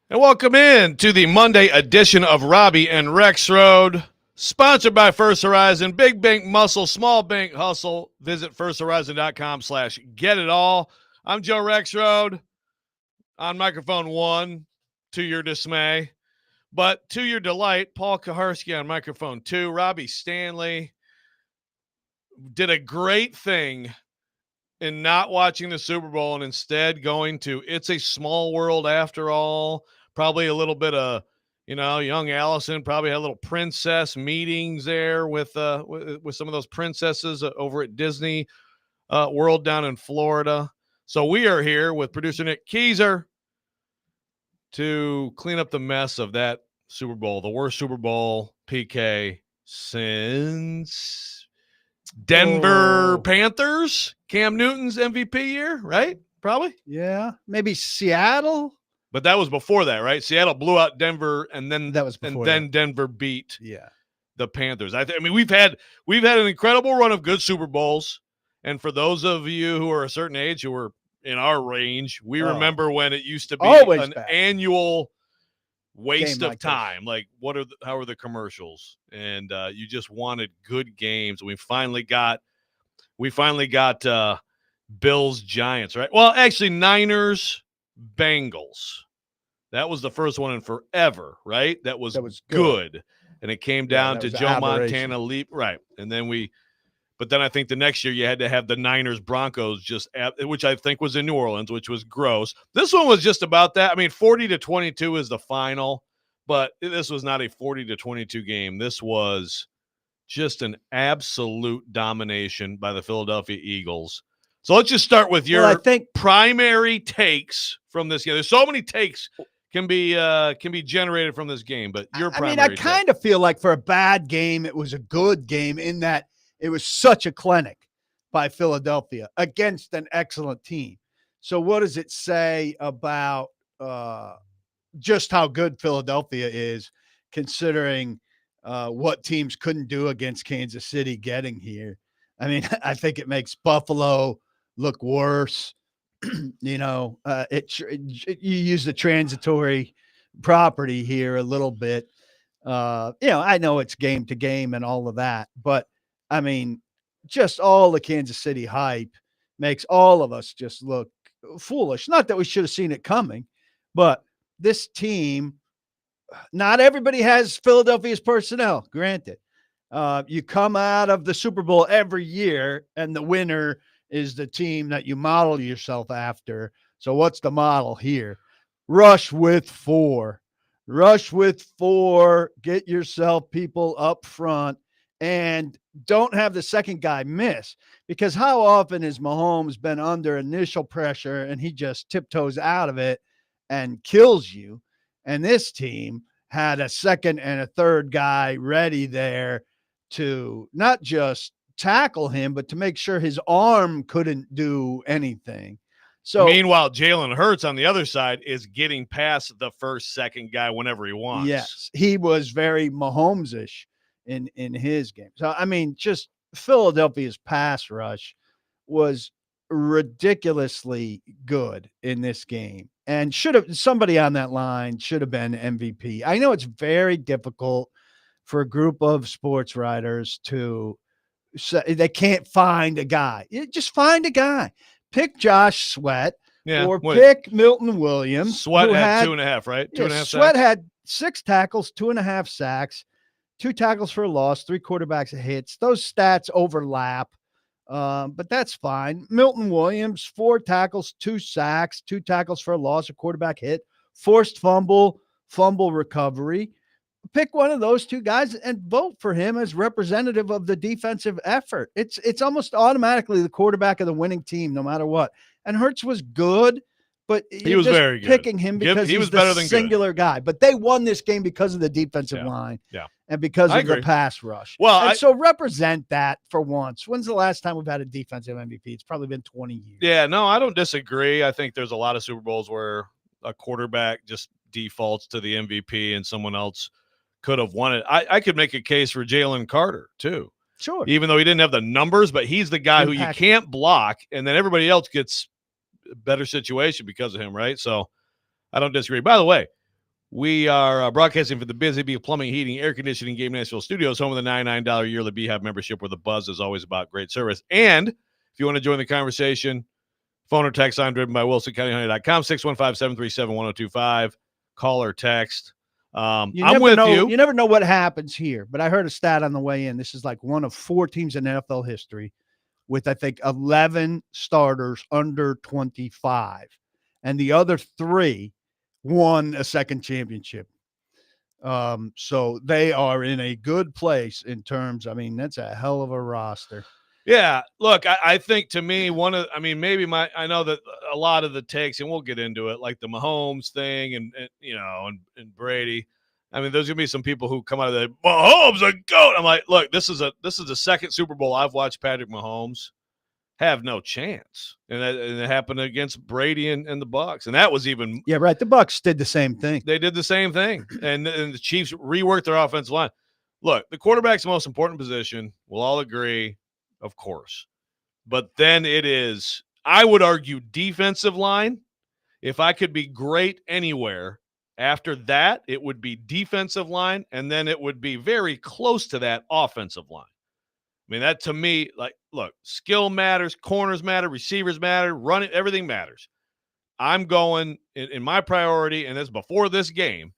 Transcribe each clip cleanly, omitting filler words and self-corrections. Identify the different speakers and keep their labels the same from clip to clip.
Speaker 1: And welcome in to the Monday edition of Robby and Rexrode, sponsored by First Horizon. Big bank muscle, small bank hustle. Visit firsthorizon.com/get it all. I'm Joe Rexrode on microphone 1, to your dismay. But to your delight, Paul Kaharski on microphone 2. Robbie Stanley did a great thing in not watching the Super Bowl and instead going to It's a Small World After All. Probably a little bit of, young Allison probably had a little princess meetings there with some of those princesses over at Disney World down in Florida. So we are here with producer Nick Keyser to clean up the mess of that Super Bowl, the worst Super Bowl PK since Denver Panthers, Cam Newton's MVP year, right? Probably.
Speaker 2: Yeah, maybe Seattle.
Speaker 1: But that was before that, right? Seattle blew out Denver, and then
Speaker 2: that was before.
Speaker 1: And then Denver beat
Speaker 2: yeah
Speaker 1: the Panthers. I mean, we've had an incredible run of good Super Bowls, and for those of you who are a certain age who are in our range, we remember when it used to be an annual waste of time. Like, how are the commercials? And you just wanted good games. We finally got Bills Giants, right? Well, actually, Niners Bengals. That was the first one in forever, right? That was good. And it came down to Joe Montana leap, right? And then but then I think the next year you had to have the Niners Broncos, which I think was in New Orleans, which was gross. This one was just about that. I mean, 40-22 is the final, but this was not a 40-22 game. This was just an absolute domination by the Philadelphia Eagles. So let's just start with your primary takes from this game. There's so many takes can be generated from this game, but your primary
Speaker 2: I kind of feel like for a bad game, it was a good game in that it was such a clinic by Philadelphia against an excellent team. So what does it say about just how good Philadelphia is, considering what teams couldn't do against Kansas City getting here? I mean, I think it makes Buffalo look worse. You use the transitory property here a little bit. I know it's game to game and all of that, but I mean, just all the Kansas City hype makes all of us just look foolish. Not that we should have seen it coming, but this team, not everybody has Philadelphia's personnel, granted. You come out of the Super Bowl every year and the winner is the team that you model yourself after. So what's the model here? Rush with 4. Rush with 4. Get yourself people up front and don't have the second guy miss, because how often has Mahomes been under initial pressure and he just tiptoes out of it and kills you? And this team had a second and a third guy ready there to not just tackle him, but to make sure his arm couldn't do anything. So
Speaker 1: meanwhile, Jalen Hurts on the other side is getting past the first, second guy whenever he wants.
Speaker 2: Yes, he was very Mahomes-ish in his game. So, I mean, just Philadelphia's pass rush was ridiculously good in this game, and somebody on that line should have been MVP. I know it's very difficult for a group of sports writers to say they can't find a guy. Just find a guy. Pick Josh Sweat pick Milton Williams.
Speaker 1: Sweat had 2.5, right? 2.5 sacks.
Speaker 2: Sweat had 6 tackles, 2.5 sacks, 2 tackles for a loss, 3 quarterbacks hits. Those stats overlap, but that's fine. Milton Williams, 4 tackles, 2 sacks, 2 tackles for a loss, a quarterback hit, forced fumble recovery. Pick one of those 2 guys and vote for him as representative of the defensive effort. It's almost automatically the quarterback of the winning team, no matter what. And Hurts was good, but
Speaker 1: he was very good.
Speaker 2: Picking him because he was better than singular guy. But they won this game because of the defensive line, and because of the pass rush.
Speaker 1: Well,
Speaker 2: so represent that for once. When's the last time we've had a defensive MVP? It's probably been 20 years.
Speaker 1: Yeah, no, I don't disagree. I think there's a lot of Super Bowls where a quarterback just defaults to the MVP and someone else could have won it. I could make a case for Jalen Carter too.
Speaker 2: Sure.
Speaker 1: Even though he didn't have the numbers, but he's the guy who you can't block, and then everybody else gets a better situation because of him, right? So I don't disagree. By the way, We are broadcasting from the Busy Bee Plumbing, Heating, Air Conditioning, Game Nashville Studios, home of the $99 yearly Beehive membership, where the buzz is always about great service. And if you want to join the conversation, phone or text line driven by WilsonCountyHoney.com, 615-737-1025. Call or text. I'm with you.
Speaker 2: You never know what happens here, but I heard a stat on the way in. This is like one of 4 teams in NFL history with, I think, 11 starters under 25. And the other 3 won a second championship. So they are in a good place in terms, that's a hell of a roster.
Speaker 1: Yeah, look, I think to me, I know that a lot of the takes, and we'll get into it, like the Mahomes thing and Brady. I mean, there's gonna be some people who come out of the Mahomes a GOAT. I'm like, look, this is the second Super Bowl I've watched Patrick Mahomes have no chance, and it happened against Brady and the Bucs, and that was even
Speaker 2: right. The Bucs did the same thing.
Speaker 1: They did the same thing, and the Chiefs reworked their offensive line. Look, the quarterback's the most important position. We'll all agree. Of course. But then it is, I would argue, defensive line. If I could be great anywhere, after that, it would be defensive line, and then it would be very close to that offensive line. I mean, that to me, like, look, skill matters, corners matter, receivers matter, running, everything matters. I'm going in my priority, and this before this game,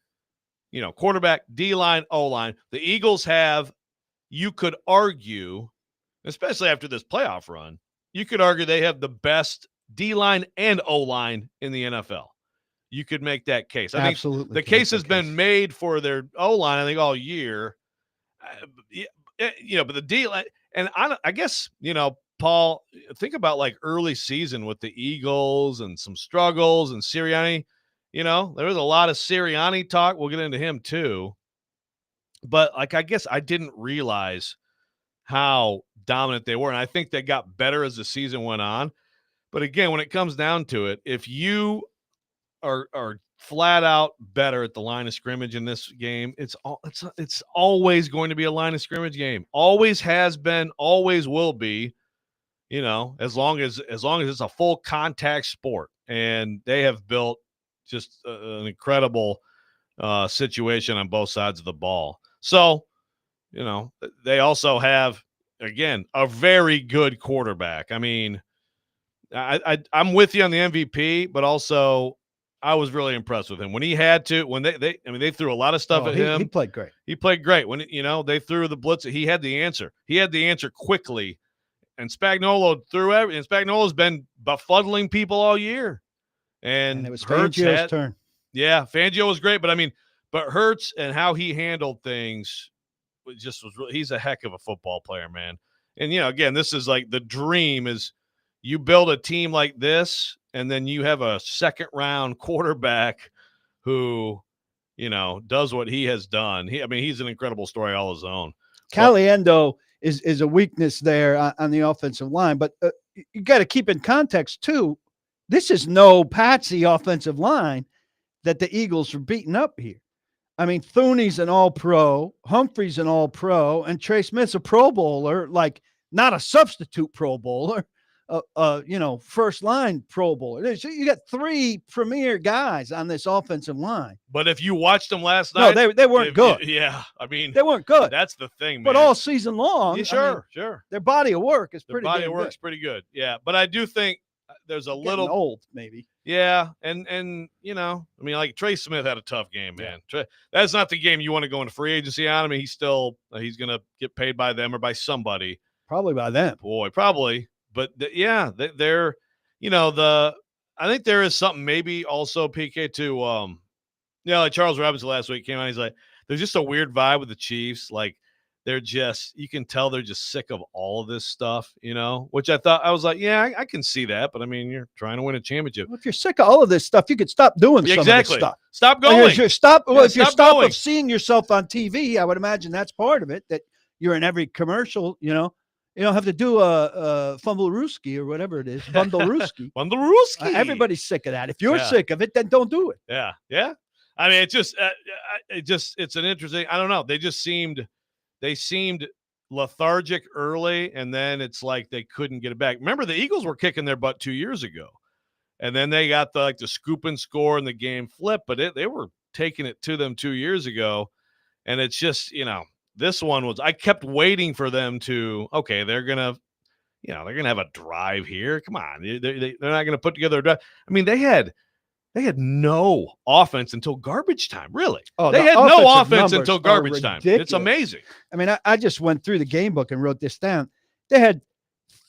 Speaker 1: quarterback, D-line, O-line. The Eagles have, you could argue, especially after this playoff run, you could argue they have the best D-line and O-line in the NFL. You could make that case. I
Speaker 2: Absolutely.
Speaker 1: think the case has been made for their O-line, I think, all year. But the D-line, and I guess, Paul, think about like early season with the Eagles and some struggles and Sirianni. There was a lot of Sirianni talk. We'll get into him too. But, like, I guess I didn't realize how dominant they were. And I think they got better as the season went on. But again, when it comes down to it, if you are flat out better at the line of scrimmage in this game, it's always going to be a line of scrimmage game. Always has been, always will be, as long as it's a full contact sport. And they have built just an incredible situation on both sides of the ball. So, they also have, again, a very good quarterback. I mean, I'm with you on the MVP, but also I was really impressed with him when he had to. When they threw a lot of stuff at him.
Speaker 2: He played great.
Speaker 1: He played great when they threw the blitz. He had the answer. He had the answer quickly, and Spagnuolo threw everything. And Spagnuolo's been befuddling people all year, and
Speaker 2: it was Fangio's turn.
Speaker 1: Yeah, Fangio was great, but Hurts and how he handled things. He's a heck of a football player, man. And, again, this is like the dream is you build a team like this, and then you have a second-round quarterback who, does what he has done. He's an incredible story all his own.
Speaker 2: Caliendo is a weakness there on the offensive line, but you got to keep in context, too. This is no patsy offensive line that the Eagles are beating up here. Thuney's an all-pro, Humphrey's an all-pro, and Trey Smith's a Pro Bowler, like not a substitute Pro Bowler, first-line Pro Bowler. You got 3 premier guys on this offensive line.
Speaker 1: But if you watched them last night,
Speaker 2: no, they weren't good.
Speaker 1: Yeah,
Speaker 2: they weren't good.
Speaker 1: That's the thing, man.
Speaker 2: But all season long,
Speaker 1: sure.
Speaker 2: Their body of work is pretty good.
Speaker 1: Their body of work's pretty good. Yeah, but I do think there's a little
Speaker 2: old, maybe.
Speaker 1: Yeah, and like Trey Smith had a tough game, man. Yeah. That's not the game you want to go into free agency on. He's still he's going to get paid by them or by somebody.
Speaker 2: Probably by them.
Speaker 1: Boy, probably. But they're I think there is something maybe also PK to like Charles Robinson last week came out. He's like, there's just a weird vibe with the Chiefs. Like you can tell they're just sick of all of this stuff, which I was like, yeah, I can see that. But you're trying to win a championship.
Speaker 2: Well, if you're sick of all of this stuff, you could stop doing some of this stuff.
Speaker 1: Stop going.
Speaker 2: If you're stop of seeing yourself on TV, I would imagine that's part of it, that you're in every commercial, you don't have to do a Fumblerooski or whatever it is. Bundlerooski.
Speaker 1: Bundlerooski.
Speaker 2: Everybody's sick of that. If you're sick of it, then don't do it.
Speaker 1: Yeah. Yeah. It's just, it's an interesting, I don't know. They seemed lethargic early, and then it's like they couldn't get it back. Remember, the Eagles were kicking their butt 2 years ago, and then they got the scoop and score, and the game flipped. But they were taking it to them 2 years ago. And it's just, this one was, I kept waiting for them to, okay, they're going to, they're going to have a drive here. Come on. They're not going to put together a drive. I mean, they had no offense until garbage time, really.
Speaker 2: Oh,
Speaker 1: they
Speaker 2: the
Speaker 1: had no
Speaker 2: offensive
Speaker 1: offense
Speaker 2: numbers
Speaker 1: until
Speaker 2: are
Speaker 1: garbage time. It's
Speaker 2: ridiculous.
Speaker 1: amazing.
Speaker 2: I mean, I just went through the game book and wrote this down. They had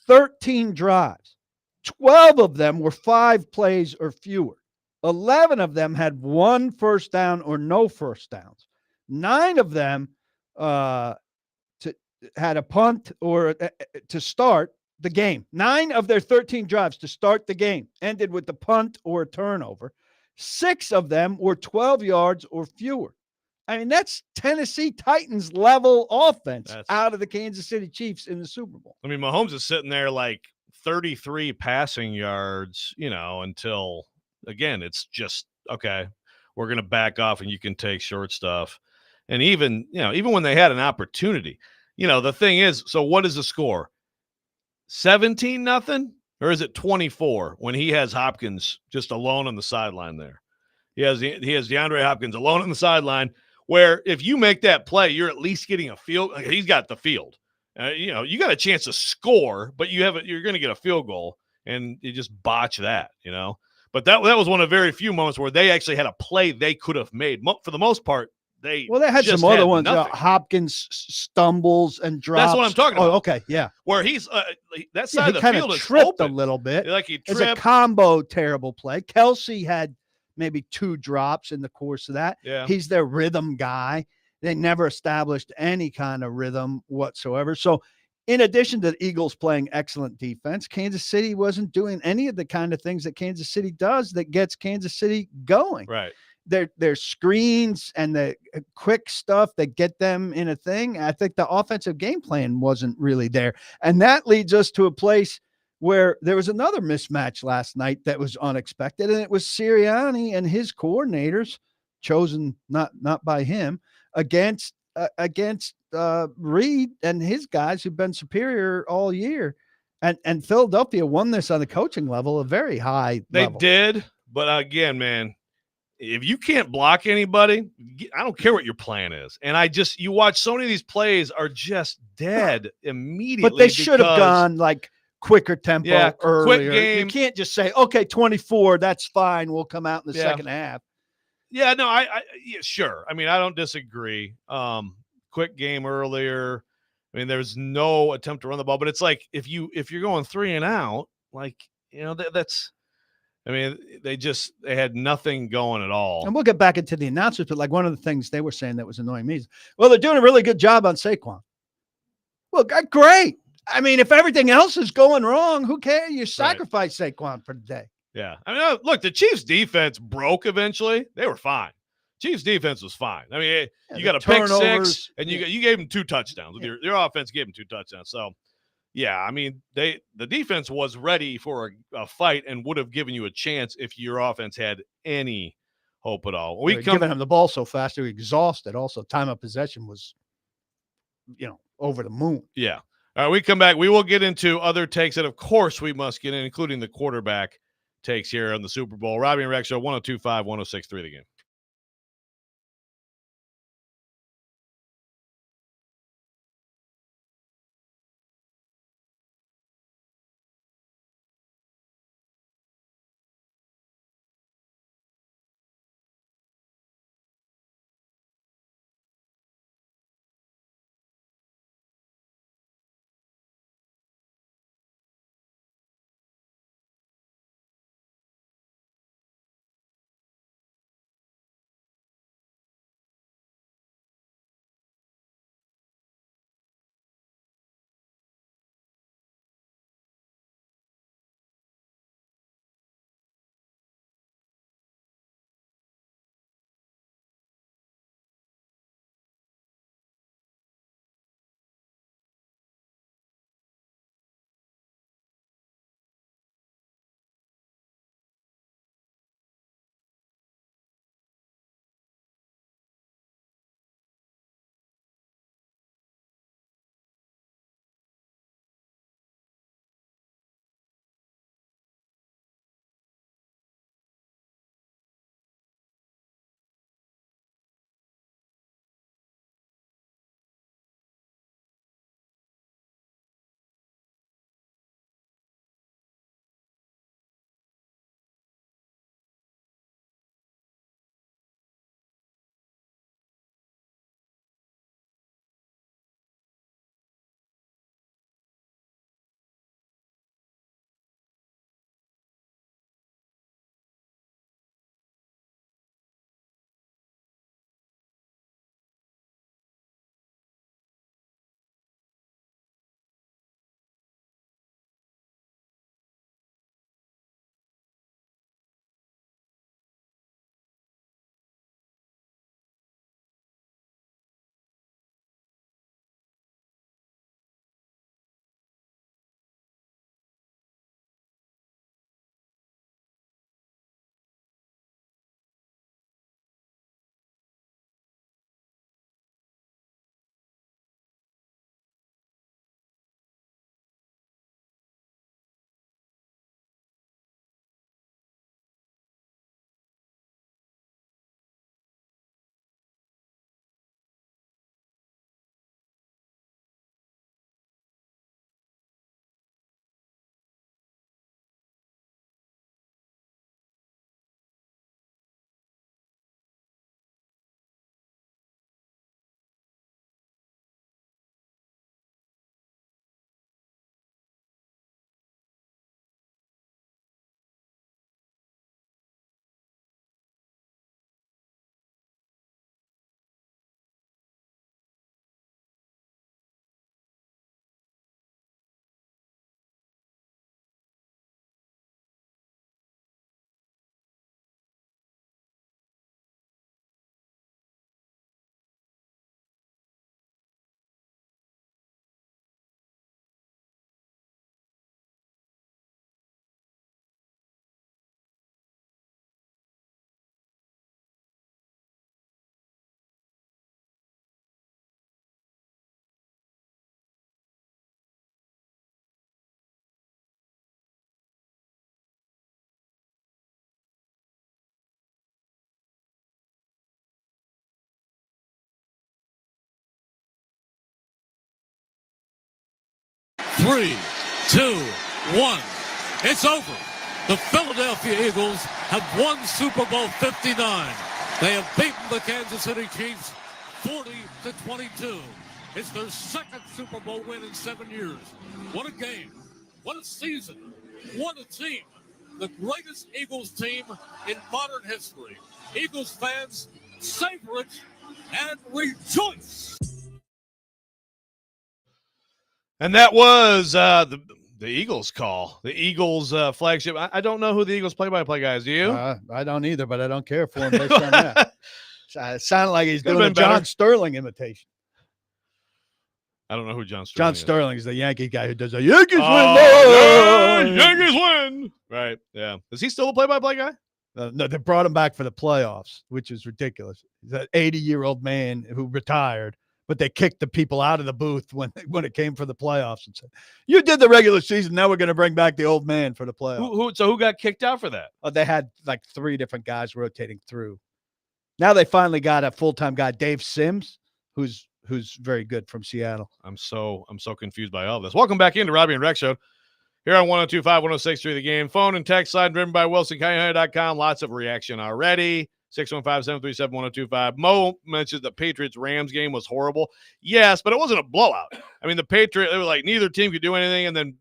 Speaker 2: 13 drives. 12 of them were 5 plays or fewer. 11 of them had 1 first down or no first downs. 9 of them had a punt or to start the game. 9 of their 13 drives to start the game ended with the punt or a turnover. 6 of them were 12 yards or fewer. I mean, that's Tennessee Titans level offense out of the Kansas City Chiefs in the Super Bowl.
Speaker 1: I mean, Mahomes is sitting there like 33 passing yards, until, again, it's just, okay, we're going to back off and you can take short stuff. And even when they had an opportunity, the thing is, so what is the score? 17-0? Or is it 24 when he has Hopkins just alone on the sideline there? He has DeAndre Hopkins alone on the sideline, where if you make that play, you're at least getting a field. He's got the field. You got a chance to score, but you're going to get a field goal, and you just botch that, But that was one of very few moments where they actually had a play they could have made. For the most part, they
Speaker 2: had
Speaker 1: just
Speaker 2: some other ones.
Speaker 1: nothing.
Speaker 2: Hopkins stumbles and drops.
Speaker 1: That's what I'm talking about.
Speaker 2: Oh, okay, yeah.
Speaker 1: Where he's that side of the field is
Speaker 2: tripped
Speaker 1: open
Speaker 2: a little bit.
Speaker 1: Like he tripped.
Speaker 2: It's a combo terrible play. Kelsey had maybe 2 drops in the course of that.
Speaker 1: Yeah.
Speaker 2: He's their rhythm guy. They never established any kind of rhythm whatsoever. So in addition to the Eagles playing excellent defense, Kansas City wasn't doing any of the kind of things that Kansas City does that gets Kansas City going.
Speaker 1: Right.
Speaker 2: Their screens and the quick stuff that get them in a thing. I think the offensive game plan wasn't really there. And that leads us to a place where there was another mismatch last night that was unexpected, and it was Sirianni and his coordinators, chosen not by him, against Reed and his guys who've been superior all year. And Philadelphia won this on the coaching level, a very high level.
Speaker 1: They did, but again, man, if you can't block anybody, I don't care what your plan is. And you watch so many of these plays are just dead immediately.
Speaker 2: But they should have gone like quicker tempo earlier.
Speaker 1: Quick game.
Speaker 2: You can't just say, okay, 24, that's fine. We'll come out in the second half.
Speaker 1: Yeah, no, sure. I mean, I don't disagree. Quick game earlier. I mean, there's no attempt to run the ball, but it's like if you're going 3 and out, like, that's. I mean, they had nothing going at all.
Speaker 2: And we'll get back into the announcers, but like one of the things they were saying that was annoying me is, well, they're doing a really good job on Saquon. Well, great. I mean, if everything else is going wrong, who cares? You sacrifice Saquon for the day.
Speaker 1: Yeah. I mean, look, the Chiefs defense broke eventually. They were fine. Chiefs defense was fine. I mean, you got a pick 6 and you gave them 2 touchdowns. With your offense gave them 2 touchdowns. So, yeah, I mean, the defense was ready for a fight and would have given you a chance if your offense had any hope at all.
Speaker 2: Giving him the ball so fast, they were exhausted. Also, time of possession was, over the moon.
Speaker 1: Yeah. All right, we come back. We will get into other takes that, of course, we must get in, including the quarterback takes here on the Super Bowl. Robby and Rexrode, 102.5, 106.3 the game.
Speaker 3: 3, 2, 1. It's over. The Philadelphia Eagles have won Super Bowl 59. They have beaten the Kansas City Chiefs 40-22. It's their second Super Bowl win in 7 years. What a game. What a season. What a team. The greatest Eagles team in modern history. Eagles fans, savor it and rejoice.
Speaker 1: And that was the Eagles call, the Eagles flagship. I don't know who the Eagles play-by-play guy is. Do you?
Speaker 2: I don't either, but I don't care for him based on that. It sounded like he's doing a John
Speaker 1: better.
Speaker 2: Sterling imitation.
Speaker 1: I don't know who John Sterling is.
Speaker 2: John Sterling is the Yankee guy who does a Yankees win.
Speaker 1: Yeah, Yankees win. Right. Yeah. Is he still a play-by-play guy?
Speaker 2: No, they brought him back for the playoffs, which is ridiculous. He's an 80-year-old man who retired, but they kicked the people out of the booth when it came for the playoffs and said, "You did the regular season. Now we're going to bring back the old man for the playoffs."
Speaker 1: So who got kicked out for that?
Speaker 2: They had like 3 different guys rotating through. Now they finally got a full-time guy, Dave Sims, who's very good from Seattle.
Speaker 1: I'm so confused by all this. Welcome back into Robby and Rexrode here on 102.5, 106.3 The Game. Phone and text line driven by WilsonCountyHunter.com. Lots of reaction already. 615-737-1025. Mo mentioned the Patriots-Rams game was horrible. Yes, but it wasn't a blowout. I mean, the Patriots, they were like neither team could do anything, and then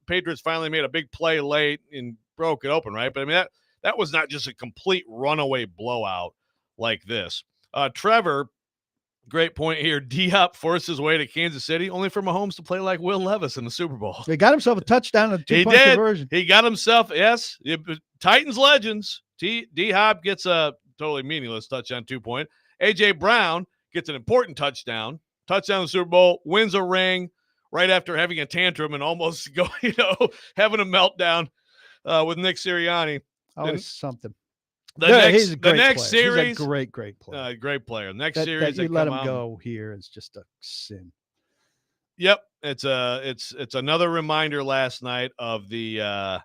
Speaker 1: Patriots finally made a big play late and broke it open, right? But I mean, that was not just a complete runaway blowout like this. Trevor, great point here. D-Hop forced his way to Kansas City, only for Mahomes to play like Will Levis in the Super Bowl.
Speaker 2: He got himself a touchdown and a 2-point conversion.
Speaker 1: He got himself, yes. Titans legends. D-Hop gets a totally meaningless touchdown, 2-point. A.J. Brown gets an important touchdown in the Super Bowl, wins a ring right after having a tantrum and almost having a meltdown with Nick Sirianni.
Speaker 2: Always something.
Speaker 1: He's a
Speaker 2: great
Speaker 1: next
Speaker 2: player.
Speaker 1: series,
Speaker 2: he's a great player.
Speaker 1: Great player. Next series,
Speaker 2: that you let him go here is just a sin.
Speaker 1: Yep, it's another reminder last night of the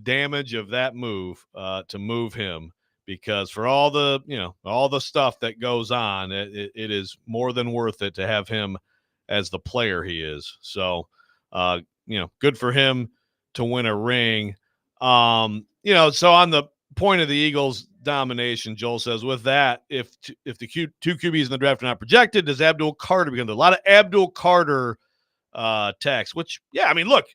Speaker 1: damage of that move to move him, because for all the stuff that goes on, it is more than worth it to have him as the player he is. So, good for him to win a ring. So on the point of the Eagles' domination, Joel says, with that, if the two QBs in the draft are not projected, does Abdul Carter become? A lot of Abdul Carter text, which, yeah, I mean, look,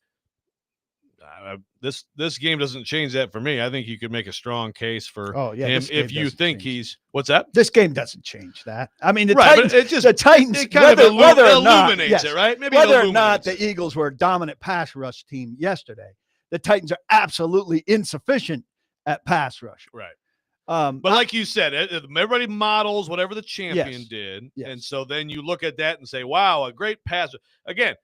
Speaker 1: this game doesn't change that for me. I think you could make a strong case for him if you think he's – what's that?
Speaker 2: This game doesn't change that. I mean, the Titans
Speaker 1: it kind of illuminates it, right? Maybe
Speaker 2: whether or not the Eagles were a dominant pass rush team yesterday, the Titans are absolutely insufficient at pass rush.
Speaker 1: Right. But like you said, everybody models whatever the champion did.
Speaker 2: Yes.
Speaker 1: And so then you look at that and say, wow, a great pass. Again,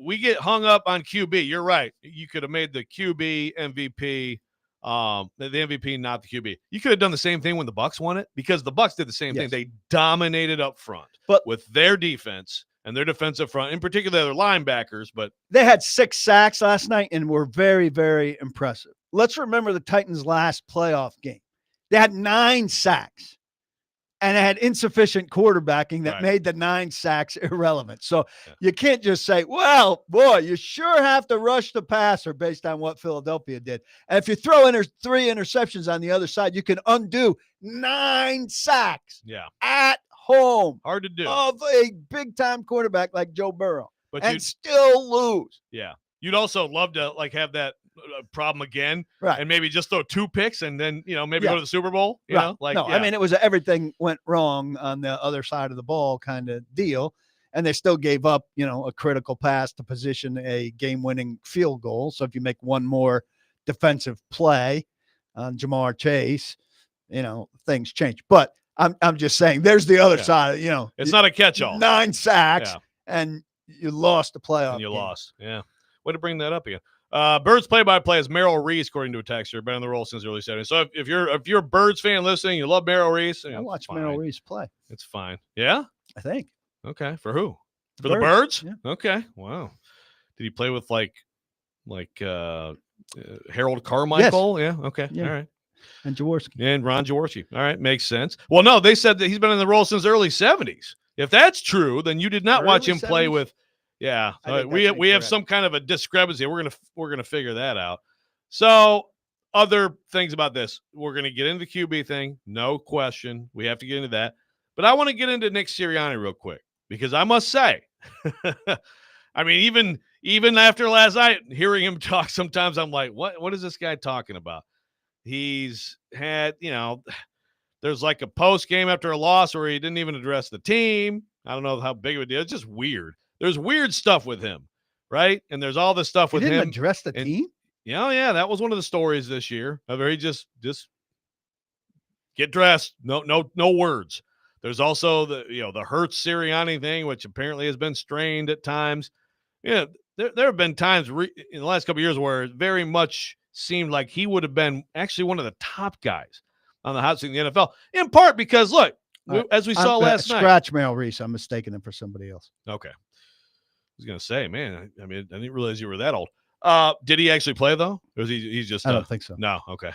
Speaker 1: we get hung up on QB. You're right. You could have made the QB MVP, the MVP, not the QB. You could have done the same thing when the Bucs won it, because the Bucs did the same thing. They dominated up front with their defense and their defensive front, in particular their linebackers. But
Speaker 2: they had 6 sacks last night and were very, very impressive. Let's remember the Titans' last playoff game. They had 9 sacks, and it had insufficient quarterbacking that made the 9 sacks irrelevant. So you can't just say, well, boy, you sure have to rush the passer based on what Philadelphia did. And if you throw in 3 interceptions on the other side, you can undo 9 sacks at home.
Speaker 1: Hard to do.
Speaker 2: Of a big-time quarterback like Joe Burrow.
Speaker 1: But
Speaker 2: still lose.
Speaker 1: Yeah. You'd also love to have that problem again,
Speaker 2: right?
Speaker 1: And maybe just throw 2 picks and then maybe go to the Super Bowl.
Speaker 2: I mean, it was everything went wrong on the other side of the ball kind of deal, and they still gave up a critical pass to position a game-winning field goal. So if you make one more defensive play on Jamar Chase, things change. But I'm just saying, there's the other side.
Speaker 1: It's not a catch-all.
Speaker 2: 9 sacks and you lost the playoff.
Speaker 1: And you
Speaker 2: game.
Speaker 1: lost. Yeah. Way to bring that up again. Birds play-by-play is Merrill Reese, according to a texter. Been on the roll since the early 70s. So if you're a Birds fan listening, you love Merrill Reese.
Speaker 2: I watch Merrill Reese play.
Speaker 1: It's fine. Yeah?
Speaker 2: I think.
Speaker 1: Okay. For who?
Speaker 2: The
Speaker 1: For
Speaker 2: Birds?
Speaker 1: the Birds? Yeah. Okay. Wow. Did he play with Harold Carmichael?
Speaker 2: Yes.
Speaker 1: Yeah. Okay.
Speaker 2: Yeah.
Speaker 1: All right.
Speaker 2: And Jaworski.
Speaker 1: And Ron Jaworski. All right. Makes sense. Well, no, they said that he's been in the role since the early 70s. If that's true, then you did not watch him play with Yeah,
Speaker 2: I think
Speaker 1: we
Speaker 2: that's
Speaker 1: have
Speaker 2: incorrect.
Speaker 1: some kind of a discrepancy. We're gonna figure that out. So other things about this, we're gonna get into the QB thing, no question. We have to get into that, but I want to get into Nick Sirianni real quick because I must say, I mean, even after last night, hearing him talk, sometimes I'm like, what is this guy talking about? He's had, there's like a post game after a loss where he didn't even address the team. I don't know how big of a deal. It's just weird. There's weird stuff with him, right? And there's all this stuff
Speaker 2: He
Speaker 1: with
Speaker 2: didn't
Speaker 1: him.
Speaker 2: address the
Speaker 1: And,
Speaker 2: team?
Speaker 1: yeah, that was one of the stories this year. Where he just get dressed. No words. There's also the Hurts Sirianni thing, which apparently has been strained at times. Yeah, there have been times in the last couple of years where it very much seemed like he would have been actually one of the top guys on the hot seat in the NFL, in part because, look, as we saw last night.
Speaker 2: Scratch Merrill Reese. I'm mistaking him for somebody else.
Speaker 1: Okay. I was going to say, man, I mean, I didn't realize you were that old. Did he actually play, though? Or was he's just –
Speaker 2: I don't think so.
Speaker 1: No, okay.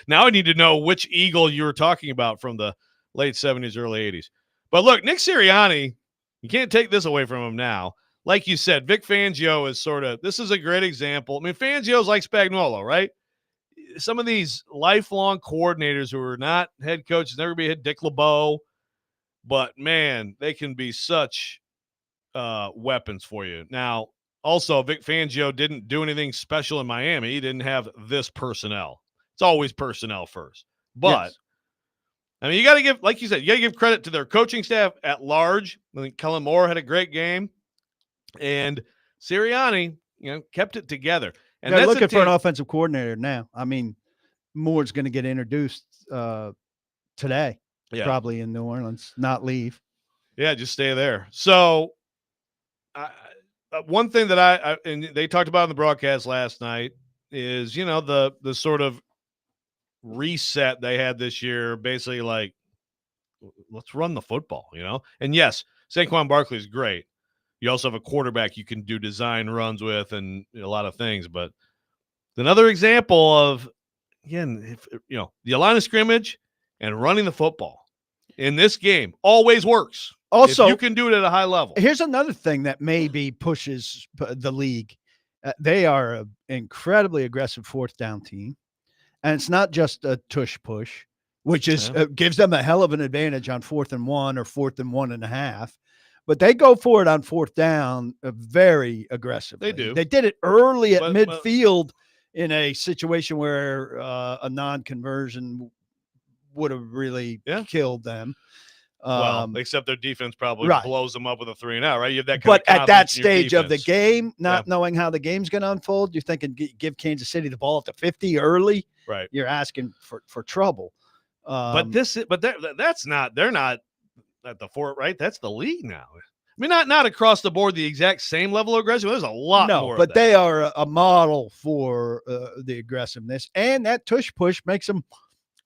Speaker 1: Now I need to know which Eagle you were talking about from the late 70s, early 80s. But, look, Nick Sirianni, you can't take this away from him now. Like you said, Vic Fangio is this is a great example. I mean, Fangio's like Spagnuolo, right? Some of these lifelong coordinators who are not head coaches, never be hit Dick LeBeau, but man, they can be such weapons for you. Now, also, Vic Fangio didn't do anything special in Miami. He didn't have this personnel. It's always personnel first. But, yes. I mean, you got to give, like you said, you got to give credit to their coaching staff at large. I think Kellen Moore had a great game. And Sirianni, kept it together. And
Speaker 2: they're looking for an offensive coordinator now. I mean, Moore's going to get introduced today, probably in New Orleans, not leave.
Speaker 1: Yeah, just stay there. So, one thing that and they talked about in the broadcast last night is, the sort of reset they had this year, basically like, let's run the football, And yes, Saquon Barkley is great. You also have a quarterback you can do design runs with and a lot of things. But another example of, again, the line of scrimmage and running the football in this game always works.
Speaker 2: Also,
Speaker 1: if you can do it at a high level.
Speaker 2: Here's another thing that maybe pushes the league. They are an incredibly aggressive fourth down team. And it's not just a tush push, which is gives them a hell of an advantage on 4th and 1 or 4th and 1.5. But they go for it on 4th down very aggressively.
Speaker 1: They do.
Speaker 2: They did it early at midfield in a situation where a non-conversion would have really killed them.
Speaker 1: Except their defense probably blows them up with a 3-and-out, right? You have that
Speaker 2: kind of at that stage of the game, not knowing how the game's going to unfold, you're thinking give Kansas City the ball at the 50 early.
Speaker 1: Right.
Speaker 2: You're asking for trouble.
Speaker 1: But that's not. They're not at the fort, right? That's the league now. I mean, not across the board the exact same level of aggression. There's a lot more.
Speaker 2: But they are a model for the aggressiveness, and that tush push makes them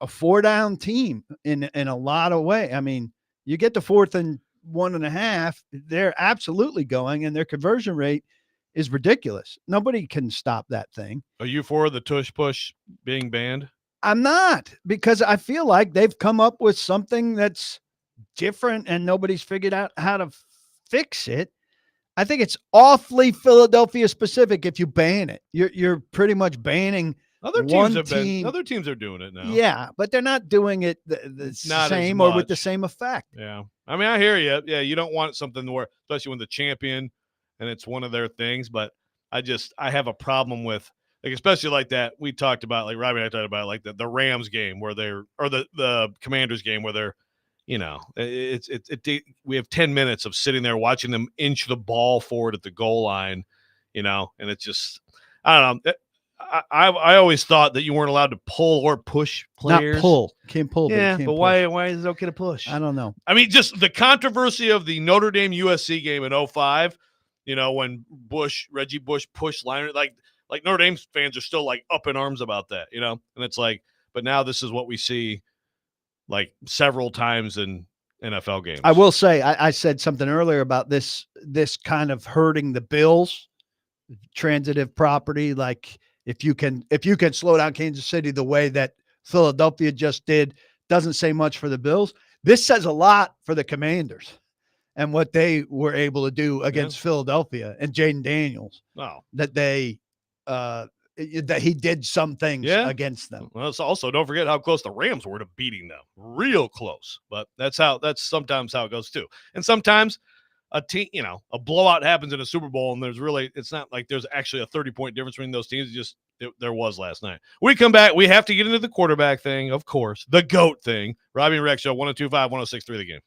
Speaker 2: a 4-down team in a lot of ways. I mean, you get to 4th and 1.5, they're absolutely going, and their conversion rate is ridiculous. Nobody can stop that thing.
Speaker 1: Are you for the tush push being banned?
Speaker 2: I'm not, because I feel like they've come up with something that's different and nobody's figured out how to fix it. I think it's awfully Philadelphia specific if you ban it. You're pretty much banning
Speaker 1: other teams other teams are doing it now.
Speaker 2: Yeah, but they're not doing it the same or with the same effect.
Speaker 1: Yeah. I mean, I hear you. Yeah, you don't want something where, especially when the champion and it's one of their things, but I have a problem with, like, especially like that we talked about, like Robby and I talked about, like the Rams game where the Commanders game where they're, we have 10 minutes of sitting there watching them inch the ball forward at the goal line, and it's just, I don't know. I always thought that you weren't allowed to pull or push players.
Speaker 2: Not pull. Can't pull.
Speaker 1: Yeah,
Speaker 2: but
Speaker 1: why is it okay to push?
Speaker 2: I don't know.
Speaker 1: I mean, just the controversy of the Notre Dame USC game in 2005, when Reggie Bush pushed Liner, like Notre Dame fans are still like up in arms about that, and it's like, but now this is what we see like several times in NFL games.
Speaker 2: I will say, I said something earlier about this kind of hurting the Bills, transitive property. Like if you can slow down Kansas City the way that Philadelphia just did, doesn't say much for the Bills. This says a lot for the Commanders. and what they were able to do against Philadelphia and Jaden Daniels.
Speaker 1: Oh,
Speaker 2: That they that he did some things against them.
Speaker 1: Well, so also don't forget how close the Rams were to beating them. Real close. But that's sometimes how it goes too. And sometimes a team, a blowout happens in a Super Bowl, and it's not like there's actually a 30-point difference between those teams. There was last night. We come back. We have to get into the quarterback thing, of course, the GOAT thing. Robby and Rex Show, 102.5, 106.3 The Game.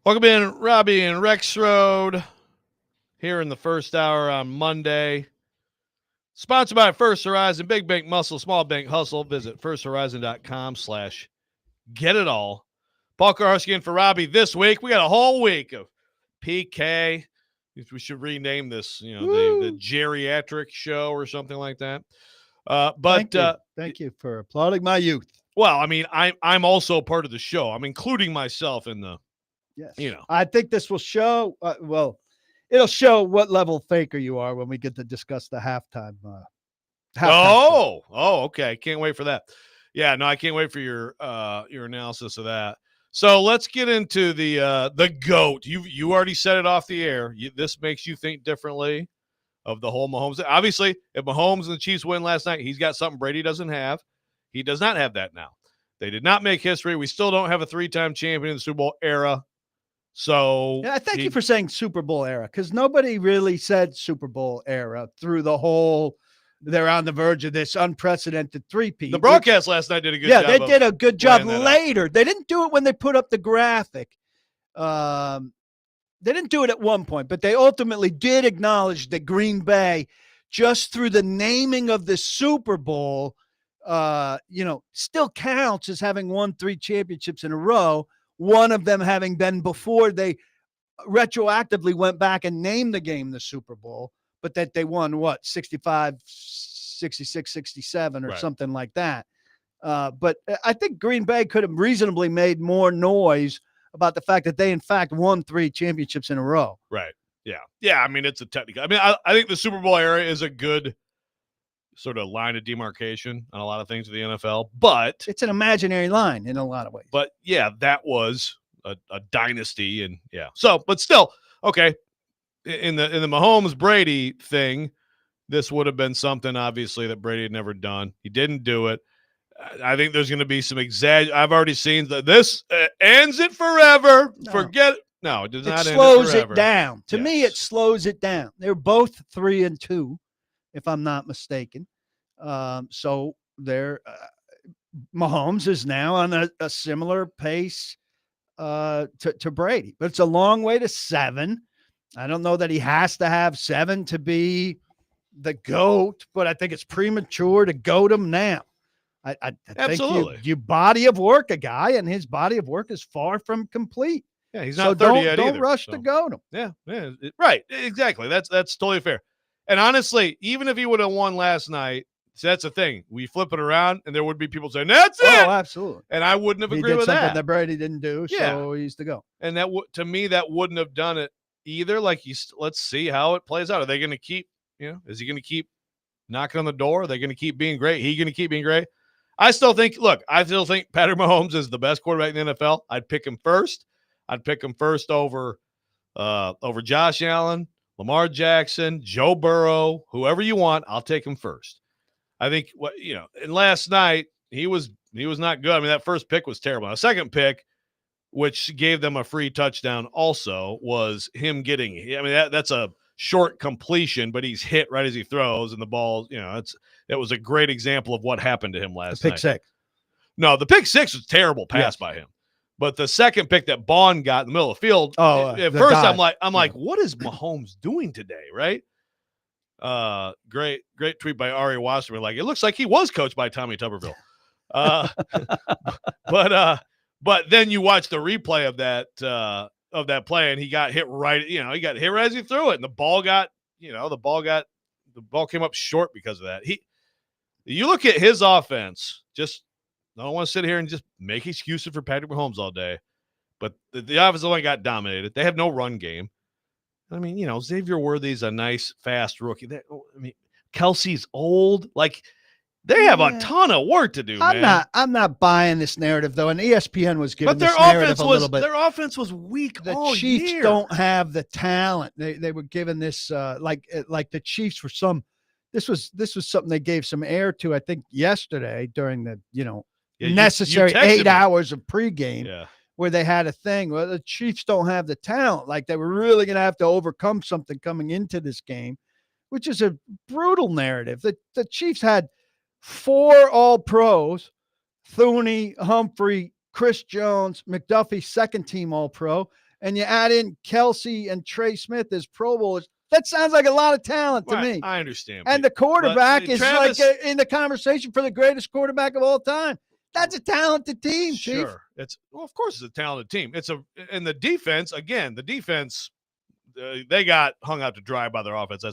Speaker 1: Welcome in, Robby and Rexrode, here in the first hour on Monday. Sponsored by First Horizon, Big Bank Muscle, Small Bank Hustle. Visit firsthorizon.com/get-it-all. Paul Karski in for Robby this week. We got a whole week of PK. We should rename this, the geriatric show or something like that.
Speaker 2: Thank you for applauding my youth.
Speaker 1: Well, I mean, I'm also part of the show. I'm including myself in the.
Speaker 2: Yes. I think this will show, it'll show what level faker you are when we get to discuss the halftime.
Speaker 1: Okay. Can't wait for that. Yeah, no, I can't wait for your analysis of that. So let's get into the GOAT. You already said it off the air. This makes you think differently of the whole Mahomes. Obviously, if Mahomes and the Chiefs win last night, he's got something Brady doesn't have. He does not have that now. They did not make history. We still don't have a 3-time champion in the Super Bowl era. So
Speaker 2: yeah, thank you for saying Super Bowl era, because nobody really said Super Bowl era through the whole. They're on the verge of this unprecedented three-peat.
Speaker 1: The broadcast last night did a good job.
Speaker 2: Yeah, they did a good job later. They didn't do it when they put up the graphic. They didn't do it at one point, but they ultimately did acknowledge that Green Bay, just through the naming of the Super Bowl, still counts as having won 3 championships in a row. One of them having been before they retroactively went back and named the game the Super Bowl, but that they won 65, 66, 67 or
Speaker 1: right.
Speaker 2: something like that. But I think Green Bay could have reasonably made more noise about the fact that they in fact won 3 championships in a row.
Speaker 1: Right. Yeah. Yeah. I mean, it's a technical. I mean, I think the Super Bowl era is a good sort of line of demarcation on a lot of things in the NFL, but
Speaker 2: it's an imaginary line in a lot of ways.
Speaker 1: But yeah, that was a dynasty, and yeah. So, but still, okay. In the Mahomes Brady thing, this would have been something obviously that Brady had never done. He didn't do it. I think there's going to be some I've already seen that this ends it forever.
Speaker 2: No.
Speaker 1: Forget it. No, it does not.
Speaker 2: It slows
Speaker 1: end it forever.
Speaker 2: It down. To me, it slows it down. They're both 3-2, if I'm not mistaken. So they're Mahomes is now on a similar pace to Brady, but it's a long way to 7. I don't know that he has to have 7 to be the GOAT, but I think it's premature to GOAT him now. I
Speaker 1: Absolutely.
Speaker 2: think you body of work a guy, and his body of work is far from complete.
Speaker 1: Yeah, he's not 30 yet either.
Speaker 2: Don't rush to GOAT him.
Speaker 1: Yeah, right, exactly. That's totally fair. And honestly, even if he would have won last night, so that's the thing. We flip it around, and there would be people saying, "That's it."
Speaker 2: Oh, absolutely.
Speaker 1: And I wouldn't have agreed with
Speaker 2: something
Speaker 1: that.
Speaker 2: That Brady didn't do, so he's to go.
Speaker 1: And that to me, that wouldn't have done it either. Like, let's see how it plays out. Are they going to keep? Is he going to keep knocking on the door? Are they going to keep being great? He going to keep being great? I still think Patrick Mahomes is the best quarterback in the NFL. I'd pick him first. I'd pick him first over Josh Allen, Lamar Jackson, Joe Burrow, whoever you want. I'll take him first. I think and last night he was not good. I mean, that first pick was terrible. The second pick, which gave them a free touchdown, also was him getting. I mean, that's a short completion, but he's hit right as he throws, and the ball. That was a great example of what happened to him last night.
Speaker 2: Pick 6.
Speaker 1: No, the pick 6 was a terrible pass by him. But the second pick that Bond got in the middle of the field, at first dive. I'm like, what is Mahomes doing today, right? Great tweet by Ari Wasserman. Like, it looks like he was coached by Tommy Tuberville. But then you watch the replay of that play, and he got hit right. He got hit right as he threw it, and the ball came up short because of that. You look at his offense. Just I don't want to sit here and just make excuses for Patrick Mahomes all day, but the offensive line got dominated. They have no run game. I mean, Xavier Worthy's a nice, fast rookie. Kelsey's old. Like, they have a ton of work to do, man.
Speaker 2: I'm not buying this narrative, though, and ESPN was giving
Speaker 1: this
Speaker 2: narrative a little bit.
Speaker 1: Their offense was weak all year.
Speaker 2: The Chiefs don't have the talent. They were given this like the Chiefs were some. This was something they gave some air to, I think, yesterday during the necessary 8 hours of pregame. Where they had a thing. Well, the Chiefs don't have the talent. Like, they were really going to have to overcome something coming into this game, which is a brutal narrative. The Chiefs had 4 All-Pros, Thuney, Humphrey, Chris Jones, McDuffie, second-team All-Pro, and you add in Kelsey and Trey Smith as Pro Bowlers, that sounds like a lot of talent to me.
Speaker 1: I understand.
Speaker 2: And the quarterback is
Speaker 1: Travis,
Speaker 2: like in the conversation for the greatest quarterback of all time. That's a talented team, Chief.
Speaker 1: Sure. Of course, it's a talented team. And the defense, again, they got hung out to dry by their offense.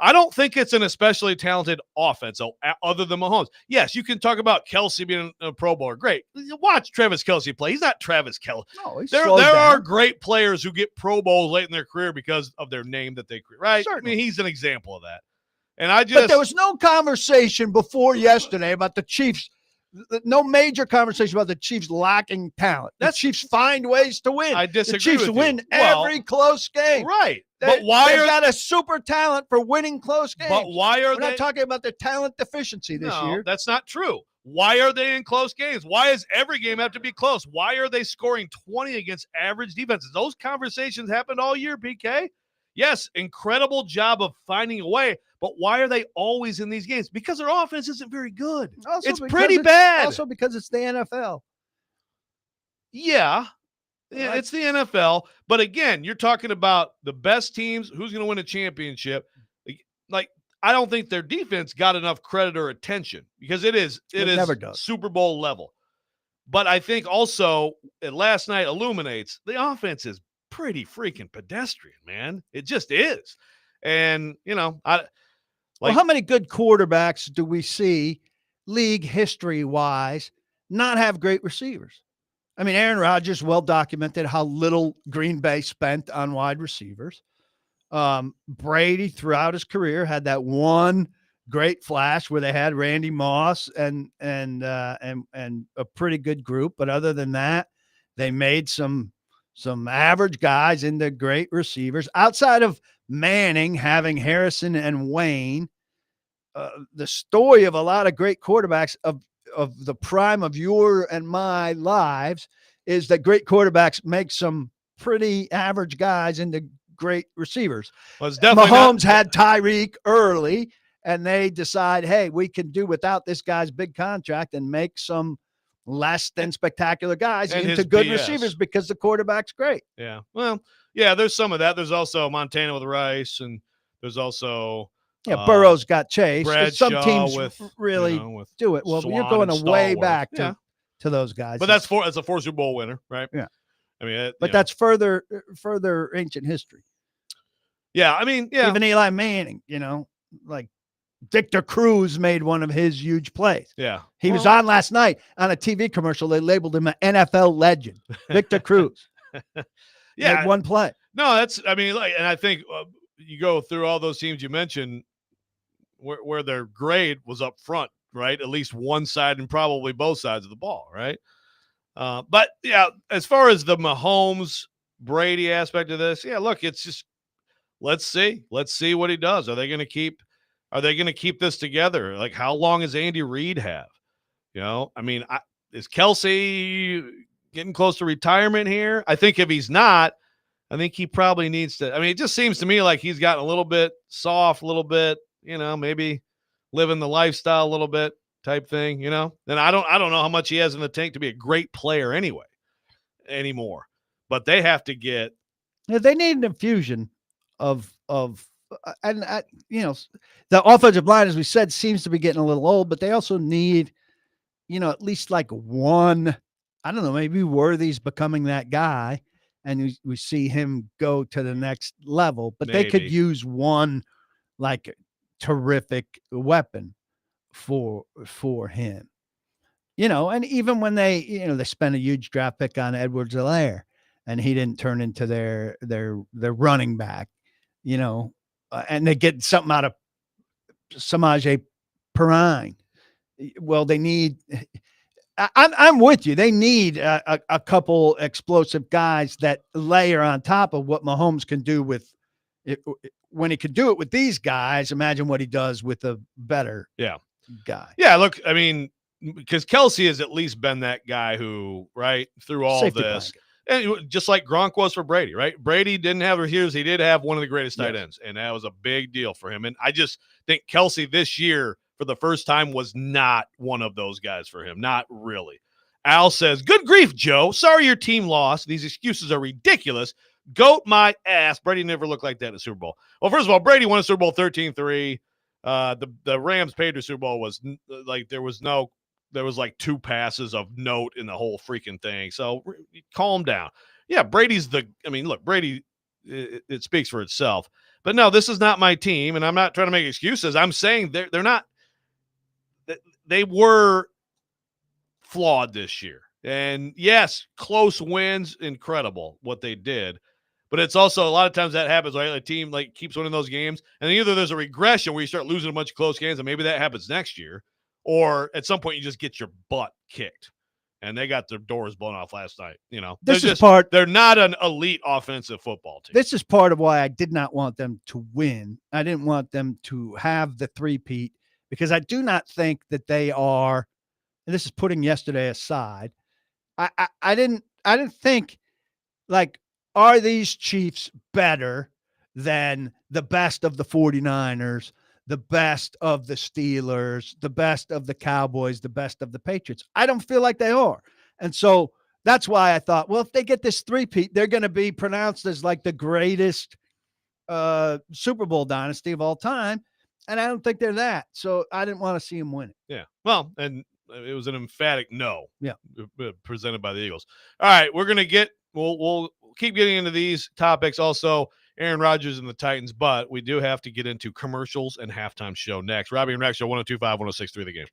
Speaker 1: I don't think it's an especially talented offense, other than Mahomes. Yes, you can talk about Kelsey being a Pro Bowler. Great. Watch Travis Kelsey play. He's not Travis Kelsey.
Speaker 2: No,
Speaker 1: there are great players who get Pro Bowls late in their career because of their name that they create, right?
Speaker 2: Certainly.
Speaker 1: I mean, he's an example of that. And
Speaker 2: But there was no conversation before yesterday about the Chiefs. No major conversation about the Chiefs lacking talent. The Chiefs find ways to win.
Speaker 1: I disagree.
Speaker 2: The Chiefs win every close game.
Speaker 1: Right.
Speaker 2: But why they've got a super talent for winning close games?
Speaker 1: But why are
Speaker 2: We're not talking about their talent deficiency this year?
Speaker 1: That's not true. Why are they in close games? Why does every game have to be close? Why are they scoring 20 against average defenses? Those conversations happened all year, PK. Yes, incredible job of finding a way, but why are they always in these games? Because their offense isn't very good. It's pretty bad.
Speaker 2: Also because it's the NFL.
Speaker 1: Yeah, it's the NFL. But again, you're talking about the best teams, who's going to win a championship. Like, I don't think their defense got enough credit or attention because it is
Speaker 2: never does.
Speaker 1: Super Bowl level. But I think also last night illuminates the offense is pretty freaking pedestrian, man. It just is. And,
Speaker 2: how many good quarterbacks do we see league history wise not have great receivers? I mean, Aaron Rodgers, well documented how little Green Bay spent on wide receivers. Brady throughout his career had that one great flash where they had Randy Moss and a pretty good group. But other than that, they made some average guys into great receivers outside of Manning having Harrison and Wayne. The story of a lot of great quarterbacks of the prime of your and my lives is that great quarterbacks make some pretty average guys into great receivers.
Speaker 1: Well, it's definitely
Speaker 2: Mahomes had Tyreek early, and they decide, hey, we can do without this guy's big contract and make some less than spectacular guys into good receivers because the quarterback's great.
Speaker 1: Yeah. Well, yeah, there's some of that. There's also Montana with Rice, and there's also
Speaker 2: Burrow's got Chase.
Speaker 1: Bradshaw
Speaker 2: some teams
Speaker 1: with,
Speaker 2: really
Speaker 1: with
Speaker 2: do it. Well,
Speaker 1: Swan
Speaker 2: you're going
Speaker 1: and
Speaker 2: way
Speaker 1: Stallworth.
Speaker 2: back to those guys.
Speaker 1: But that's a 4 Super Bowl winner, right?
Speaker 2: Yeah.
Speaker 1: I mean,
Speaker 2: but that's further ancient history.
Speaker 1: Yeah, I mean, yeah.
Speaker 2: Even Eli Manning, like Victor Cruz made one of his huge plays.
Speaker 1: Yeah.
Speaker 2: He was on last night on a TV commercial. They labeled him an NFL legend, Victor Cruz. Made one play.
Speaker 1: No, and I think you go through all those teams you mentioned where their grade was up front, right? At least one side and probably both sides of the ball, right? But yeah, as far as the Mahomes Brady aspect of this, look, it's just let's see what he does. Are they going to keep this together? Like, how long does Andy Reid have? I mean, is Kelsey getting close to retirement here? I think if he's not, I think he probably needs to. I mean, it just seems to me like he's gotten a little bit soft, a little bit, maybe living the lifestyle a little bit type thing, Then I don't know how much he has in the tank to be a great player anymore. But they have to get.
Speaker 2: They need an infusion of the offensive line, as we said, seems to be getting a little old, but they also need, at least like one. I don't know, maybe Worthy's becoming that guy, and we see him go to the next level. But they could use one like terrific weapon for him. And even when they spent a huge draft pick on Edwards-Helaire, and he didn't turn into their running back, and they get something out of Samaje Perine. Well, they need. I'm with you. They need a couple explosive guys that layer on top of what Mahomes can do with it. When he could do it with these guys, imagine what he does with a better guy.
Speaker 1: Yeah, look, I mean, because Kelsey has at least been that guy who, right, through all
Speaker 2: Safety
Speaker 1: this,
Speaker 2: blanket.
Speaker 1: and just like Gronk was for Brady, right? Brady didn't have receivers. He did have one of the greatest tight ends, and that was a big deal for him. And I just think Kelsey this year, for the first time, was not one of those guys for him. Not really. Al says, good grief, Joe. Sorry your team lost. These excuses are ridiculous. Goat my ass. Brady never looked like that in a Super Bowl. Well, first of all, Brady won a Super Bowl 13-3. The Rams paid their Super Bowl was like there was like 2 passes of note in the whole freaking thing. So calm down. Yeah, look, Brady, it speaks for itself. But no, this is not my team, and I'm not trying to make excuses. I'm saying they're not. They were flawed this year. And yes, close wins, incredible what they did. But it's also a lot of times that happens, right? A team like keeps winning those games, and either there's a regression where you start losing a bunch of close games, and maybe that happens next year, or at some point you just get your butt kicked. And they got their doors blown off last night. They're not an elite offensive football team.
Speaker 2: This is part of why I did not want them to win. I didn't want them to have the three-peat because I do not think that they are, and this is putting yesterday aside. I didn't think, like, are these Chiefs better than the best of the 49ers, the best of the Steelers, the best of the Cowboys, the best of the Patriots? I don't feel like they are. And so that's why I thought, well, if they get this three-peat, they're going to be pronounced as like the greatest Super Bowl dynasty of all time. And I don't think they're that. So I didn't want to see them win it.
Speaker 1: Yeah. Well, and it was an emphatic no.
Speaker 2: Yeah.
Speaker 1: Presented by the Eagles. All right, we'll keep getting into these topics. Also, Aaron Rodgers and the Titans, but we do have to get into commercials and halftime show next. Robby and Rex Show 102.5, 106.3 The Game.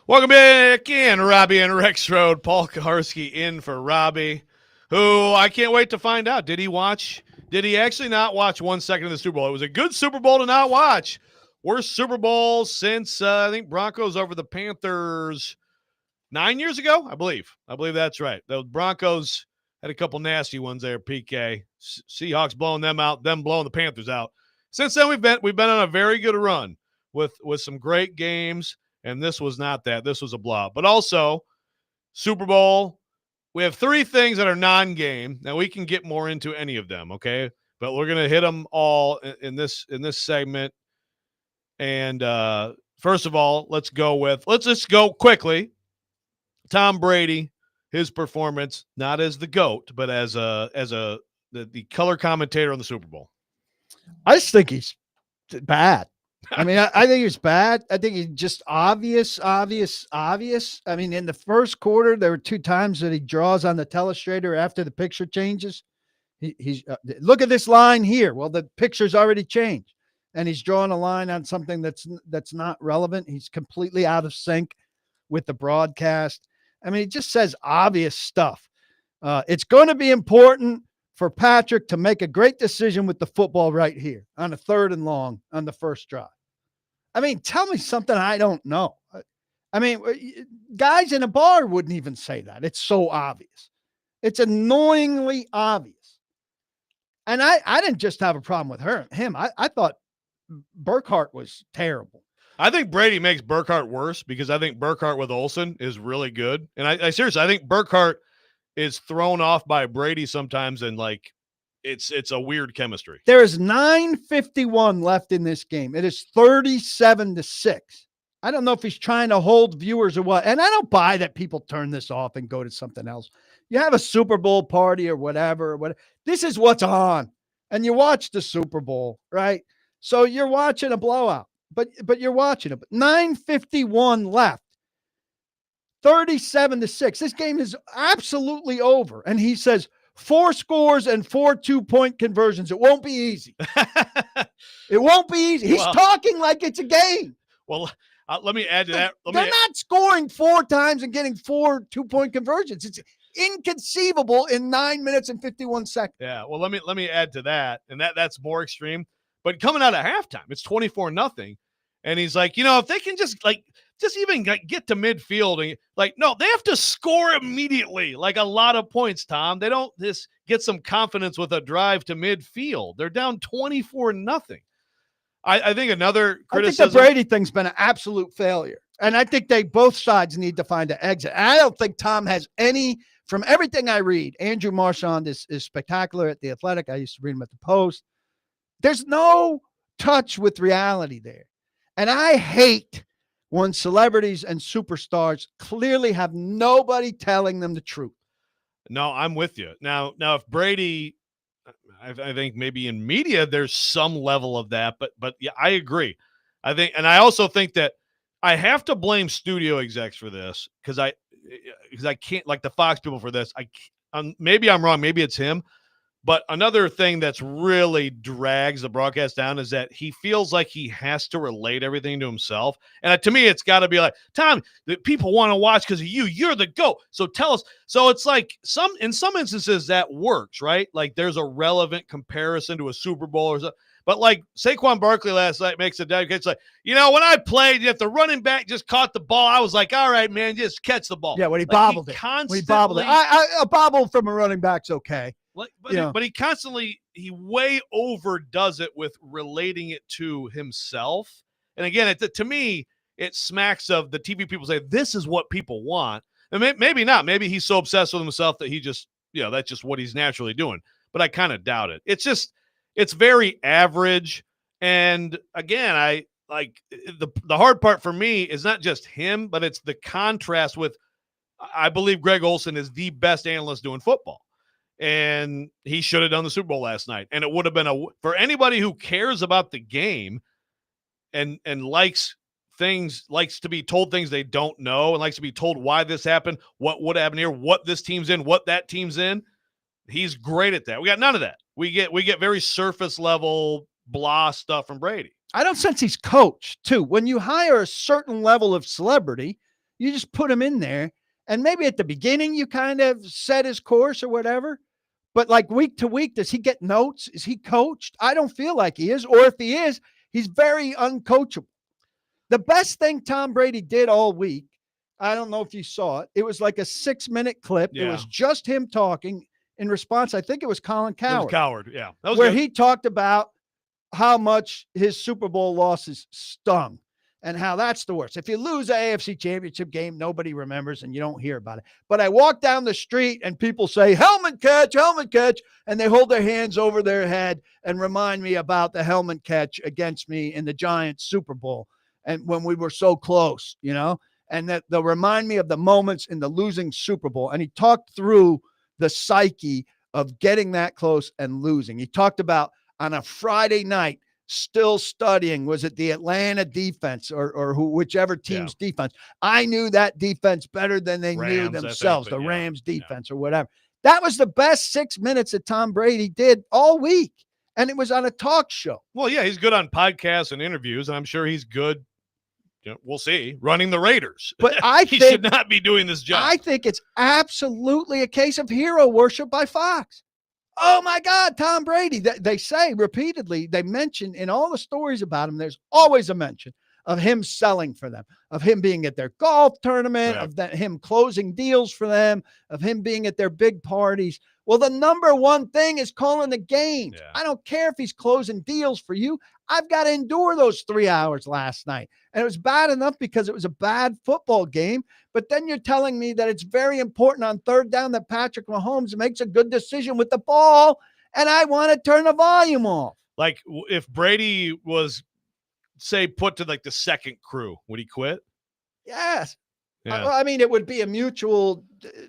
Speaker 1: Welcome back in, Robby and Rexrode. Paul Kaharski in for Robby, who I can't wait to find out. Did he actually not watch 1 second of the Super Bowl? It was a good Super Bowl to not watch. Worst Super Bowl since, I think, Broncos over the Panthers 9 years ago, I believe. I believe that's right. The Broncos had a couple nasty ones there, PK. Seahawks blowing them out, them blowing the Panthers out. Since then, we've been on a very good run with some great games. And this was not that. This was a blowout. But also, Super Bowl, we have 3 things that are non-game. Now, we can get more into any of them, okay? But we're going to hit them all in this segment. And first of all, let's just go quickly. Tom Brady, his performance, not as the GOAT, but as the color commentator on the Super Bowl.
Speaker 2: I just think he's bad. I mean, I think he's bad. I think he's just obvious. I mean, in the first quarter, there were 2 times that he draws on the telestrator after the picture changes. He's look at this line here. Well, the picture's already changed, and he's drawing a line on something that's not relevant. He's completely out of sync with the broadcast. I mean, he just says obvious stuff. It's going to be important for Patrick to make a great decision with the football right here on a 3rd and long on the first drive. I mean, tell me something I don't know. I mean, guys in a bar wouldn't even say that. It's so obvious. It's annoyingly obvious. And I didn't just have a problem with him. I thought Burkhardt was terrible.
Speaker 1: I think Brady makes Burkhardt worse because I think Burkhardt with Olsen is really good. And I seriously, I think Burkhardt is thrown off by Brady sometimes, and like it's a weird chemistry.
Speaker 2: There is 9:51 left in this game. It is 37-6. I don't know if he's trying to hold viewers or what. And I don't buy that people turn this off and go to something else. You have a Super Bowl party or whatever. This is what's on. And you watch the Super Bowl, right? So you're watching a blowout, but you're watching it. But 9:51 left. 37-6. This game is absolutely over. And he says 4 scores and 4 2-point conversions. It won't be easy. It won't be easy. He's talking like it's a game.
Speaker 1: Well, let me add to that.
Speaker 2: They're not scoring 4 times and getting 4 2-point conversions. It's inconceivable in 9 minutes and 51 seconds.
Speaker 1: Yeah. Well, let me add to that. And that's more extreme. But coming out of halftime, it's 24-0. And he's like, if they can just even get to midfield and no, they have to score immediately, like a lot of points, Tom. They don't just get some confidence with a drive to midfield. They're down 24-0. I think another criticism.
Speaker 2: I think the Brady thing's been an absolute failure. And I think both sides need to find an exit. I don't think Tom has any, from everything I read. Andrew Marchand is spectacular at The Athletic. I used to read him at the Post. There's no touch with reality there. And I hate when celebrities and superstars clearly have nobody telling them the truth.
Speaker 1: No, I'm with you. Now if Brady, I think maybe in media there's some level of that, but yeah, I agree. I think, and I also think that I have to blame studio execs for this because I can't, like the Fox people for this. Maybe I'm wrong. Maybe it's him. But another thing that's really drags the broadcast down is that he feels like he has to relate everything to himself. And to me, it's got to be like, Tom, the people want to watch because of you. You're the GOAT. So tell us. So it's like in some instances that works, right? Like there's a relevant comparison to a Super Bowl or something. But like Saquon Barkley last night makes a dedication. It's like, when I played, if the running back just caught the ball, I was like, all right, man, just catch the ball.
Speaker 2: Yeah, when he bobbled it. When he bobbled it. A bobble from a running back's okay.
Speaker 1: But he way overdoes it with relating it to himself. And again, to me, it smacks of the TV people say, this is what people want. And maybe not. Maybe he's so obsessed with himself that he just, that's just what he's naturally doing. But I kind of doubt it. It's very average. And again, I like the hard part for me is not just him, but it's the contrast with, I believe Greg Olsen is the best analyst doing football. And he should have done the Super Bowl last night. And it would have been for anybody who cares about the game and likes to be told things they don't know and likes to be told why this happened, what would happen here, what this team's in, what that team's in. He's great at that. We got none of that. We get very surface level blah stuff from Brady.
Speaker 2: I don't sense he's coached too. When you hire a certain level of celebrity, You just put him in there. And maybe at the beginning, you kind of set his course or whatever. But like week to week, does he get notes? Is he coached? I don't feel like he is. Or if he is, he's very uncoachable. The best thing Tom Brady did all week, I don't know if you saw it. It was like a 6-minute clip.
Speaker 1: Yeah.
Speaker 2: It was just him talking in response. I think it was Colin Cowherd.
Speaker 1: It was Cowherd, yeah. That was
Speaker 2: where
Speaker 1: good.
Speaker 2: he talked about how much his Super Bowl losses stung and how that's the worst. If you lose an AFC championship game, nobody remembers and you don't hear about it. But I walk down the street and people say, helmet catch, and they hold their hands over their head and remind me about the helmet catch against me in the Giants Super Bowl and when we were so close, and that they'll remind me of the moments in the losing Super Bowl. And he talked through the psyche of getting that close and losing. He talked about on a Friday night, still studying, was it the Atlanta defense or whichever team's defense? I knew that defense better than they knew themselves, the Rams defense or whatever. That was the best 6 minutes that Tom Brady did all week. And it was on a talk show.
Speaker 1: Well, yeah, he's good on podcasts and interviews, and I'm sure he's good. We'll see, running the Raiders.
Speaker 2: But I
Speaker 1: he
Speaker 2: think
Speaker 1: should not be doing this job.
Speaker 2: I think it's absolutely a case of hero worship by Fox. Oh my God, Tom Brady. They say repeatedly, they mention in all the stories about him, there's always a mention of him selling for them, of him being at their golf tournament, of him closing deals for them, of him being at their big parties. Well, the number one thing is calling the games.
Speaker 1: Yeah.
Speaker 2: I don't care if he's closing deals for you. I've got to endure those 3 hours last night. And it was bad enough because it was a bad football game. But then you're telling me that it's very important on third down that Patrick Mahomes makes a good decision with the ball, and I want to turn the volume off.
Speaker 1: Like if Brady was, say, put to like the second crew, would he quit?
Speaker 2: Yes.
Speaker 1: Yeah.
Speaker 2: I mean, it would be a mutual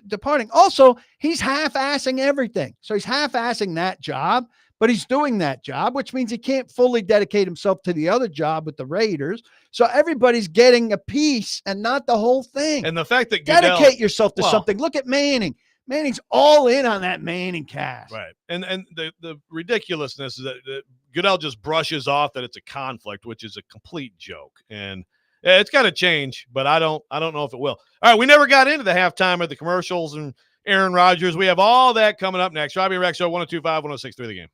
Speaker 2: departing. Also, he's half-assing everything. So he's half-assing that job, but he's doing that job, which means he can't fully dedicate himself to the other job with the Raiders. So everybody's getting a piece and not the whole thing.
Speaker 1: And the fact that
Speaker 2: dedicate yourself to something. Look at Manning. Manning's all in on that Manning cast.
Speaker 1: Right. And the ridiculousness is that Goodell just brushes off that it's a conflict, which is a complete joke. And it's got to change, but I don't know if it will. All right, we never got into the halftime of the commercials and Aaron Rodgers. We have all that coming up next. Robby Rexrode, 102.5, 106.3 The Game.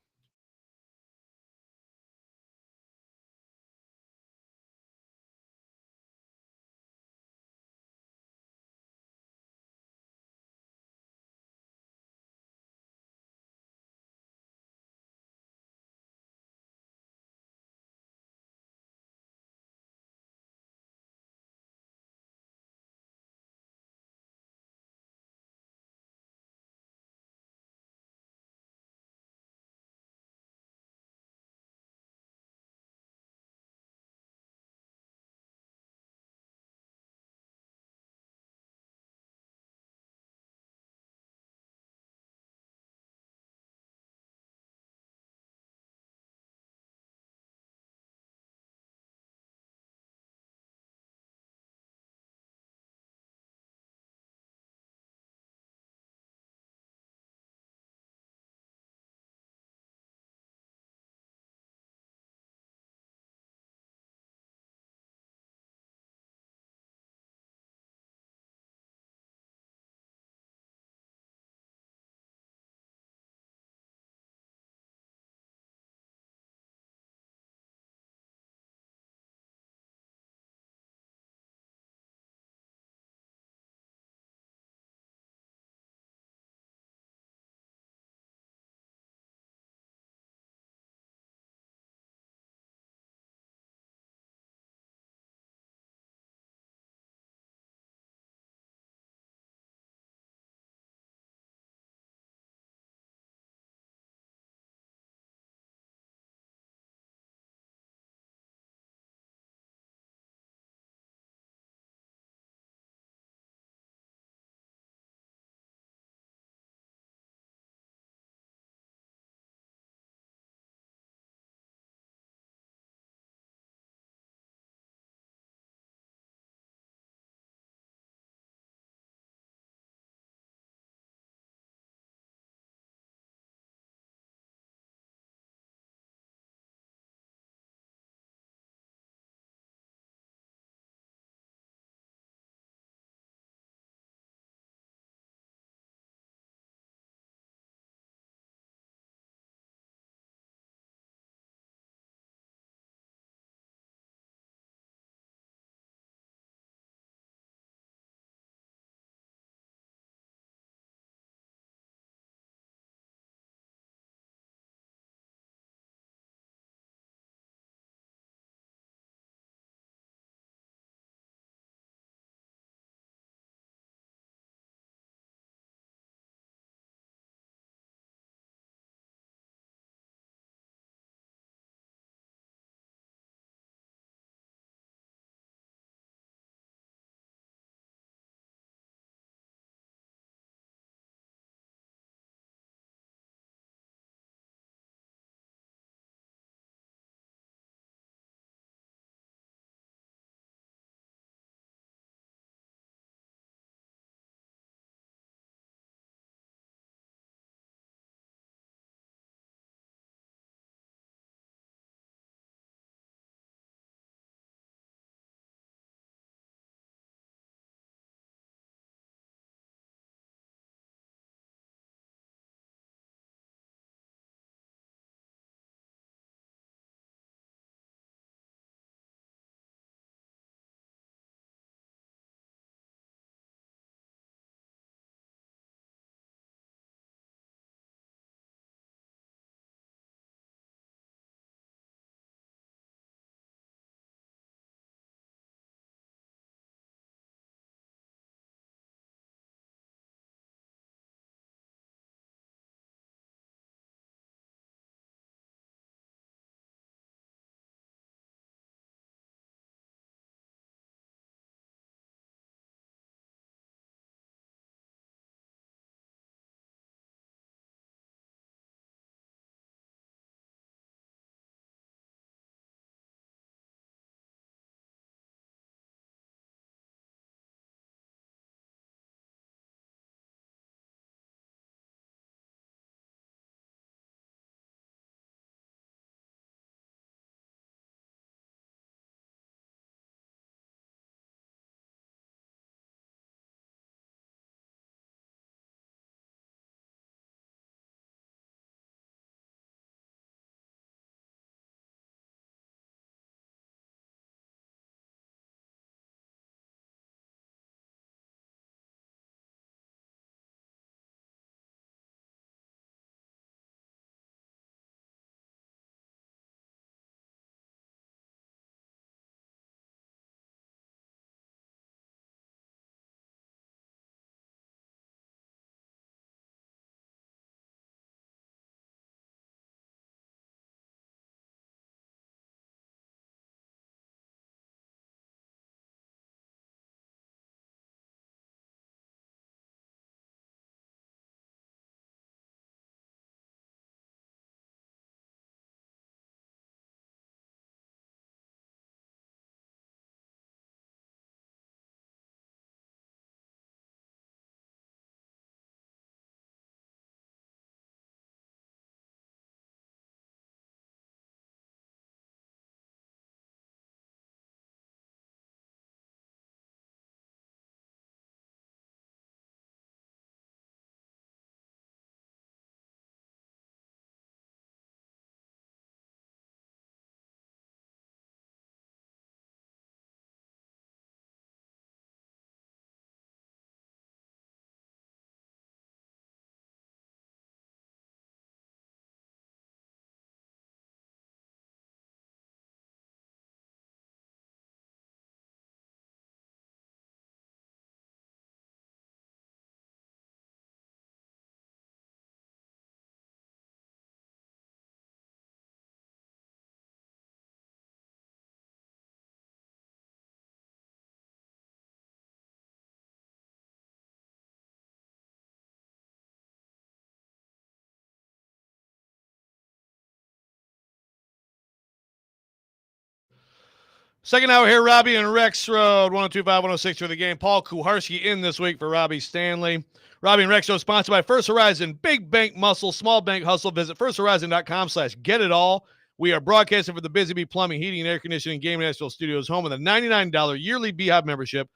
Speaker 1: Second hour here, Robby and Rexrode, 102.5, 106 for the game. Paul Kuharski in this week for Robby Stanley. Robby and Rexrode sponsored by First Horizon. Big bank muscle, small bank hustle. Visit firsthorizon.com/getitall. We are broadcasting for the Busy Bee Plumbing, Heating, and Air Conditioning Game Nashville Studios, home of the $99 yearly Beehive membership,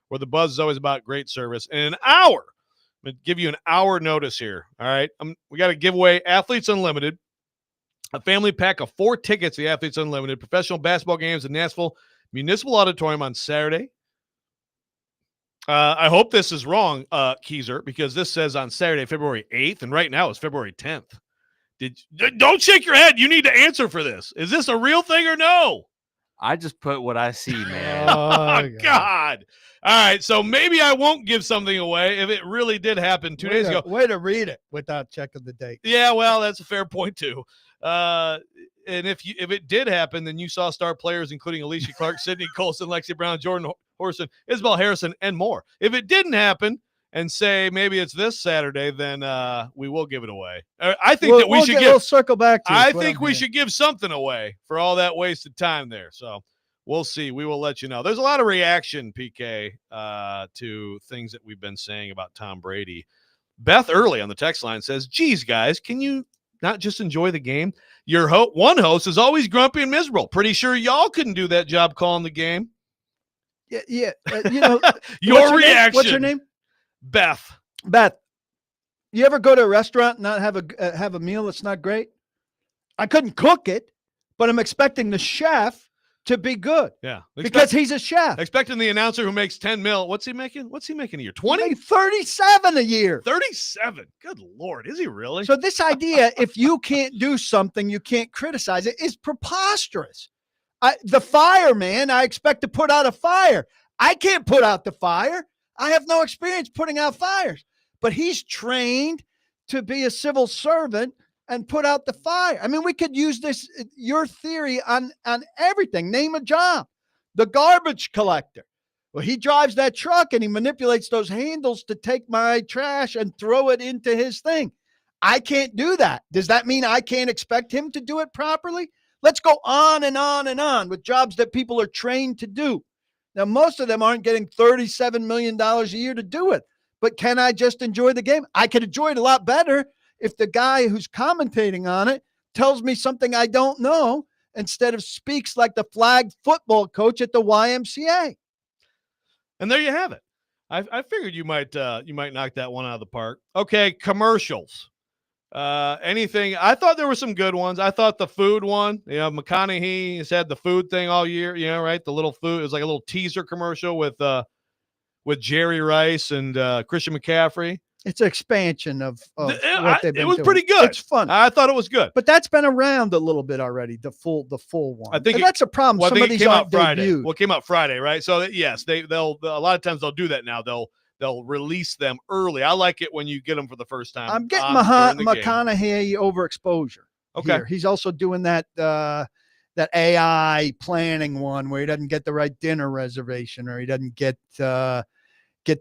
Speaker 1: where the buzz is always about great service. In an hour, I'm going to give you an hour notice here, all right? We got to give away Athletes Unlimited, a family pack of 4 tickets to the Athletes Unlimited professional basketball games in Nashville Municipal Auditorium on Saturday. I hope this is wrong, Keezer, because this says on Saturday, February 8th, and right now it's February 10th. Don't shake your head. You need to answer for this. Is this a real thing or no?
Speaker 4: I just put what I see, man.
Speaker 1: Oh, God. All right, so maybe I won't give something away if it really did happen 2 days ago.
Speaker 2: Way to read it without checking the date.
Speaker 1: Yeah, well, that's a fair point, too. And if it did happen, then you saw star players including Alicia Clark, Sydney Colson, Lexi Brown, Jordan Horson, Isabel Harrison, and more. If it didn't happen, and say maybe it's this Saturday, then we will give it away. I think that we should give.
Speaker 2: We'll circle back to.
Speaker 1: I think we should give something away for all that wasted time there. So we'll see. We will let you know. There's a lot of reaction, PK, to things that we've been saying about Tom Brady. Beth Early on the text line says, "Geez, guys, can you not just enjoy the game? Your one host is always grumpy and miserable. Pretty sure y'all couldn't do that job calling the game."
Speaker 2: Yeah. You know
Speaker 1: your reaction.
Speaker 2: What's her name?
Speaker 1: Beth,
Speaker 2: you ever go to a restaurant and not have a meal that's not great? I couldn't cook it, but I'm expecting the chef to be good.
Speaker 1: Yeah,
Speaker 2: because he's a chef.
Speaker 1: Expecting the announcer who makes 10 mil. What's he making? What's he making a year? 20?
Speaker 2: 37 a year.
Speaker 1: 37. Good Lord, is he really?
Speaker 2: So this idea, if you can't do something, you can't criticize it, is preposterous. The fireman, I expect to put out a fire. I can't put out the fire. I have no experience putting out fires, but he's trained to be a civil servant and put out the fire. I mean, we could use your theory on everything. Name a job. The garbage collector. Well, he drives that truck and he manipulates those handles to take my trash and throw it into his thing. I can't do that. Does that mean I can't expect him to do it properly? Let's go on and on and on with jobs that people are trained to do. Now, most of them aren't getting $37 million a year to do it. But can I just enjoy the game? I could enjoy it a lot better if the guy who's commentating on it tells me something I don't know instead of speaks like the flag football coach at the YMCA.
Speaker 1: And there you have it. I figured you might knock that one out of the park. Okay, commercials. Anything? I thought there were some good ones. I thought the food one, McConaughey has had the food thing all year, right? The little food, it was like a little teaser commercial with Jerry Rice and Christian McCaffrey.
Speaker 2: It's an expansion of what they've been doing.
Speaker 1: It was pretty good.
Speaker 2: It's fun.
Speaker 1: I thought it was good.
Speaker 2: But that's been around a little bit already, the full one.
Speaker 1: I think
Speaker 2: that's a problem.
Speaker 1: Well,
Speaker 2: Some of these aren't
Speaker 1: Friday.
Speaker 2: debuted.
Speaker 1: Well, it came out Friday, right? So yes, they'll a lot of times they'll do that now. They'll release them early. I like it when you get them for the first time.
Speaker 2: I'm getting McConaughey overexposure.
Speaker 1: Okay.
Speaker 2: Here. He's also doing that AI planning one where he doesn't get the right dinner reservation or he doesn't get the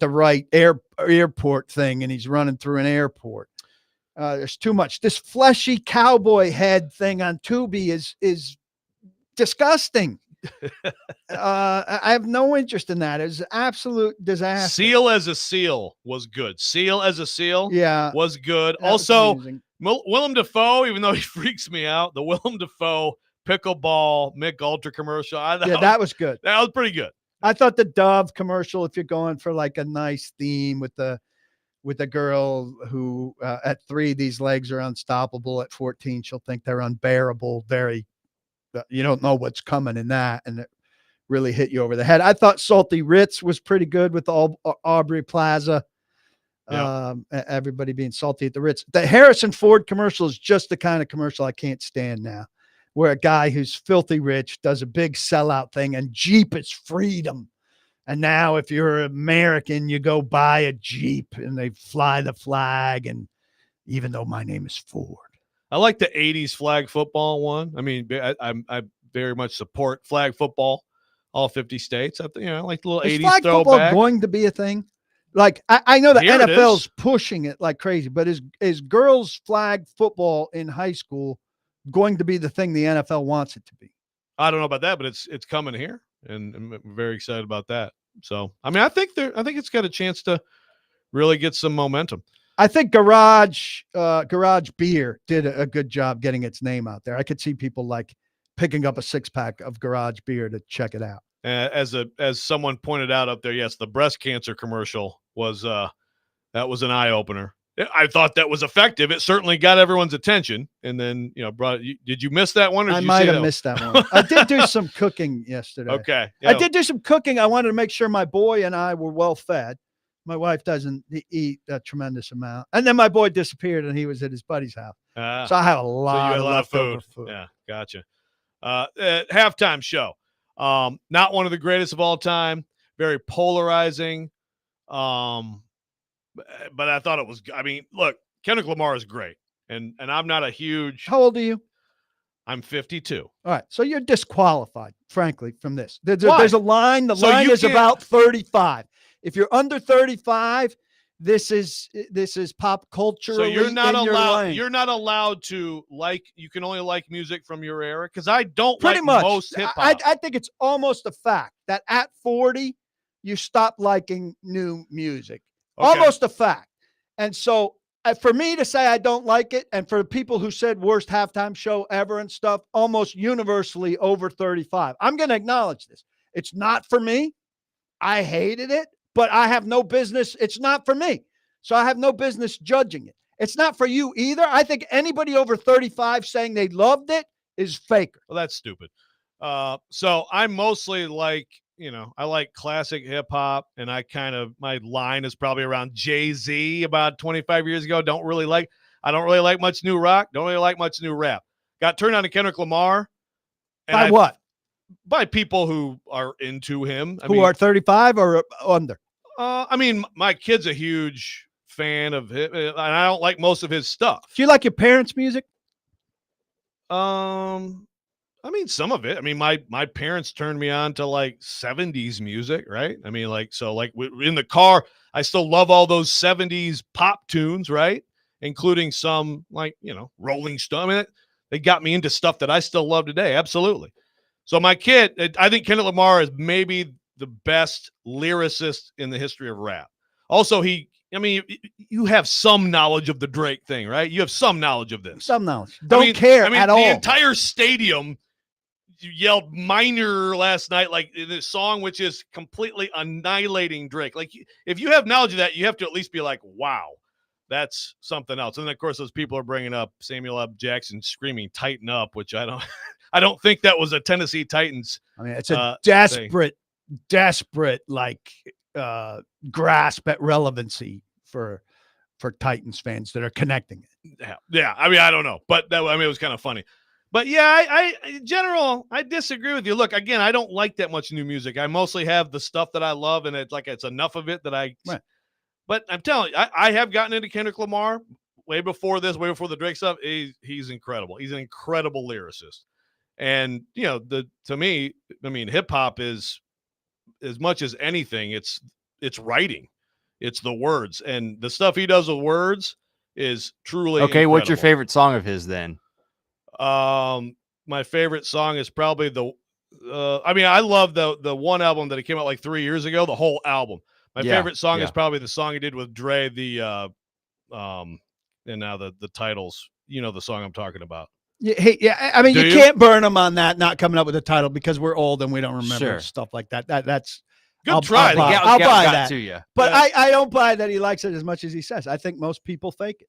Speaker 2: right airport thing and he's running through an airport. There's too much. This fleshy cowboy head thing on Tubi is disgusting. I have no interest in that. It's an absolute disaster.
Speaker 1: Seal as a Seal was good. Seal as a Seal was good. Also, Willem Dafoe, even though he freaks me out, the Willem Dafoe pickleball Mick Ultra commercial.
Speaker 2: That was good.
Speaker 1: That was pretty good.
Speaker 2: I thought the Dove commercial, if you're going for like a nice theme with the girl who at 3, these legs are unstoppable. At 14, she'll think they're unbearable. You don't know what's coming in that. And it really hit you over the head. I thought Salty Ritz was pretty good with Aubrey Plaza.
Speaker 1: Yeah.
Speaker 2: Everybody being salty at the Ritz. The Harrison Ford commercial is just the kind of commercial I can't stand now, where a guy who's filthy rich does a big sellout thing and Jeep is freedom. And now if you're American, you go buy a Jeep and they fly the flag. And even though my name is Ford.
Speaker 1: I like the 80s flag football one. I mean, I very much support flag football, all 50 states. I like the little
Speaker 2: is
Speaker 1: 80s
Speaker 2: flag
Speaker 1: throwback.
Speaker 2: Football going to be a thing? Like, I know the
Speaker 1: Here
Speaker 2: NFL's pushing it like crazy, but is girls flag football in high school going to be the thing the NFL wants it to be?
Speaker 1: I don't know about that, but it's coming here. and I'm very excited about that. So, I mean, I think it's got a chance to really get some momentum.
Speaker 2: I think Garage Beer did a good job getting its name out there. I could see people like picking up a 6-pack of Garage Beer to check it out.
Speaker 1: As someone pointed out up there, yes, the breast cancer commercial was that was an eye opener. I thought that was effective. It certainly got everyone's attention, and then did you miss that one? Or
Speaker 2: I might have missed that one. I did do some cooking yesterday.
Speaker 1: Okay,
Speaker 2: I did do some cooking. I wanted to make sure my boy and I were well fed. My wife doesn't eat a tremendous amount, and then my boy disappeared, and he was at his buddy's house. So I have a lot of food.
Speaker 1: Yeah, gotcha. Halftime show. Not one of the greatest of all time. Very polarizing. But I thought it was. I mean, look, Kendrick Lamar is great, and I'm not a huge.
Speaker 2: How old are you?
Speaker 1: I'm 52.
Speaker 2: All right, so you're disqualified, frankly, from this. There's a line. The line is about 35. If you're under 35, this is pop culture.
Speaker 1: So you're not allowed. You're not allowed to like. You can only like music from your era, because I don't
Speaker 2: pretty
Speaker 1: like
Speaker 2: much
Speaker 1: most hip hop.
Speaker 2: I think it's almost a fact that at 40 you stop liking new music. Okay. Almost a fact. And so for me to say I don't like it, and for people who said worst halftime show ever and stuff, almost universally over 35. I'm going to acknowledge this. It's not for me. I hated it, but I have no business. It's not for me. So I have no business judging it. It's not for you either. I think anybody over 35 saying they loved it is faker.
Speaker 1: Well, that's stupid. So I'm mostly like, I like classic hip hop, and my line is probably around Jay-Z about 25 years ago. I don't really like much new rock. Don't really like much new rap. Got turned on to Kendrick Lamar.
Speaker 2: By what?
Speaker 1: By people who are into him.
Speaker 2: Who are 35 or under?
Speaker 1: I mean, my kid's a huge fan of him, and I don't like most of his stuff.
Speaker 2: Do you like your parents' music?
Speaker 1: I mean, some of it. I mean, my parents turned me on to like 70s music, right? I mean, in the car, I still love all those 70s pop tunes, right? Including some Rolling Stone. I mean, they got me into stuff that I still love today. Absolutely. So my kid, I think Kendrick Lamar is maybe the best lyricist in the history of rap. Also, you have some knowledge of the Drake thing, right? You have some knowledge of this.
Speaker 2: Some knowledge. Don't care at all.
Speaker 1: The entire stadium yelled minor last night, like in this song, which is completely annihilating Drake. Like, if you have knowledge of that, you have to at least be like, wow, that's something else. And then, of course, those people are bringing up Samuel L. Jackson screaming "Tighten Up," which I don't think that was a Tennessee Titans.
Speaker 2: I mean, it's a desperate grasp at relevancy for Titans fans that are connecting it.
Speaker 1: Yeah. I mean, I don't know, but it was kind of funny. But yeah, in general, I disagree with you. Look, again, I don't like that much new music. I mostly have the stuff that I love, and it's enough of it that I. Right. But I'm telling you, I have gotten into Kendrick Lamar way before the Drake stuff. He's incredible. He's an incredible lyricist, and to me, I mean, hip hop is, as much as anything, it's writing, it's the words, and the stuff he does with words is truly
Speaker 4: okay.
Speaker 1: Incredible.
Speaker 4: What's your favorite song of his then?
Speaker 1: My favorite song is probably I love the one album that he came out like 3 years ago, the whole album. My favorite song is probably the song he did with Dre, and now the titles, the song I'm talking about.
Speaker 2: Yeah. I mean, you can't burn them on that, not coming up with a title, because we're old and we don't remember stuff like that. That's
Speaker 1: good try.
Speaker 2: I'll buy that
Speaker 4: to you.
Speaker 2: But I don't buy that he likes it as much as he says. I think most people fake it.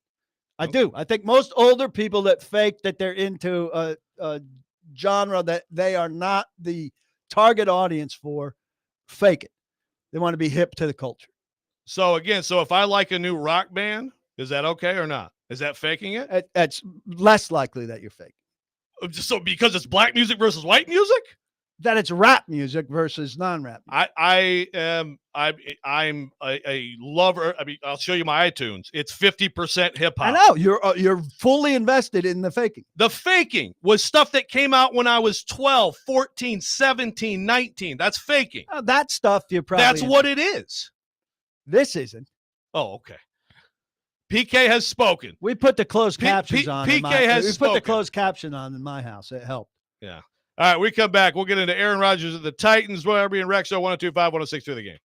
Speaker 2: I do. I think most older people that fake that they're into a genre that they are not the target audience for, fake it. They want to be hip to the culture.
Speaker 1: So if I like a new rock band, is that okay or not? Is that faking it?
Speaker 2: It's less likely that you're faking.
Speaker 1: So because it's black music versus white music?
Speaker 2: That it's rap music versus non-rap music.
Speaker 1: I'm a lover. I mean, I'll show you my iTunes. It's 50% hip hop.
Speaker 2: I know you're fully invested in the faking.
Speaker 1: The faking was stuff that came out when I was 12, 14, 17, 19. That's faking.
Speaker 2: That stuff
Speaker 1: that's what it is.
Speaker 2: This isn't.
Speaker 1: Oh, okay. PK has spoken.
Speaker 2: We put the closed captions on.
Speaker 1: PK has spoken.
Speaker 2: We put the closed caption on in my house. It helped.
Speaker 1: Yeah. All right, we come back. We'll get into Aaron Rodgers of the Titans. Robby and Rexo 1025, 1062 the game.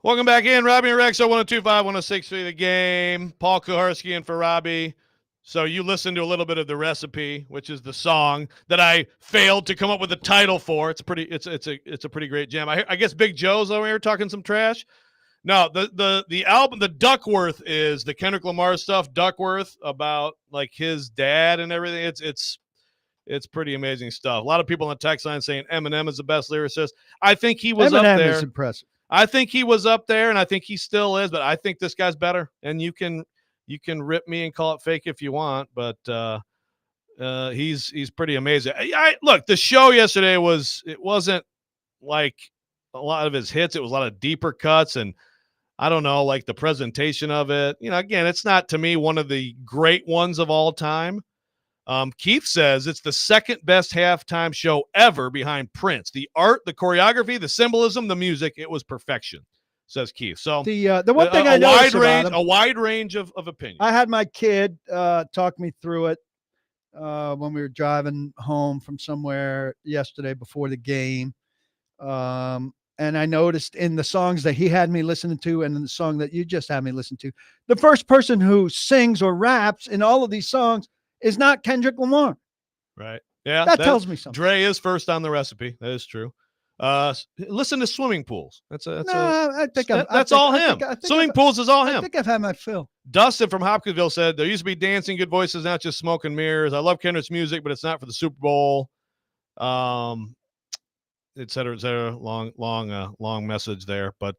Speaker 1: Welcome back in. Robby and Rex, 1025, 1063 The Game. Paul Kuharski in for Robby. So you listened to a little bit of The Recipe, which is the song that I failed to come up with a title for. It's a pretty great jam. I guess Big Joe's over here talking some trash. No, the album, the Duckworth, is the Kendrick Lamar stuff. Duckworth, about like his dad and everything. It's pretty amazing stuff. A lot of people on the text line saying Eminem is the best lyricist. I think he was
Speaker 2: Eminem
Speaker 1: up there.
Speaker 2: is impressive.
Speaker 1: I think he was up there, and I think he still is. But I think this guy's better. And you can rip me and call it fake if you want, but he's pretty amazing. Look, the show yesterday wasn't like a lot of his hits. It was a lot of deeper cuts, and I don't know, like the presentation of it. Again, it's not to me one of the great ones of all time. Keith says it's the second best halftime show ever behind Prince. The art, the choreography, the symbolism, the music, it was perfection, says Keith. So
Speaker 2: The one thing I noticed about him,
Speaker 1: a wide range of opinions.
Speaker 2: I had my kid talk me through it when we were driving home from somewhere yesterday before the game. And I noticed in the songs that he had me listening to and in the song that you just had me listen to, the first person who sings or raps in all of these songs is not Kendrick Lamar.
Speaker 1: Right. Yeah.
Speaker 2: That tells me something.
Speaker 1: Dre is first on The Recipe. That is true. Listen to Swimming Pools. That's all him. Swimming Pools is all him.
Speaker 2: I think I've had my fill.
Speaker 1: Dustin from Hopkinsville said, there used to be dancing, good voices, not just smoke and mirrors. I love Kendrick's music, but it's not for the Super Bowl. Et cetera, et cetera. Long message there. But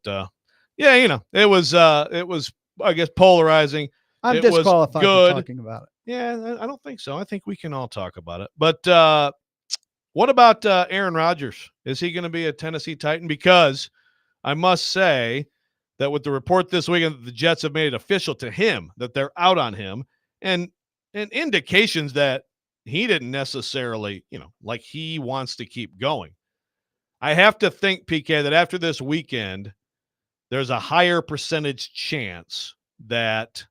Speaker 1: yeah, it was I guess polarizing.
Speaker 2: I'm disqualified for talking about it.
Speaker 1: Yeah, I don't think so. I think we can all talk about it. But what about Aaron Rodgers? Is he going to be a Tennessee Titan? Because I must say that with the report this weekend that the Jets have made it official to him that they're out on him, and indications that he didn't necessarily, like he wants to keep going. I have to think, PK, that after this weekend, there's a higher percentage chance that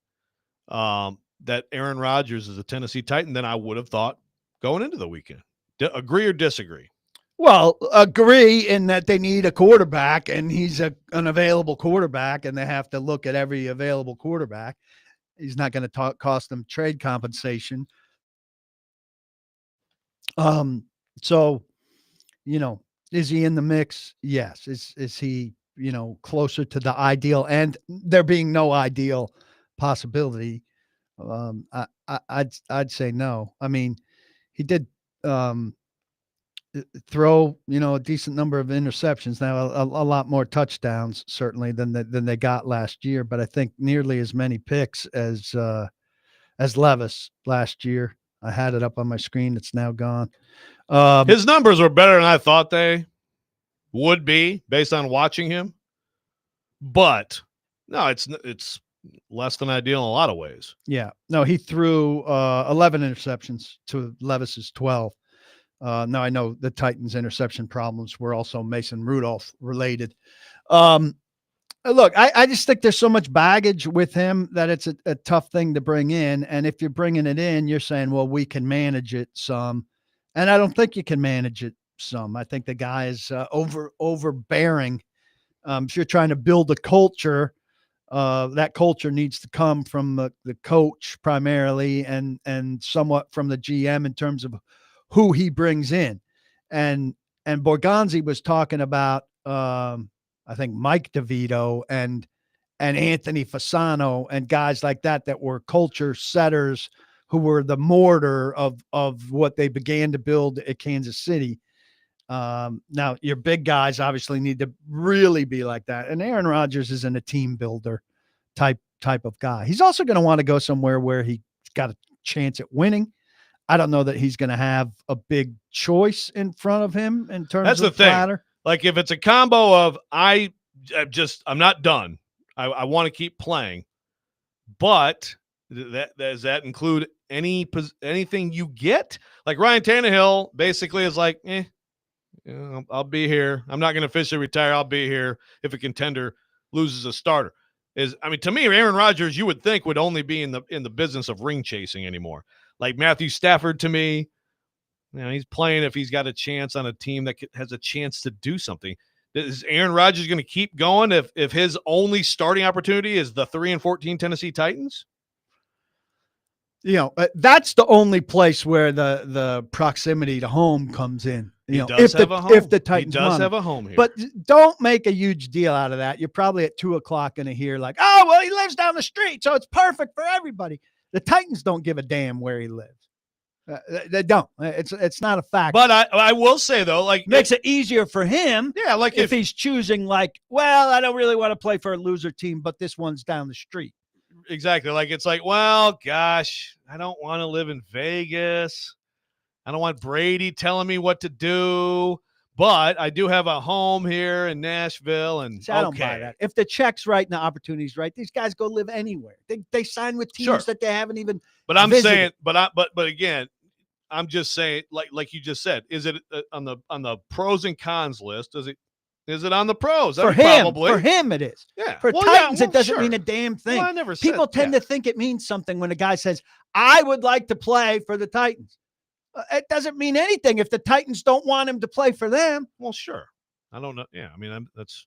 Speaker 1: that Aaron Rodgers is a Tennessee Titan than I would have thought going into the weekend. Agree or disagree?
Speaker 2: Well, agree in that they need a quarterback, and he's an available quarterback, and they have to look at every available quarterback. He's not going to cost them trade compensation. So, is he in the mix? Yes. Is he, closer to the ideal? And there being no ideal possibility, I'd say no. I mean, he did throw, a decent number of interceptions. Now a lot more touchdowns certainly than they got last year, but I think nearly as many picks as Levis last year. I had it up on my screen. It's now gone.
Speaker 1: His numbers were better than I thought they would be based on watching him. But no, it's less than ideal in a lot of ways.
Speaker 2: Yeah. No, he threw 11 interceptions to Levis's 12. Now I know the Titans' interception problems were also Mason Rudolph related. Look, I just think there's so much baggage with him that it's a tough thing to bring in. And if you're bringing it in, you're saying, well, we can manage it some. And I don't think you can manage it some. I think the guy is overbearing. If you're trying to build a culture, that culture needs to come from the coach primarily and somewhat from the GM in terms of who he brings in. And Borgonzi was talking about, I think Mike DeVito and Anthony Fasano and guys like that were culture setters who were the mortar of what they began to build at Kansas City. Now your big guys obviously need to really be like that. And Aaron Rodgers isn't a team builder type of guy. He's also going to want to go somewhere where he's got a chance at winning. I don't know that he's going to have a big choice in front of him in terms
Speaker 1: That's
Speaker 2: of
Speaker 1: the thing.
Speaker 2: platter.
Speaker 1: Like if it's a combo of I'm not done. I want to keep playing, but does that include anything you get? Like Ryan Tannehill basically is like, I'll be here. I'm not going to officially retire. I'll be here if a contender loses a starter. To me, Aaron Rodgers, you would think would only be in the business of ring chasing anymore. Like Matthew Stafford, to me, he's playing if he's got a chance on a team that has a chance to do something. Is Aaron Rodgers going to keep going if his only starting opportunity is the 3-14 Tennessee Titans?
Speaker 2: That's the only place where the proximity to home comes in.
Speaker 1: He does have a home.
Speaker 2: If the Titans
Speaker 1: he does
Speaker 2: want
Speaker 1: have
Speaker 2: him.
Speaker 1: a home here.
Speaker 2: But don't make a huge deal out of that. You're probably at 2:00 going to hear like, oh, well, he lives down the street, so it's perfect for everybody. The Titans don't give a damn where he lives. They don't. It's not a fact.
Speaker 1: But I will say though, like
Speaker 2: makes it easier for him.
Speaker 1: Yeah, like
Speaker 2: if he's choosing like, well, I don't really want to play for a loser team, but this one's down the street.
Speaker 1: Exactly. Like it's like, well, gosh, I don't want to live in Vegas. I don't want Brady telling me what to do. But I do have a home here in Nashville, and
Speaker 2: I don't buy that. If the check's right and the opportunity's right, these guys go live anywhere. They sign with teams that they haven't even.
Speaker 1: But I'm
Speaker 2: visited.
Speaker 1: saying, but again, I'm just saying, like you just said, is it on the pros and cons list? Is it on the pros?
Speaker 2: For him, probably. For him, it is.
Speaker 1: Yeah.
Speaker 2: For Titans, it doesn't mean a damn thing.
Speaker 1: Well, I never said,
Speaker 2: people tend to think it means something when a guy says, "I would like to play for the Titans." It doesn't mean anything if the Titans don't want him to play for them.
Speaker 1: Well, sure. I don't know. Yeah, I mean, that's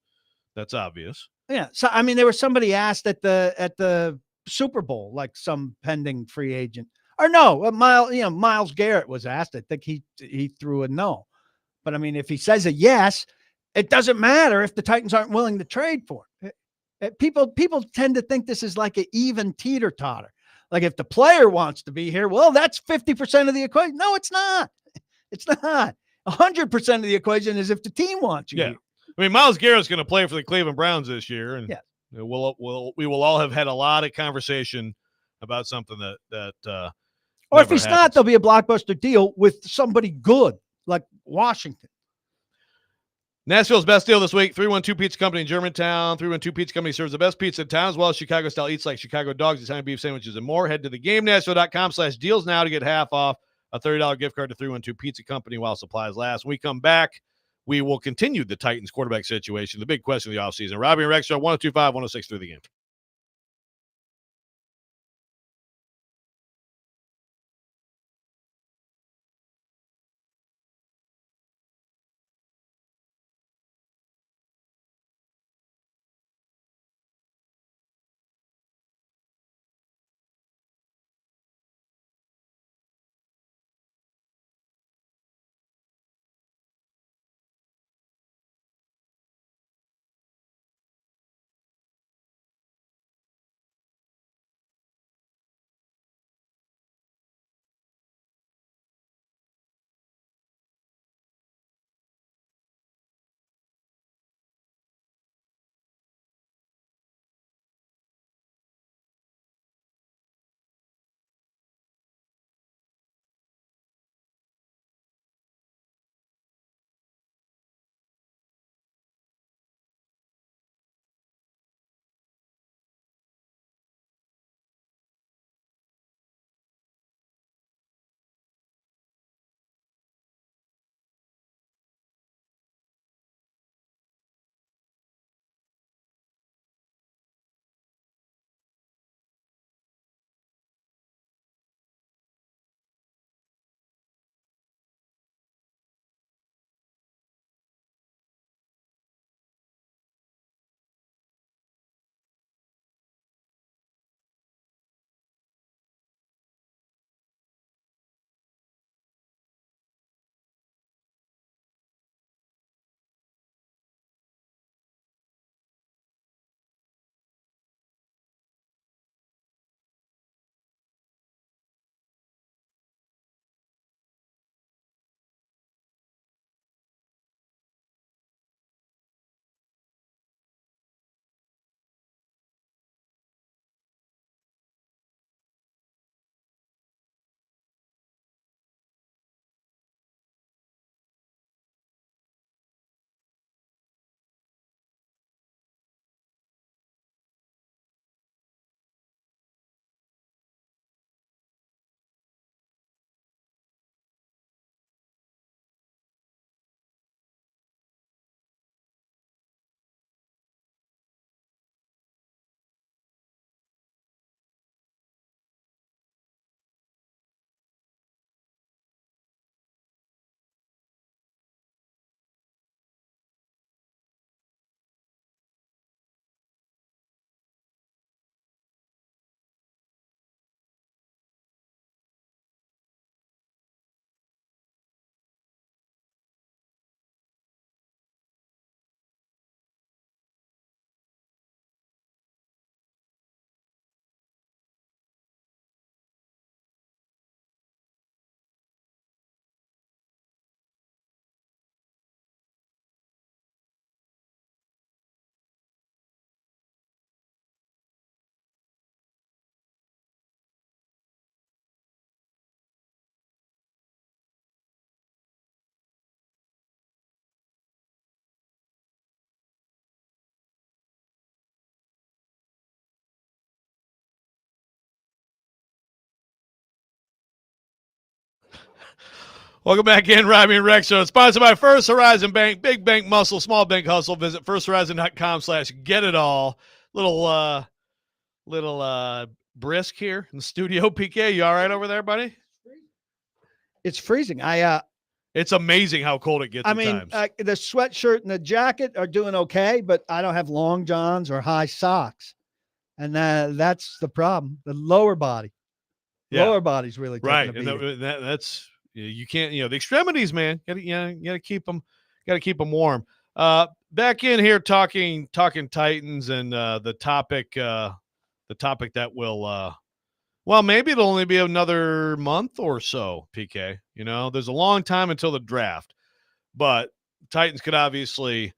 Speaker 1: obvious.
Speaker 2: Yeah. So I mean, there was somebody asked at the Super Bowl, like some pending free agent, or no, Myles Garrett was asked. I think he threw a no. But I mean, if he says a yes, it doesn't matter if the Titans aren't willing to trade for him. People tend to think this is like an even teeter-totter. Like if the player wants to be here, well, that's 50% of the equation. No, it's not. It's not. 100% of the equation is if the team wants you.
Speaker 1: Yeah.
Speaker 2: Here.
Speaker 1: I mean, Myles Garrett's going to play for the Cleveland Browns this year, and
Speaker 2: yeah.
Speaker 1: we will all have had a lot of conversation about something that
Speaker 2: or if he's not, there'll be a blockbuster deal with somebody good like Washington.
Speaker 1: Nashville's best deal this week, 312 Pizza Company in Germantown. 312 Pizza Company serves the best pizza in town, as well as Chicago-style eats like Chicago dogs, Italian beef sandwiches, and more. Head to theGameNashville.com/deals now to get half off a $30 gift card to 312 Pizza Company while supplies last. When we come back, we will continue the Titans quarterback situation, the big question of the offseason. Robby and Rexrode, 102.5, 106 through the game. Welcome back in, Robby and Rexrode, sponsored by First Horizon Bank. Big bank muscle, small bank hustle. Visit firsthorizon.com/get-it-all. Little brisk here in the studio. PK, you all right over there, buddy?
Speaker 2: It's freezing.
Speaker 1: It's amazing how cold it gets
Speaker 2: I
Speaker 1: at
Speaker 2: mean,
Speaker 1: times.
Speaker 2: the sweatshirt and the jacket are doing okay, but I don't have long johns or high socks. And that's the problem. The lower body.
Speaker 1: Yeah.
Speaker 2: Lower body's really taking
Speaker 1: Right.
Speaker 2: a
Speaker 1: And
Speaker 2: beating.
Speaker 1: that's you can't, the extremities, man. Gotta keep them warm. Back in here talking Titans and the topic that will well, maybe it'll only be another month or so, PK. There's a long time until the draft, but Titans could obviously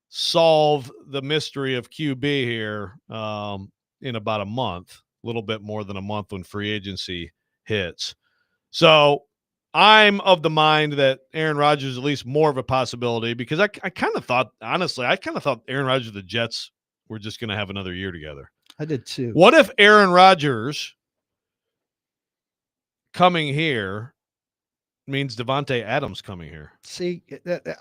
Speaker 1: solve the mystery of QB here in about a month, a little bit more than a month when free agency hits. So I'm of the mind that Aaron Rodgers is at least more of a possibility, because I kind of thought, honestly, Aaron Rodgers and the Jets were just going to have another year together.
Speaker 2: I did too.
Speaker 1: What if Aaron Rodgers coming here means Devontae Adams coming here?
Speaker 2: See,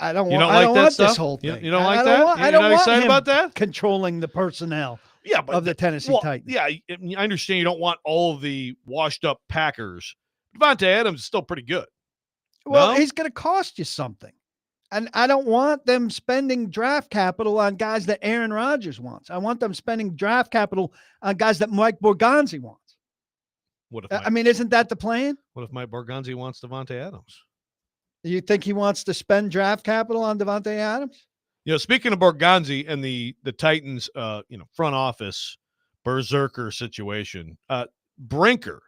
Speaker 2: I don't
Speaker 1: You
Speaker 2: want,
Speaker 1: don't
Speaker 2: I
Speaker 1: like
Speaker 2: don't
Speaker 1: that
Speaker 2: want
Speaker 1: stuff?
Speaker 2: this whole thing.
Speaker 1: You don't like that?
Speaker 2: I
Speaker 1: You're
Speaker 2: don't
Speaker 1: not
Speaker 2: want
Speaker 1: excited
Speaker 2: him
Speaker 1: about that?
Speaker 2: controlling the personnel
Speaker 1: Yeah, but
Speaker 2: of the Tennessee Titans.
Speaker 1: Yeah, I understand you don't want all of the washed up Packers. Devontae Adams is still pretty good.
Speaker 2: Well,
Speaker 1: No?
Speaker 2: he's going to cost you something. And I don't want them spending draft capital on guys that Aaron Rodgers wants. I want them spending draft capital on guys that Mike Borgonzi wants.
Speaker 1: What if
Speaker 2: I mean, isn't that the plan?
Speaker 1: What if Mike Borgonzi wants Devontae Adams?
Speaker 2: You think he wants to spend draft capital on Devontae Adams?
Speaker 1: Speaking of Borgonzi and the Titans, front office berserker situation, Brinker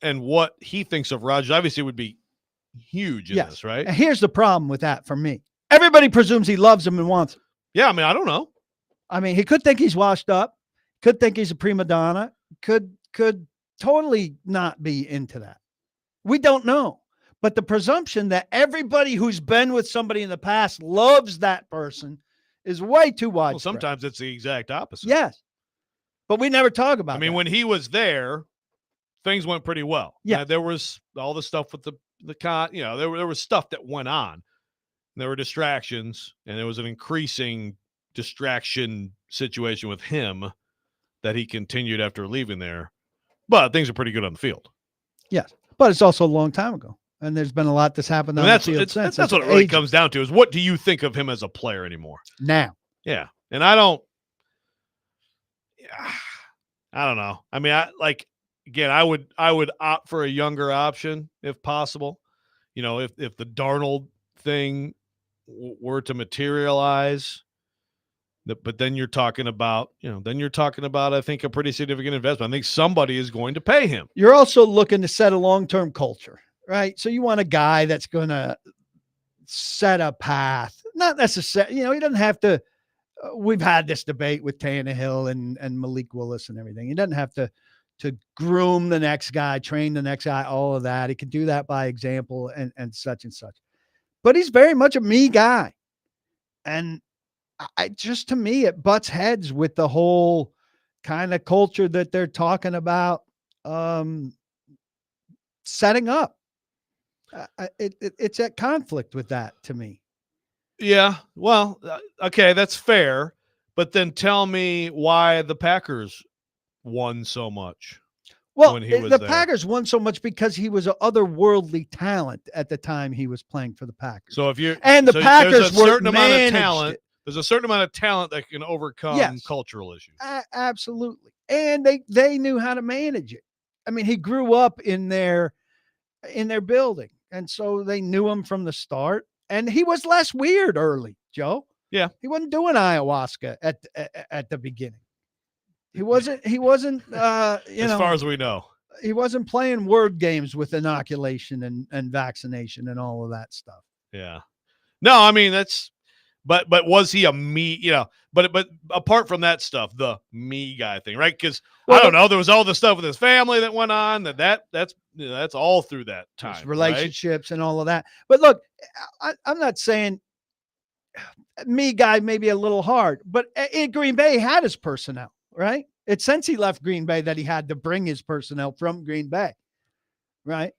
Speaker 1: and what he thinks of Rodgers obviously would be huge in this, right?
Speaker 2: And here's the problem with that for me. Everybody presumes he loves him and wants him.
Speaker 1: Yeah, I mean, I don't know.
Speaker 2: I mean, he could think he's washed up, could think he's a prima donna, could totally not be into that. We don't know. But the presumption that everybody who's been with somebody in the past loves that person is way too widespread.
Speaker 1: Well, sometimes it's the exact opposite.
Speaker 2: Yes. But we never talk about
Speaker 1: I mean,
Speaker 2: that.
Speaker 1: when he was there, things went pretty well.
Speaker 2: Yeah.
Speaker 1: There was all the stuff with the con, there was stuff that went on. There were distractions, and there was an increasing distraction situation with him that he continued after leaving there. But things are pretty good on the field.
Speaker 2: Yes. But it's also a long time ago. And there's been a lot that's happened on the field since.
Speaker 1: That's what it really comes down to, is what do you think of him as a player anymore?
Speaker 2: Now.
Speaker 1: Yeah. And I don't know. I mean, again, I would opt for a younger option if possible. If the Darnold thing were to materialize, but then you're talking about, I think, a pretty significant investment. I think somebody is going to pay him.
Speaker 2: You're also looking to set a long-term culture, right? So you want a guy that's going to set a path, not necessarily, he doesn't have to. We've had this debate with Tannehill and Malik Willis and everything. He doesn't have to groom the next guy, train the next guy, all of that. He can do that by example and such and such. But he's very much a me guy. And to me, it butts heads with the whole kind of culture that they're talking about setting up. It's at conflict with that to me.
Speaker 1: Yeah, well, okay, that's fair. But then tell me why the Packers won so much.
Speaker 2: Well,
Speaker 1: when he was
Speaker 2: the
Speaker 1: there.
Speaker 2: Packers won so much because he was an otherworldly talent at the time he was playing for the Packers.
Speaker 1: So if you're
Speaker 2: Packers
Speaker 1: there's a certain
Speaker 2: were
Speaker 1: amount of
Speaker 2: managed
Speaker 1: talent. There's a certain amount of talent that can overcome cultural issues.
Speaker 2: Absolutely. And they knew how to manage it. I mean, he grew up in their building. And so they knew him from the start. And he was less weird early, Joe.
Speaker 1: Yeah.
Speaker 2: He wasn't doing ayahuasca at the beginning. He wasn't
Speaker 1: as far as we know.
Speaker 2: He wasn't playing word games with inoculation and vaccination and all of that stuff.
Speaker 1: Yeah. No, I mean, but was he a me, but apart from that stuff, the me guy thing, right? Because I don't know, there was all the stuff with his family that went on that's all through that time.
Speaker 2: Relationships, right? And all of that. But look, I'm not saying me guy may be a little hard, but in Green Bay he had his personnel, right? It's since he left Green Bay that he had to bring his personnel from Green Bay, right?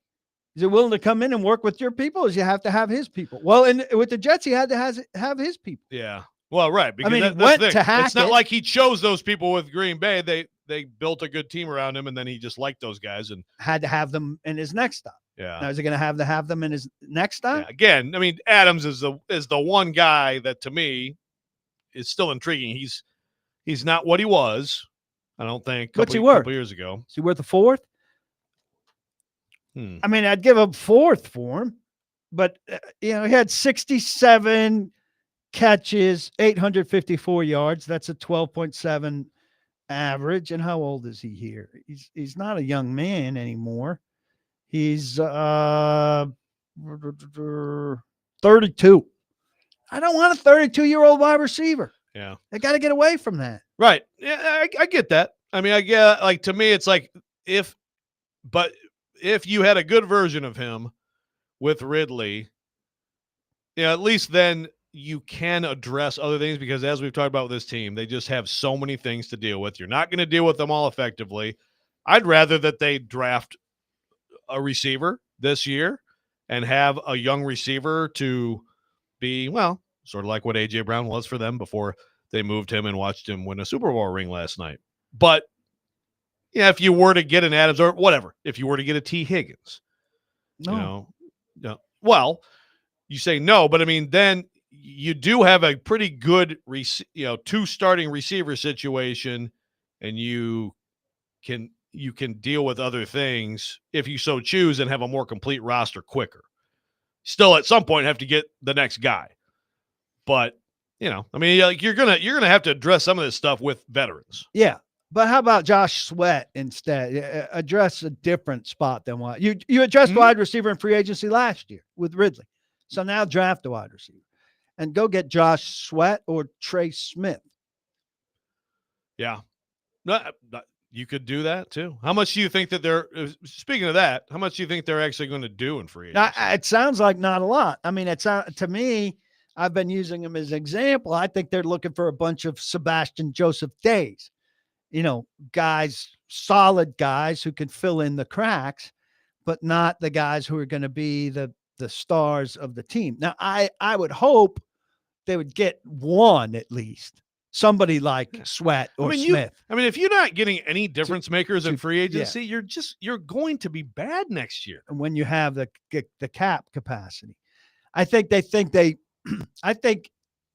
Speaker 2: Is he willing to come in and work with your people? Or does he have to have his people? Well, and with the Jets, he had to have his people.
Speaker 1: Yeah. Well, right. Because
Speaker 2: mean, he
Speaker 1: that's the
Speaker 2: went
Speaker 1: thing.
Speaker 2: to
Speaker 1: It's not
Speaker 2: Hackett.
Speaker 1: like he chose those people with Green Bay. They built a good team around him, and then he just liked those guys and
Speaker 2: Had to have them in his next stop.
Speaker 1: yeah.
Speaker 2: Now, is he going to have them in his next stop?
Speaker 1: Yeah. Again, I mean, Adams is the one guy that to me is still intriguing. He's not what he was, I don't think.
Speaker 2: What's he worth?
Speaker 1: Couple years ago.
Speaker 2: Is he worth a fourth? I mean, I'd give a fourth for him, but he had 67 catches, 854 yards. That's a 12.7 average. And how old is he here? He's not a young man anymore. He's 32. I don't want a 32-year-old wide receiver.
Speaker 1: Yeah.
Speaker 2: They got to get away from that.
Speaker 1: Right. Yeah, I get that. I mean, I get, like, to me, it's like if you had a good version of him with Ridley, at least then you can address other things, because as we've talked about with this team, they just have so many things to deal with. You're not going to deal with them all effectively. I'd rather that they draft a receiver this year and have a young receiver to be, well, sort of like what A.J. Brown was for them before they moved him and watched him win a Super Bowl ring last night. But if you were to get an Adams or whatever, if you were to get a T. Higgins, well, you say no, but I mean, then you do have a pretty good, two starting receiver situation, and you can deal with other things if you so choose and have a more complete roster quicker. Still, at some point, have to get the next guy, but I mean, like you're gonna have to address some of this stuff with veterans.
Speaker 2: Yeah. But how about Josh Sweat instead? Address a different spot than what you addressed wide receiver in free agency last year with Ridley. So now draft a wide receiver and go get Josh Sweat or Trey Smith.
Speaker 1: Yeah. You could do that too. How much do you think that they're, speaking of that, how much do you think they're actually going to do in free agency?
Speaker 2: It sounds like not a lot. I mean, to me, I've been using them as an example. I think they're looking for a bunch of Sebastian Joseph Days. Guys, solid guys who can fill in the cracks, but not the guys who are going to be the stars of the team. Now, I would hope they would get one at least, somebody like Sweat or Smith.
Speaker 1: If you're not getting any difference makers in free agency, you're going to be bad next year.
Speaker 2: And when you have the cap capacity, I think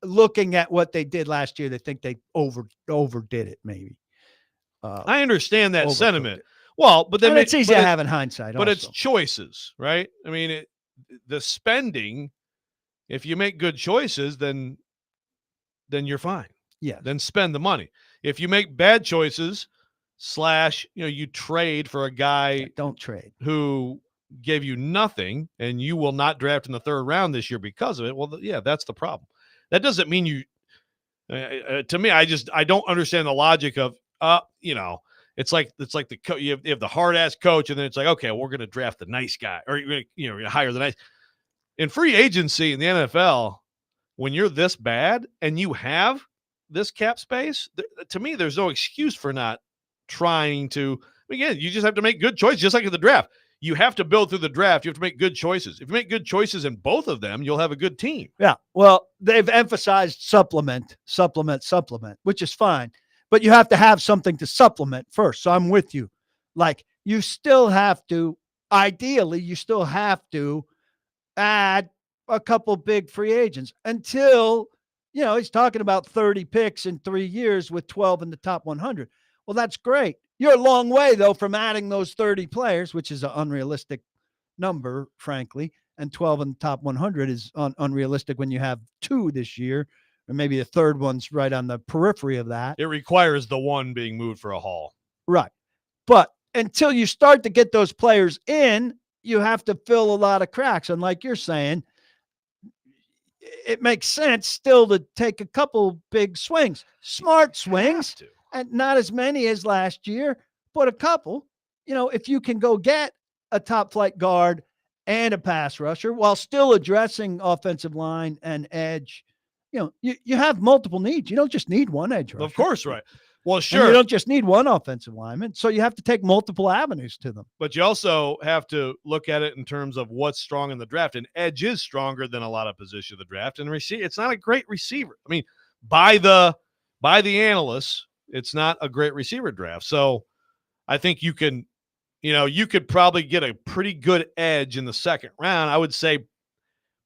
Speaker 2: looking at what they did last year, they think they overdid it maybe.
Speaker 1: I understand that sentiment. Well, but then
Speaker 2: it's easy to have in hindsight.
Speaker 1: But
Speaker 2: also.
Speaker 1: it's choices, right? I mean, the spending. If you make good choices, then you're fine.
Speaker 2: Yeah.
Speaker 1: Then spend the money. If you make bad choices, you trade for a guy.
Speaker 2: Don't trade.
Speaker 1: Who gave you nothing, and you will not draft in the third round this year because of it. Well, that's the problem. That doesn't mean you. To me, I don't understand the logic of. It's like the you have the hard ass coach, and then it's like, okay, we're going to draft the nice guy, or you're going to hire the nice. In free agency in the NFL, when you're this bad and you have this cap space, to me, there's no excuse for not trying to. Again, you just have to make good choices, just like in the draft. You have to build through the draft. You have to make good choices. If you make good choices in both of them, you'll have a good team.
Speaker 2: Yeah. Well, they've emphasized supplement, which is fine. But you have to have something to supplement first. So I'm with you. Like you still have to, ideally, add a couple big free agents until, he's talking about 30 picks in 3 years with 12 in the top 100. Well, that's great. You're a long way, though, from adding those 30 players, which is an unrealistic number, frankly. And 12 in the top 100 is unrealistic when you have 2 this year. Or maybe the third one's right on the periphery of that.
Speaker 1: It requires the one being moved for a haul.
Speaker 2: Right. But until you start to get those players in, you have to fill a lot of cracks. And like you're saying, it makes sense still to take a couple big swings, smart swings, and not as many as last year, but a couple. If you can go get a top flight guard and a pass rusher while still addressing offensive line and edge, you have multiple needs. You don't just need one edge rusher.
Speaker 1: Of course, right. Well,
Speaker 2: And
Speaker 1: sure.
Speaker 2: you don't just need one offensive lineman, so you have to take multiple avenues to them.
Speaker 1: But you also have to look at it in terms of what's strong in the draft. And edge is stronger than a lot of positions of the draft. And it's not a great receiver. I mean, by the analysts, it's not a great receiver draft. So I think you could probably get a pretty good edge in the second round. I would say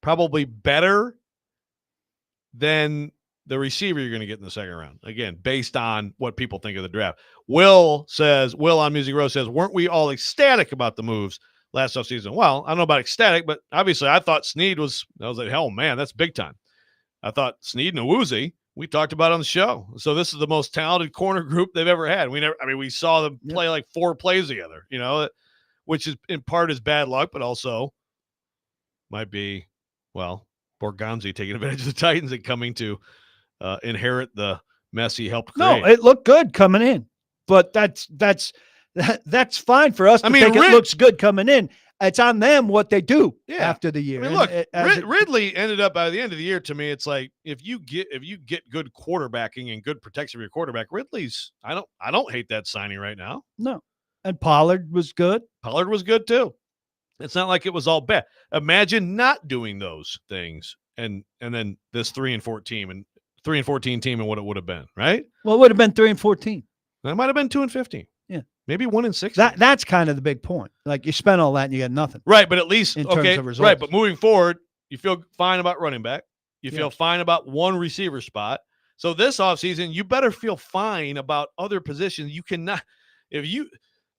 Speaker 1: probably better than the receiver you're going to get in the second round. Again, based on what people think of the draft. Will on Music Row says, weren't we all ecstatic about the moves last offseason? Well, I don't know about ecstatic, but obviously I thought Snead I was like, hell, man, that's big time. I thought Snead and Awuzie, we talked about on the show. So this is the most talented corner group they've ever had. We saw them play like 4 plays together, which is in part is bad luck, but also might be, Borgonzi taking advantage of the Titans and coming to inherit the mess he helped create.
Speaker 2: No, it looked good coming in, but that's fine for us to think it looks good coming in. It's on them what they do after the year.
Speaker 1: I mean, look, Ridley ended up by the end of the year. To me, it's like if you get good quarterbacking and good protection of your quarterback, Ridley's. I don't hate that signing right now.
Speaker 2: No, and Pollard was good.
Speaker 1: Pollard was good too. It's not like it was all bad. Imagine not doing those things, and then this 3-14 team and 3-14 team and what it would have been, right?
Speaker 2: Well, it would have been 3-14.
Speaker 1: That might have been 2-15.
Speaker 2: Yeah,
Speaker 1: maybe 1-6.
Speaker 2: That's kind of the big point. Like you spent all that and you get nothing,
Speaker 1: right? But at least
Speaker 2: in terms of results.
Speaker 1: Right? But moving forward, you feel fine about running back. You feel fine about one receiver spot. So this offseason, you better feel fine about other positions. You cannot, if you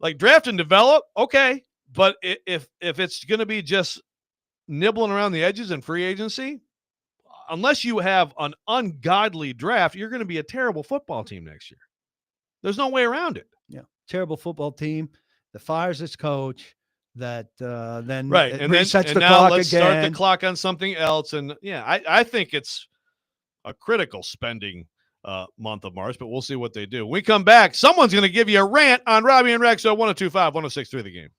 Speaker 1: like draft and develop, okay. But if it's going to be just nibbling around the edges in free agency, unless you have an ungodly draft, you're going to be a terrible football team next year. There's no way around it.
Speaker 2: Yeah, terrible football team that fires its coach. That then
Speaker 1: resets
Speaker 2: the clock
Speaker 1: let's
Speaker 2: again.
Speaker 1: Start the clock on something else. And I think it's a critical spending month of March, but we'll see what they do. When we come back, someone's going to give you a rant on Robby and Rexrode 102.5, 106.3 The Game.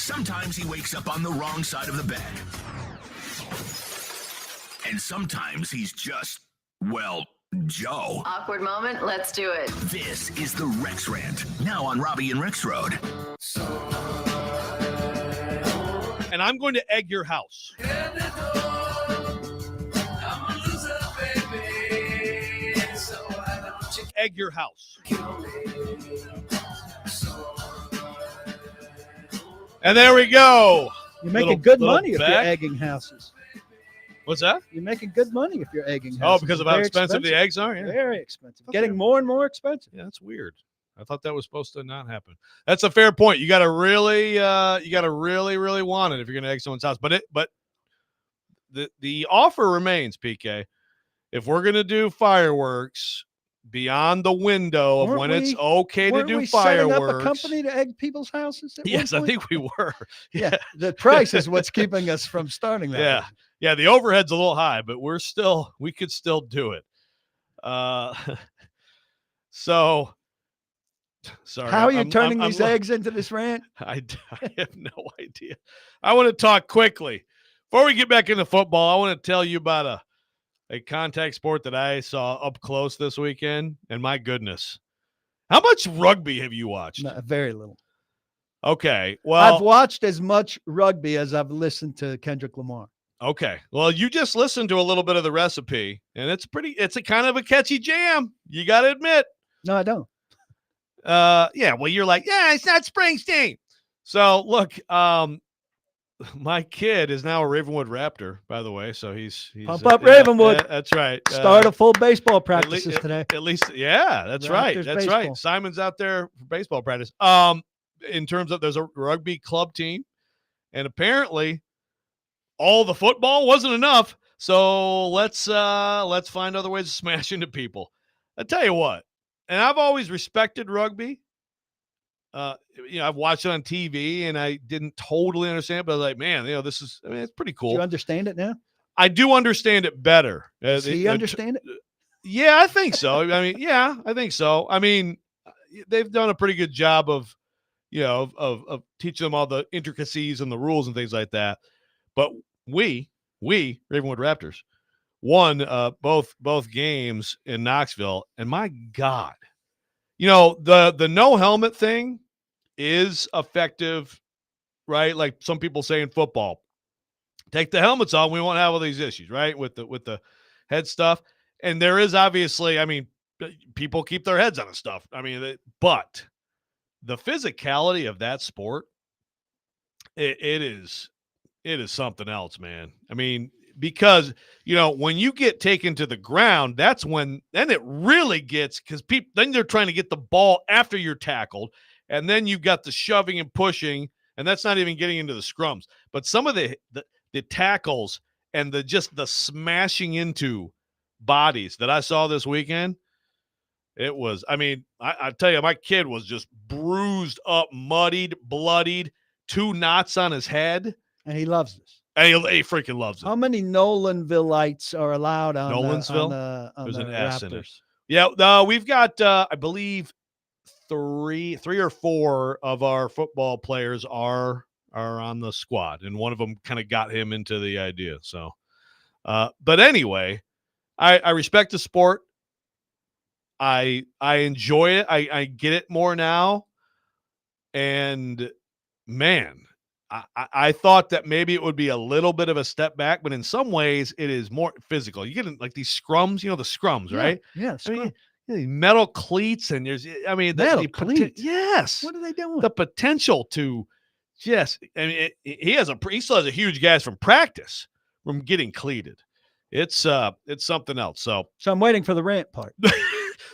Speaker 5: Sometimes he wakes up on the wrong side of the bed. And sometimes he's just, well, Joe.
Speaker 6: Awkward moment, let's do it.
Speaker 5: This is the Rex Rant, now on Robby and Rexrode.
Speaker 1: And I'm going to egg your house. Egg your house. And there we go.
Speaker 2: You're making good money if
Speaker 1: back.
Speaker 2: you're egging houses.
Speaker 1: What's that?
Speaker 2: You're making good money if you're egging houses.
Speaker 1: Oh, because of how
Speaker 2: Very
Speaker 1: expensive the eggs are? Yeah.
Speaker 2: Very expensive.
Speaker 1: Okay.
Speaker 2: Getting more and more expensive.
Speaker 1: Yeah, that's weird. I thought that was supposed to not happen. That's a fair point. You got to really want it if you're going to egg someone's house. But the offer remains, PK. If we're going to do fireworks beyond the window of when it's okay to do
Speaker 2: we
Speaker 1: fireworks,
Speaker 2: setting up a company to egg people's houses?
Speaker 1: Yes, I think we were.
Speaker 2: Yeah, the price is what's keeping us from starting that.
Speaker 1: Yeah, yeah. The overhead's a little high, but we could still do it. So. Sorry.
Speaker 2: How are you turning these eggs into this rant?
Speaker 1: I have no idea. I want to talk quickly. Before we get back into football, I want to tell you about a contact sport that I saw up close this weekend. And my goodness, how much rugby have you watched?
Speaker 2: No, very little.
Speaker 1: Okay. Well,
Speaker 2: I've watched as much rugby as I've listened to Kendrick Lamar.
Speaker 1: Okay. Well, you just listened to a little bit of the recipe, and it's a kind of a catchy jam. You got to admit.
Speaker 2: No, I don't.
Speaker 1: Yeah, well, you're like, yeah, it's not Springsteen. So look, my kid is now a Ravenwood Raptor, by the way. So he's
Speaker 2: Pump up Ravenwood.
Speaker 1: That's right.
Speaker 2: Start a full baseball practices today.
Speaker 1: At least, yeah, that's
Speaker 2: Raptors
Speaker 1: right. That's
Speaker 2: baseball.
Speaker 1: right. Simon's out there for baseball practice. In terms of there's a rugby club team, and apparently all the football wasn't enough. So let's find other ways to smash into people. I tell you what. And I've always respected rugby. I've watched it on TV, and I didn't totally understand it, but I was like, man, it's pretty cool.
Speaker 2: Do you understand it now?
Speaker 1: I do understand it better.
Speaker 2: Does he understand it?
Speaker 1: Yeah, I think so. I think so. I mean, they've done a pretty good job of teaching them all the intricacies and the rules and things like that. But we Ravenwood Raptors, won both games in Knoxville, and my God, the no helmet thing is effective, right? Like some people say in football, take the helmets off, we won't have all these issues, right? With the head stuff, and there is obviously, people keep their heads on stuff. But the physicality of that sport, it is something else, man. Because, when you get taken to the ground, then it really gets, because then they're trying to get the ball after you're tackled. And then you've got the shoving and pushing, and that's not even getting into the scrums. But some of the tackles and the smashing into bodies that I saw this weekend, it was, I tell you, my kid was just bruised up, muddied, bloodied, 2 knots on his head.
Speaker 2: And he loves this.
Speaker 1: He freaking loves it.
Speaker 2: How many Nolanvillites are allowed on
Speaker 1: Nolansville?
Speaker 2: on
Speaker 1: There's
Speaker 2: the
Speaker 1: an S in it.
Speaker 2: Raptors?
Speaker 1: Yeah, we've got, I believe, three or four of our football players are on the squad, and one of them kind of got him into the idea. So, but anyway, I respect the sport. I enjoy it. I get it more now, and man. I thought that maybe it would be a little bit of a step back, but in some ways it is more physical. You get like these scrums, the scrums, right?
Speaker 2: Yeah.
Speaker 1: Metal cleats, and there's,
Speaker 2: metal cleats.
Speaker 1: Yes.
Speaker 2: What are they doing?
Speaker 1: The potential to just, he still has a huge gas from practice from getting cleated. It's something else. So
Speaker 2: I'm waiting for the rant part.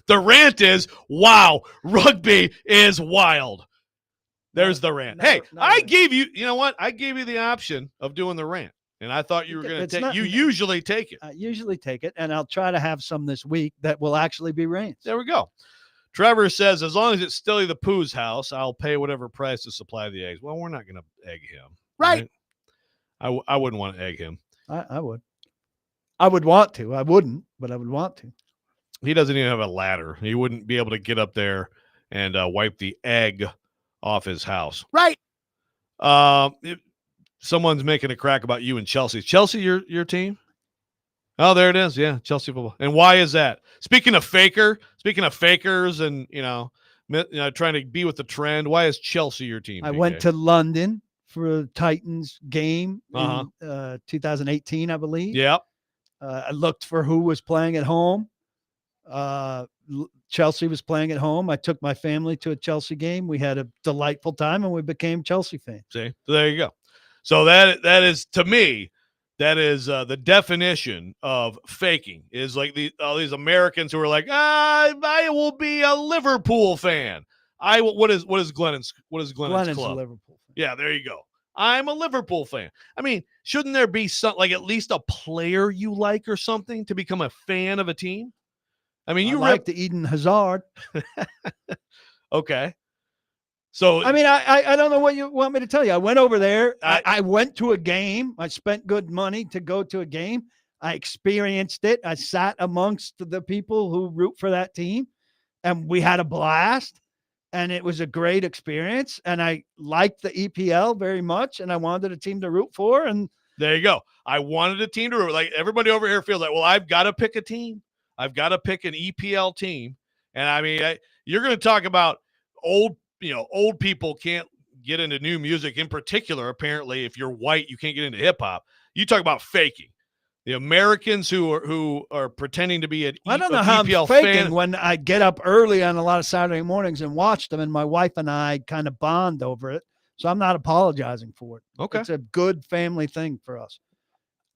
Speaker 1: The rant is, wow, rugby is wild. There's the rant. I gave you, I gave you the option of doing the rant, and I thought you were going to take. You usually take it.
Speaker 2: I usually take it, and I'll try to have some this week that will actually be rants.
Speaker 1: There we go. Trevor says, as long as it's Stilly the Pooh's house, I'll pay whatever price to supply the eggs. Well, we're not going to egg him,
Speaker 2: right?
Speaker 1: I wouldn't want to egg him.
Speaker 2: I would. I would want to. I wouldn't, but I would want to.
Speaker 1: He doesn't even have a ladder. He wouldn't be able to get up there and wipe the egg off his house.
Speaker 2: Right.
Speaker 1: Someone's making a crack about you and Chelsea. Chelsea, your team? Oh, there it is. Yeah, Chelsea football. And why is that? Speaking of fakers, and trying to be with the trend. Why is Chelsea your team?
Speaker 2: I
Speaker 1: PK?
Speaker 2: went to London for a Titans game
Speaker 1: Uh-huh.
Speaker 2: in 2018, I believe.
Speaker 1: Yep.
Speaker 2: I looked for who was playing at home. Chelsea was playing at home. I took my family to a Chelsea game. We had a delightful time, and we became Chelsea fans.
Speaker 1: See, so there you go. So that is, to me, that is the definition of faking. Is like all these Americans who are like, I will be a Liverpool fan. What is Glennon's
Speaker 2: Glennon's a
Speaker 1: club?
Speaker 2: Liverpool fan.
Speaker 1: Yeah, there you go. I'm a Liverpool fan. I mean, shouldn't there be at least a player you like or something to become a fan of a team? I mean, you
Speaker 2: like the Eden Hazard.
Speaker 1: Okay. So
Speaker 2: I mean, I don't know what you want me to tell you. I went over there. I went to a game. I spent good money to go to a game. I experienced it. I sat amongst the people who root for that team, and we had a blast. And it was a great experience. And I liked the EPL very much, and I wanted a team to root for. And
Speaker 1: there you go. I wanted a team to root. Like everybody over here feels like, well, I've got to pick a team. I've got to pick an EPL team. And I mean, you're going to talk about old people can't get into new music. In particular, apparently, if you're white, you can't get into hip hop. You talk about faking. The Americans who are pretending to be
Speaker 2: I don't know how
Speaker 1: EPL
Speaker 2: I'm faking
Speaker 1: fan.
Speaker 2: when I get up early on a lot of Saturday mornings and watch them, and my wife and I kind of bond over it. So I'm not apologizing for it.
Speaker 1: Okay.
Speaker 2: It's a good family thing for us.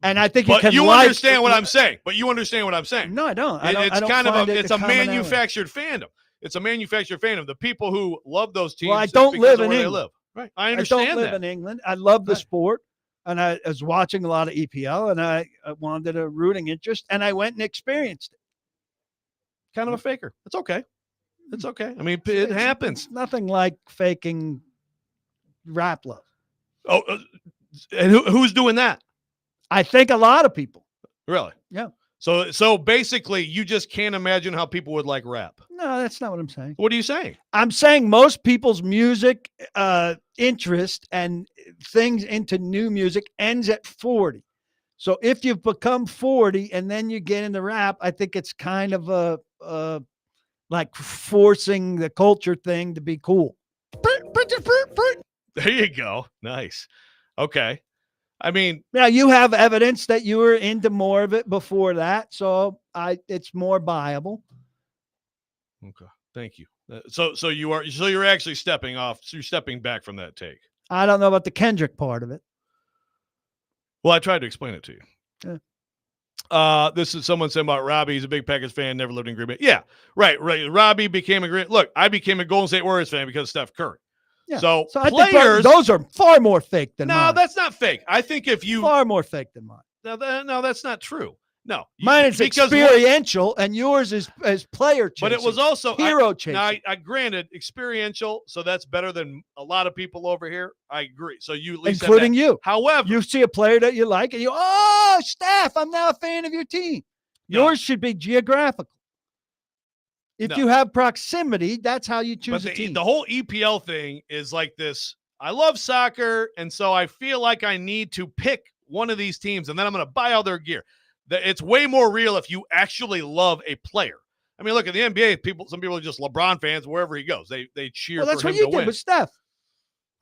Speaker 2: And I think
Speaker 1: you understand what I'm saying. But you understand what I'm saying.
Speaker 2: No, I don't.
Speaker 1: It's a manufactured fandom. It's a manufactured fandom. The people who love those teams.
Speaker 2: Well, I don't live in
Speaker 1: England.
Speaker 2: England.
Speaker 1: Live. Right. I understand that.
Speaker 2: I don't live in England. I love the sport. And I was watching a lot of EPL, and I wanted a rooting interest, and I went and experienced it.
Speaker 1: Kind of a faker. It's okay. It's okay. I mean, it happens.
Speaker 2: It's nothing like faking rap love.
Speaker 1: Oh, and who's doing that?
Speaker 2: I think a lot of people.
Speaker 1: Really?
Speaker 2: Yeah.
Speaker 1: So basically, you just can't imagine how people would like rap.
Speaker 2: No, that's not what I'm saying.
Speaker 1: What are you saying?
Speaker 2: I'm saying most people's music interest and things into new music ends at 40. So if you've become 40 and then you get into rap, I think it's kind of a like forcing the culture thing to be cool.
Speaker 1: There you go. Nice. Okay. I mean,
Speaker 2: now you have evidence that you were into more of it before that, so it's more viable.
Speaker 1: Okay, thank you. So you're actually stepping off. So you're stepping back from that take.
Speaker 2: I don't know about the Kendrick part of it.
Speaker 1: Well, I tried to explain it to you.
Speaker 2: Yeah.
Speaker 1: This is someone saying about Robby. He's a big Packers fan, never lived in Green Bay. Yeah, right. Robby became I became a Golden State Warriors fan because of Steph Curry.
Speaker 2: Yeah.
Speaker 1: So
Speaker 2: I
Speaker 1: players,
Speaker 2: think those are far more fake than mine.
Speaker 1: No, that's not fake. I think if you
Speaker 2: far more fake than mine.
Speaker 1: No, that's not true. No,
Speaker 2: mine is experiential, and yours is player chasing.
Speaker 1: But it was also
Speaker 2: hero chasing.
Speaker 1: Now, I granted experiential, so that's better than a lot of people over here. I agree. So you at least
Speaker 2: including you.
Speaker 1: However,
Speaker 2: you see a player that you like, and Steph, I'm now a fan of your team. Yours should be geographical. If you have proximity, that's how you choose a team.
Speaker 1: The whole EPL thing is like this. I love soccer, and so I feel like I need to pick one of these teams, and then I'm going to buy all their gear. It's way more real if you actually love a player. I mean, look at the NBA. Some people are just LeBron fans wherever he goes. They cheer.
Speaker 2: Well, that's
Speaker 1: for him
Speaker 2: what you
Speaker 1: to
Speaker 2: did
Speaker 1: win.
Speaker 2: with Steph.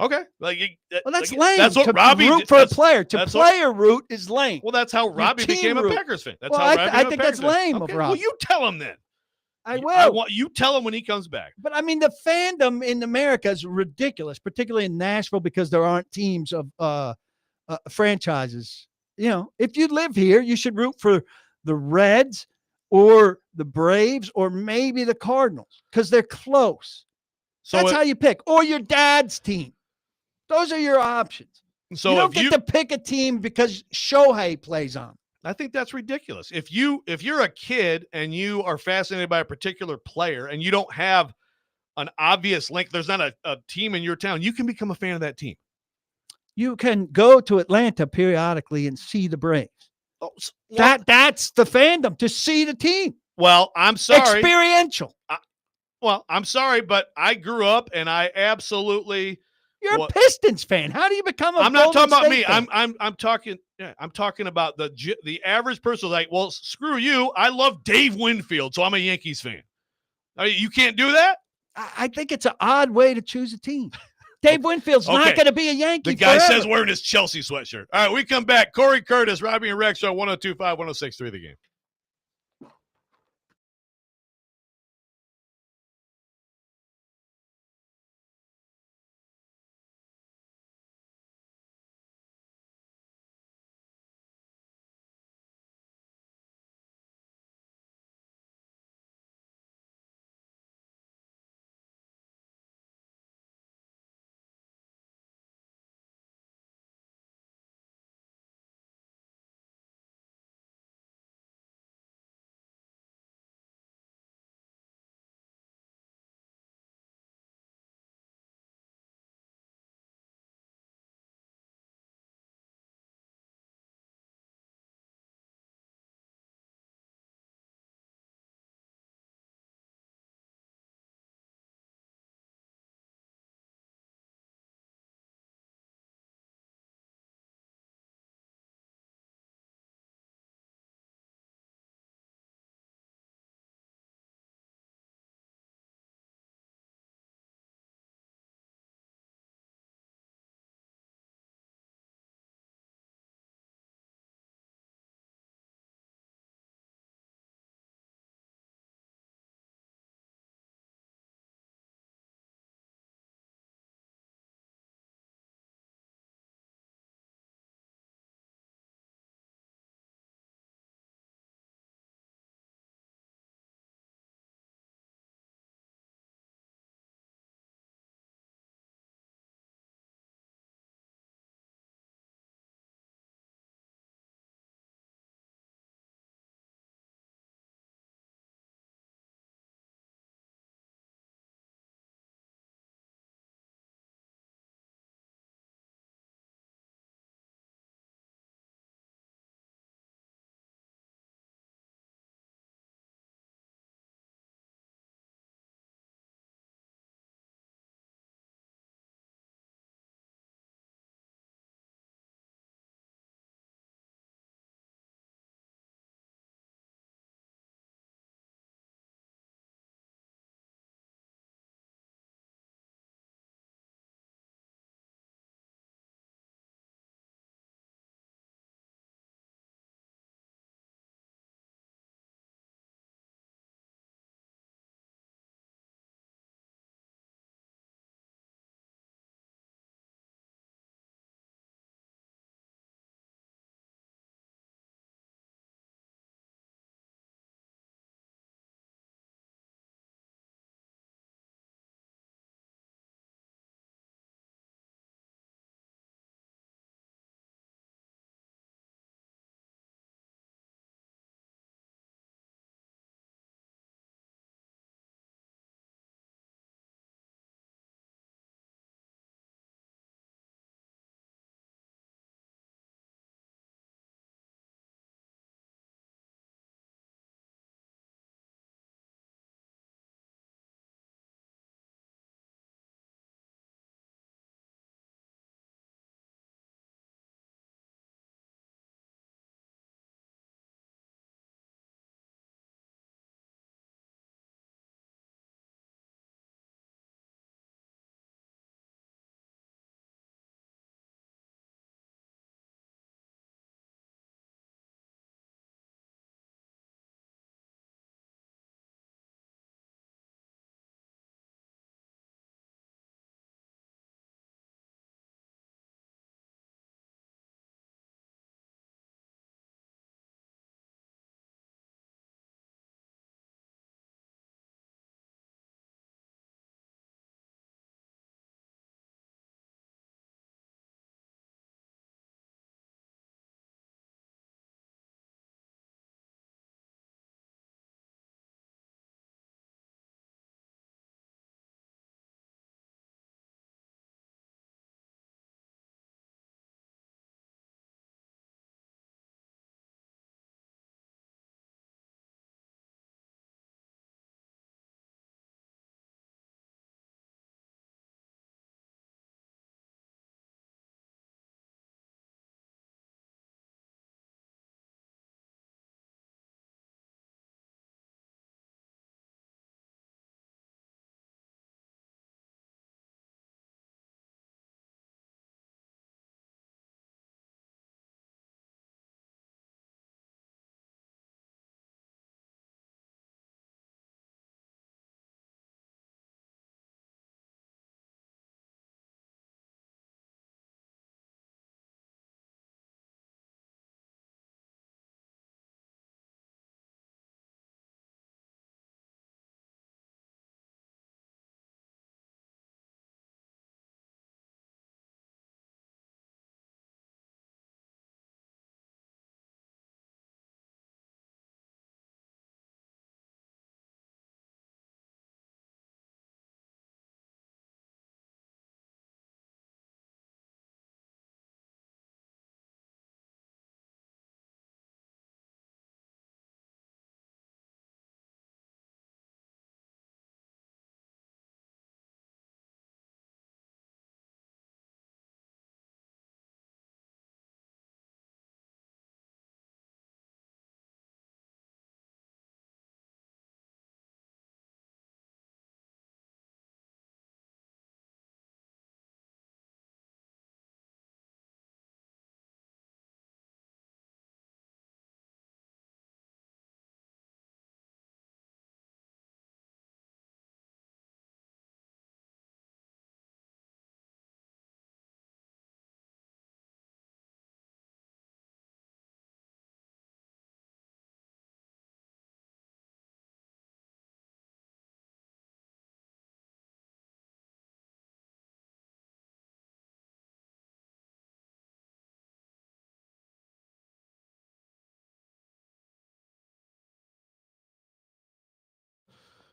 Speaker 1: Okay,
Speaker 2: that's lame.
Speaker 1: That's what
Speaker 2: to
Speaker 1: Robby
Speaker 2: root
Speaker 1: did.
Speaker 2: for a player. Player root is lame.
Speaker 1: Well, that's how Robby became a Packers fan. That's
Speaker 2: how
Speaker 1: Robby
Speaker 2: I think that's lame of Robby.
Speaker 1: Well, you tell him then.
Speaker 2: I will.
Speaker 1: You tell him when he comes back.
Speaker 2: But I mean, the fandom in America is ridiculous, particularly in Nashville, because there aren't teams of franchises. You know, if you live here, you should root for the Reds or the Braves or maybe the Cardinals because they're close. So that's how you pick. Or your dad's team. Those are your options. So you don't get to pick a team because Shohei plays on.
Speaker 1: I think that's ridiculous. If you're a kid and you are fascinated by a particular player and you don't have an obvious link, there's not a team in your town, you can become a fan of that team.
Speaker 2: You can go to Atlanta periodically and see the Braves.
Speaker 1: Oh,
Speaker 2: that's the fandom, to see the team.
Speaker 1: Well, I'm sorry.
Speaker 2: Experiential.
Speaker 1: I'm sorry, but I grew up and I absolutely
Speaker 2: You're
Speaker 1: What?
Speaker 2: a Pistons fan. How do you become a
Speaker 1: I'm not
Speaker 2: Golden
Speaker 1: talking about
Speaker 2: State
Speaker 1: me.
Speaker 2: fan?
Speaker 1: I'm talking about the average person. Like, well, screw you. I love Dave Winfield, so I'm a Yankees fan. I mean, you can't do that.
Speaker 2: I think it's an odd way to choose a team. Dave Winfield's not
Speaker 1: Okay.
Speaker 2: going to be a Yankee
Speaker 1: The guy
Speaker 2: forever.
Speaker 1: says wearing his Chelsea sweatshirt. All right, we come back. Corey Curtis, Robby and Rex, 102.5, 106.3 The Game.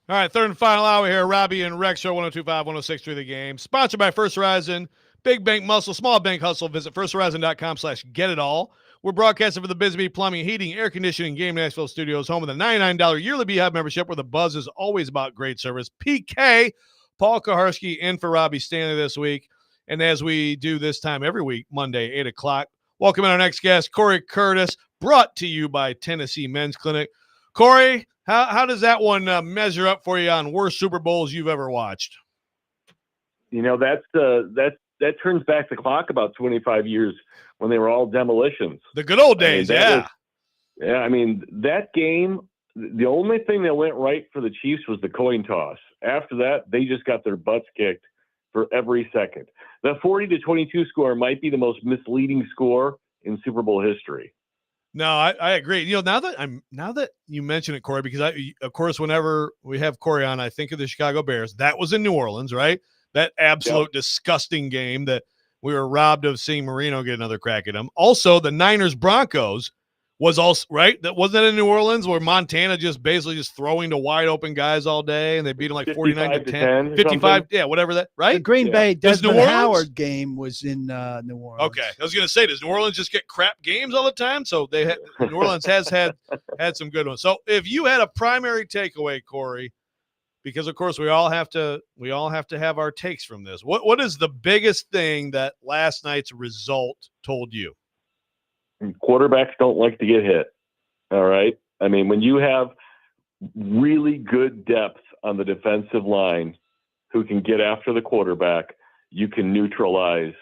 Speaker 1: All right, third and final hour here. Robby and Rexrode 102.5, 106.3 The Game. Sponsored by First Horizon. Big bank muscle, small bank hustle. Visit firsthorizon.com/getitall. We're broadcasting for the Bisbee Plumbing, Heating, Air Conditioning, Game Nashville Studios, home of the $99 yearly Beehive membership, where the buzz is always about great service. PK, Paul Kaharski, in for Robby Stanley this week. And as we do this time every week, Monday, 8 o'clock, welcome in our next guest, Corey Curtis, brought to you by Tennessee Men's Clinic. Corey, how does that one measure up for you on worst Super Bowls you've ever watched?
Speaker 7: That turns back the clock about 25 years when they were all demolitions.
Speaker 1: The good old days,
Speaker 7: that game, the only thing that went right for the Chiefs was the coin toss. After that, they just got their butts kicked for every second. The 40-22 score might be the most misleading score in Super Bowl history.
Speaker 1: No, I agree. Now that you mention it, Corey, because of course, whenever we have Corey on, I think of the Chicago Bears. That was in New Orleans, right? That absolute disgusting game that we were robbed of seeing Marino get another crack at him. Also, the Niners Broncos was also right. That wasn't in New Orleans, where Montana just basically throwing to wide open guys all day, and they beat them like 49-10, 55, whatever that, right?
Speaker 2: The Green Bay Desmond
Speaker 1: New Orleans?
Speaker 2: Howard game was in New Orleans.
Speaker 1: Okay, I was going to say, does New Orleans just get crap games all the time? So New Orleans has had some good ones. So if you had a primary takeaway, Corey, because of course we all have to have our takes from this. What is the biggest thing that last night's result told you?
Speaker 7: Quarterbacks don't like to get hit. All right. I mean, when you have really good depth on the defensive line who can get after the quarterback, you can neutralize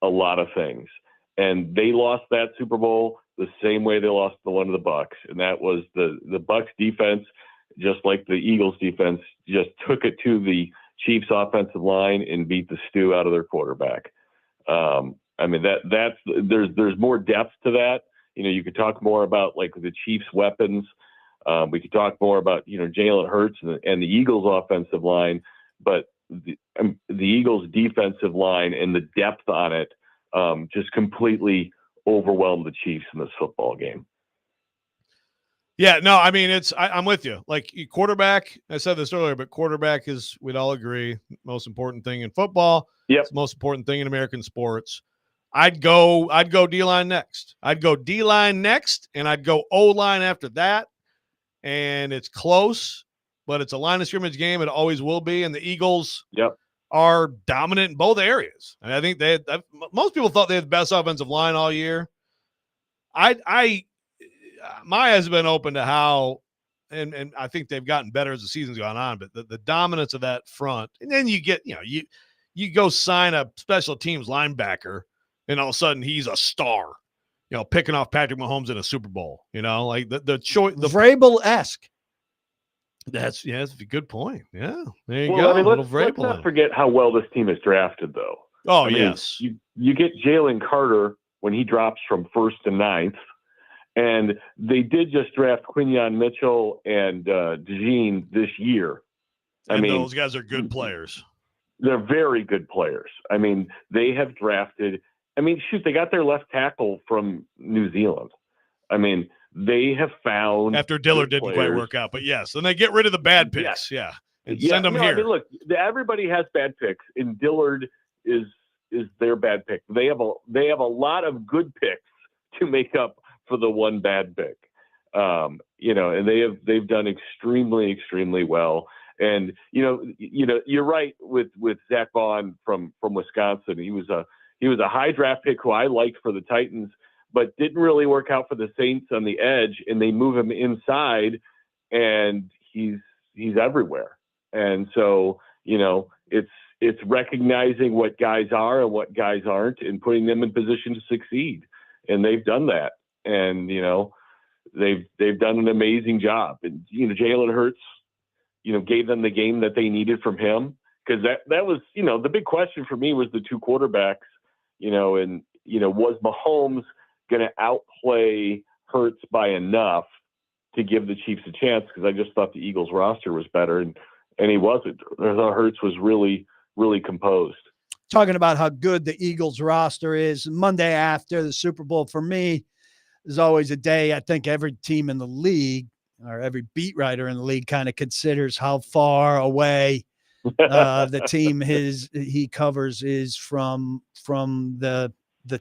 Speaker 7: a lot of things. And they lost that Super Bowl the same way they lost the one of the Bucks. And that was the Bucks defense, just like the Eagles defense, just took it to the Chiefs offensive line and beat the stew out of their quarterback. I mean, there's more depth to that. You could talk more about like the Chiefs' weapons. We could talk more about, Jalen Hurts and the Eagles' offensive line, but the Eagles' defensive line and the depth on it just completely overwhelmed the Chiefs in this football game.
Speaker 1: Yeah, no, I mean, I'm with you. Like quarterback, I said this earlier, but quarterback is, we'd all agree, most important thing in football.
Speaker 7: Yep.
Speaker 1: It's the most important thing in American sports. I'd go D-line next. I'd go D-line next, and I'd go O-line after that. And it's close, but it's a line of scrimmage game. It always will be. And the Eagles are dominant in both areas. And I think most people thought they had the best offensive line all year. My eyes have been open to how, and I think they've gotten better as the season's gone on, but the dominance of that front. And then you get, you go sign a special teams linebacker, and all of a sudden he's a star, picking off Patrick Mahomes in a Super Bowl, like the choice, the
Speaker 2: Vrabel-esque.
Speaker 1: That's a good point. Yeah. There you
Speaker 7: Well,
Speaker 1: go.
Speaker 7: I mean, let's not forget how well this team is drafted, though.
Speaker 1: Oh,
Speaker 7: I mean,
Speaker 1: yes.
Speaker 7: You get Jalen Carter when he drops from 1st to 9th. And they did just draft Quinyon Mitchell and DeJean this year.
Speaker 1: I mean, those guys are good players.
Speaker 7: They're very good players. I mean, they have drafted. I mean, shoot, they got their left tackle from New Zealand. I mean, they have found
Speaker 1: after Dillard didn't quite work out, but yes, and they get rid of the bad picks, and send them here.
Speaker 7: I mean, look, everybody has bad picks, and Dillard is their bad pick. They have a lot of good picks to make up for the one bad pick, and they've done extremely, extremely well. And you're right with Zach Vaughn from Wisconsin. He was a high draft pick who I liked for the Titans, but didn't really work out for the Saints on the edge. And they move him inside, and he's everywhere. And so it's recognizing what guys are and what guys aren't, and putting them in position to succeed. And they've done that. And, they've done an amazing job. And, Jalen Hurts, gave them the game that they needed from him. Because that was, the big question for me was the two quarterbacks, was Mahomes going to outplay Hurts by enough to give the Chiefs a chance? Because I just thought the Eagles roster was better, and he wasn't. I thought Hurts was really, really composed.
Speaker 2: Talking about how good the Eagles roster is, Monday after the Super Bowl for me is always a day I think every team in the league or every beat writer in the league kind of considers how far away the team he covers is from the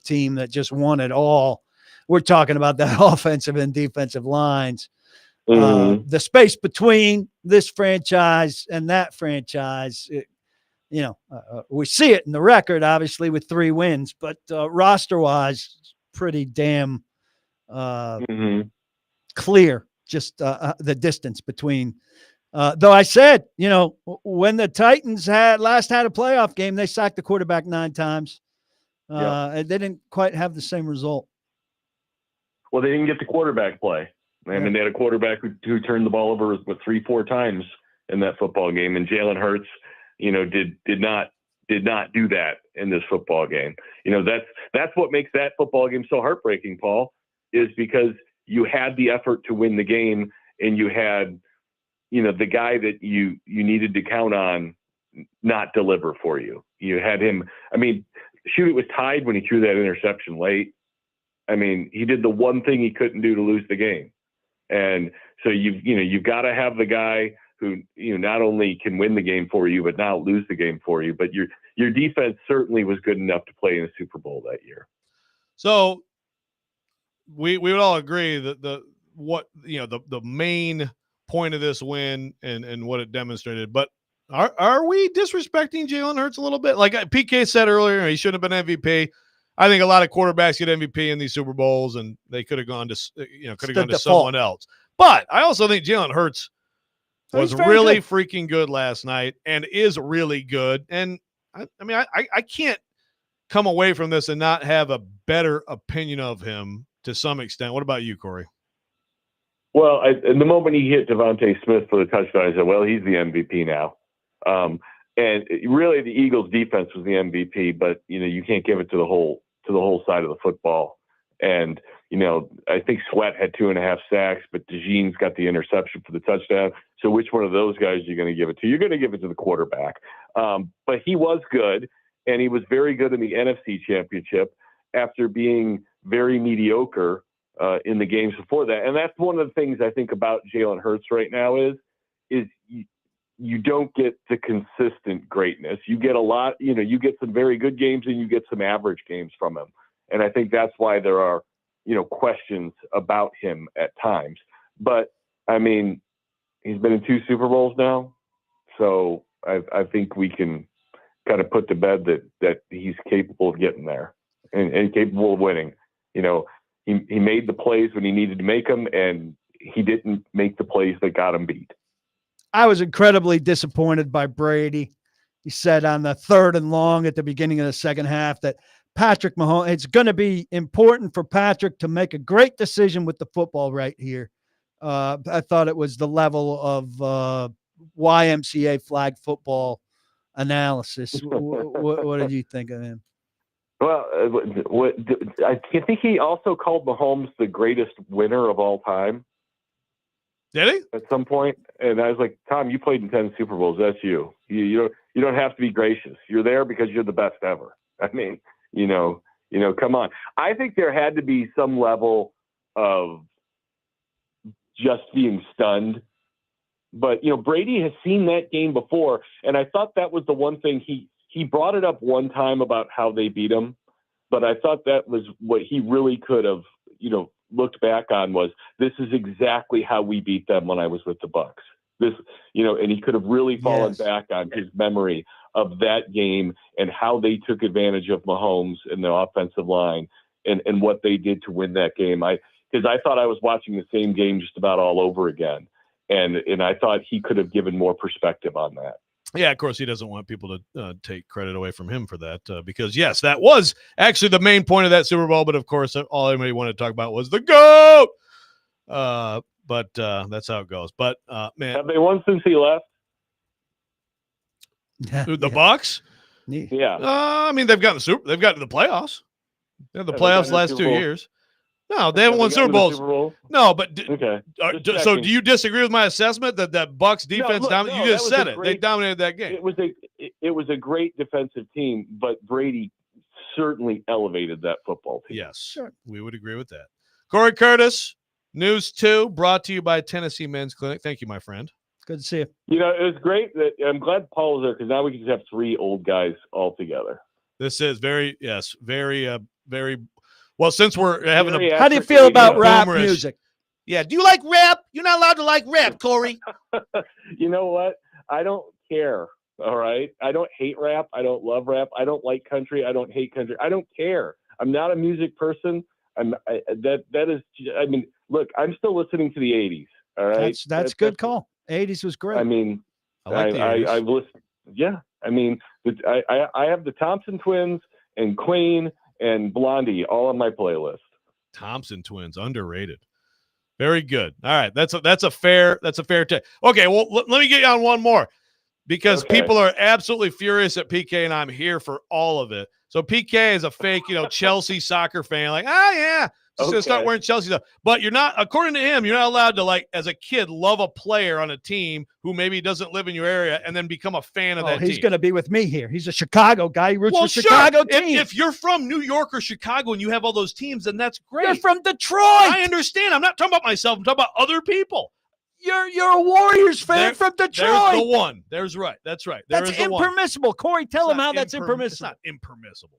Speaker 2: team that just won it all. We're talking about the offensive and defensive lines. The space between this franchise and that franchise, we see it in the record, obviously, with 3 wins, but roster-wise, pretty damn clear, just the distance between. Though I said, when the Titans had a playoff game, they sacked the quarterback 9 times. And they didn't quite have the same result.
Speaker 7: Well, they didn't get the quarterback play. I mean, they had a quarterback who turned the ball over 3-4 times in that football game, and Jalen Hurts, did not do that in this football game. That's what makes that football game so heartbreaking, Paul, is because you had the effort to win the game, and you had, the guy that you needed to count on not deliver for you. You had him. I mean, shoot, it was tied when he threw that interception late. I mean, he did the one thing he couldn't do to lose the game. And so you've got to have the guy who, not only can win the game for you, but not lose the game for you. But your defense certainly was good enough to play in a Super Bowl that year.
Speaker 1: So we would all agree that the main point of this win and what it demonstrated. But are we disrespecting Jalen Hurts a little bit? Like PK said earlier, he shouldn't have been MVP. I think a lot of quarterbacks get MVP in these Super Bowls, and they could have gone to someone else. But I also think Jalen Hurts was really freaking good last night and is really good. And I can't come away from this and not have a better opinion of him to some extent. What about you, Corey?
Speaker 7: Well, in the moment he hit Devontae Smith for the touchdown, I said, well, he's the MVP now. And really the Eagles defense was the MVP, but you can't give it to the whole side of the football. And, I think Sweat had 2.5 sacks, but DeJean's got the interception for the touchdown. So which one of those guys are you going to give it to? You're going to give it to the quarterback. But he was good, and he was very good in the NFC Championship after being very mediocre in the games before that. And that's one of the things I think about Jalen Hurts right now is you don't get the consistent greatness. You get a lot, you get some very good games and you get some average games from him. And I think that's why there are, questions about him at times. But I mean, he's been in 2 Super Bowls now. So I think we can kind of put to bed that he's capable of getting there and capable of winning. He made the plays when he needed to make them, and he didn't make the plays that got him beat.
Speaker 2: I was incredibly disappointed by Brady. He said on the 3rd and long at the beginning of the second half that Patrick Mahomes, it's going to be important for Patrick to make a great decision with the football right here. I thought it was the level of YMCA flag football analysis. What did you think of him?
Speaker 7: Well, I think he also called Mahomes the greatest winner of all time.
Speaker 1: Did he?
Speaker 7: At some point? And I was like, Tom, you played in 10 Super Bowls. That's you. You don't have to be gracious. You're there because you're the best ever. I mean, come on. I think there had to be some level of just being stunned. But, Brady has seen that game before. And I thought that was the one thing he brought it up one time about how they beat him. But I thought that was what he really could have, looked back on was, this is exactly how we beat them when I was with the Bucs. This, and he could have really fallen back on his memory of that game and how they took advantage of Mahomes and the offensive line and what they did to win that game. Because I thought I was watching the same game just about all over again. And I thought he could have given more perspective on that.
Speaker 1: Yeah, of course, he doesn't want people to take credit away from him for that because, yes, that was actually the main point of that Super Bowl. But, of course, all anybody wanted to talk about was the GOAT. But that's how it goes. But, man.
Speaker 7: Have they won since he left?
Speaker 1: The Bucs?
Speaker 7: Yeah.
Speaker 1: I mean, they've gotten to the playoffs. They had the playoffs the last 2 years. No, they haven't won Super Bowls. No, but
Speaker 7: okay.
Speaker 1: So do you disagree with my assessment that Bucs defense dominated? You just said it. They dominated that game.
Speaker 7: It was a great defensive team, but Brady certainly elevated that football team.
Speaker 1: Yes, sure. We would agree with that. Corey Curtis, News 2 brought to you by Tennessee Men's Clinic. Thank you, my friend.
Speaker 2: Good to see you.
Speaker 7: You know, it was great that I'm glad Paul was there because now we can just have 3 old guys all together.
Speaker 1: This is very well. Since we're having
Speaker 7: Very
Speaker 2: How do you feel about
Speaker 7: accurate,
Speaker 2: rap
Speaker 1: boomerish.
Speaker 2: music?
Speaker 8: Yeah. Do you like rap? You're not allowed to like rap, Corey.
Speaker 7: You know what? I don't care. All right. I don't hate rap. I don't love rap. I don't like country. I don't hate country. I don't care. I'm not a music person. That is. I mean, look, I'm still listening to the '80s. All right.
Speaker 2: That's good call. 80s was great.
Speaker 7: I mean,
Speaker 1: I like the 80s.
Speaker 7: I've listened. Yeah. I mean, I have the Thompson Twins and Queen and Blondie all on my playlist.
Speaker 1: Thompson Twins, underrated. Very good. All right, that's a fair take. Okay, well, let me get you on one more because people are absolutely furious at PK, and I'm here for all of it. So PK is a fake, Chelsea soccer fan, like, yeah, just gonna start wearing Chelsea stuff. But you're not, according to him, you're not allowed to, like, as a kid, love a player on a team who maybe doesn't live in your area and then become a fan of that team.
Speaker 2: He's going to be with me here. He's a Chicago guy. He roots for
Speaker 1: Sure.
Speaker 2: Chicago team.
Speaker 1: If you're from New York or Chicago and you have all those teams, then that's great.
Speaker 2: You're from Detroit.
Speaker 1: I understand. I'm not talking about myself. I'm talking about other people.
Speaker 2: You're a Warriors fan from Detroit.
Speaker 1: There's the one. That's right. That's
Speaker 2: impermissible. Corey, tell him how that's impermissible.
Speaker 1: It's not impermissible.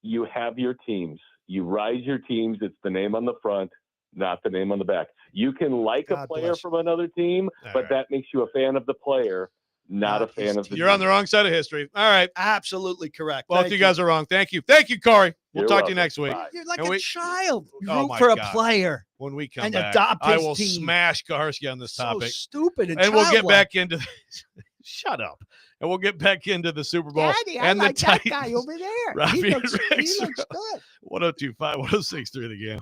Speaker 7: You have your teams. You rise your teams. It's the name on the front, not the name on the back. You can like a player from another team, but that makes you a fan of the player, not a fan of the
Speaker 1: You're
Speaker 7: team.
Speaker 1: on the wrong side of history. All right.
Speaker 8: Absolutely correct.
Speaker 1: Both you guys are wrong. Thank you. Thank you, Corey. We'll
Speaker 7: You're
Speaker 1: talk to you
Speaker 7: welcome.
Speaker 1: next week.
Speaker 7: Bye.
Speaker 8: You're like
Speaker 1: And
Speaker 8: a child. You
Speaker 1: Oh
Speaker 8: root
Speaker 1: my
Speaker 8: for a
Speaker 1: God.
Speaker 8: player.
Speaker 1: When we come
Speaker 8: And
Speaker 1: back,
Speaker 8: adopt
Speaker 1: I
Speaker 8: his
Speaker 1: will
Speaker 8: team.
Speaker 1: smash Kaharski on this
Speaker 8: So
Speaker 1: topic.
Speaker 8: stupid and
Speaker 1: We'll get
Speaker 8: childlike.
Speaker 1: back into shut up. And we'll get back into the Super Bowl
Speaker 8: Daddy, I
Speaker 1: and
Speaker 8: like
Speaker 1: the
Speaker 8: that
Speaker 1: Titans.
Speaker 8: guy over there.
Speaker 1: Robby
Speaker 8: He
Speaker 1: and
Speaker 8: looks
Speaker 1: Rexrode.
Speaker 8: good.
Speaker 1: 102.5, 106.3 the game.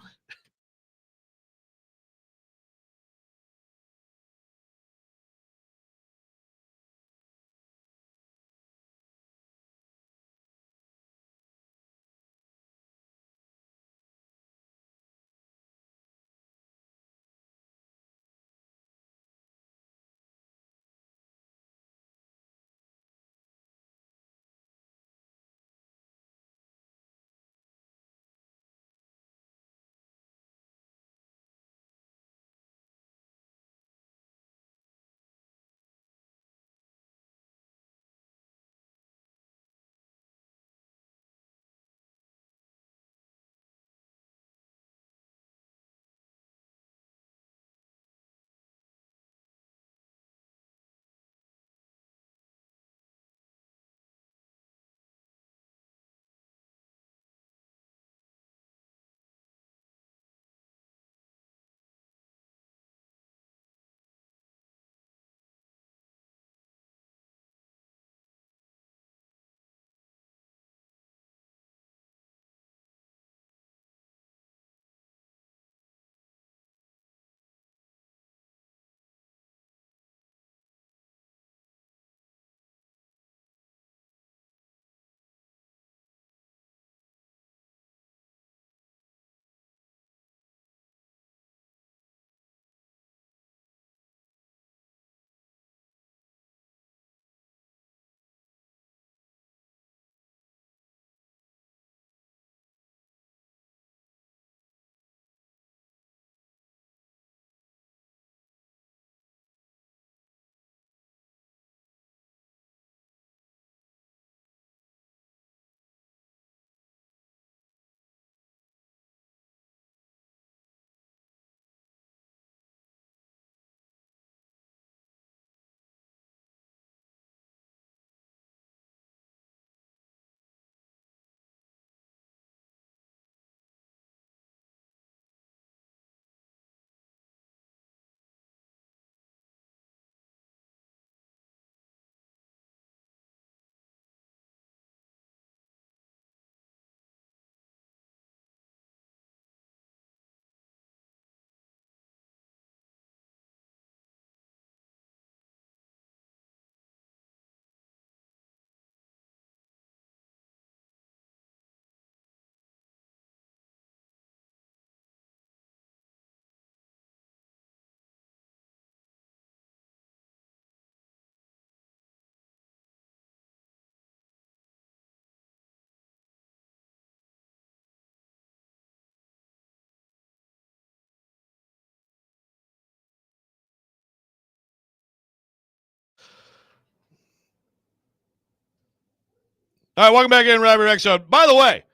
Speaker 1: All right, welcome back in, Robby Rexrode. By the way,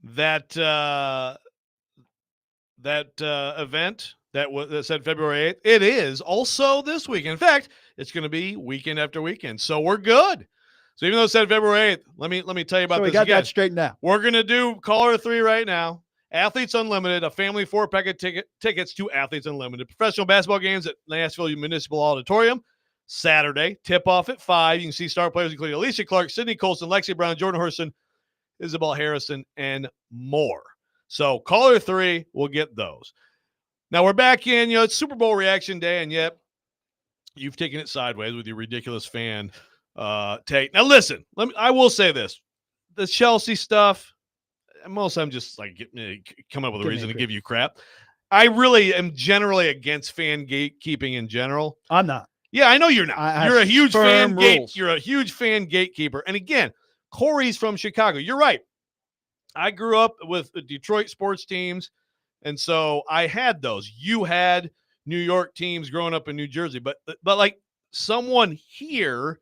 Speaker 1: that event that said February 8th, it is also this weekend. In fact, it's going to be weekend after weekend, so we're good. So even though it said February 8th, let me tell you about
Speaker 2: So
Speaker 1: this
Speaker 2: we got
Speaker 1: again.
Speaker 2: that straightened out.
Speaker 1: We're going to do caller 3 right now. Athletes Unlimited, a family 4-pack of tickets to Athletes Unlimited. Professional basketball games at Nashville Municipal Auditorium. Saturday, tip-off at 5. You can see star players including Alicia Clark, Sydney Colson, Lexi Brown, Jordan Hurston, Isabel Harrison, and more. So caller 3 will get those. Now we're back in, it's Super Bowl reaction day, and yet you've taken it sideways with your ridiculous fan take. Now listen, I will say this. The Chelsea stuff, most I'm just like coming up with a reason to give you crap. I really am generally against fan gatekeeping in general.
Speaker 2: I'm not.
Speaker 1: Yeah, I know you're not. You're a huge fan
Speaker 2: rules.
Speaker 1: You're a huge fan gatekeeper. And again, Corey's from Chicago. You're right. I grew up with Detroit sports teams, and so I had those. You had New York teams growing up in New Jersey, but like someone here,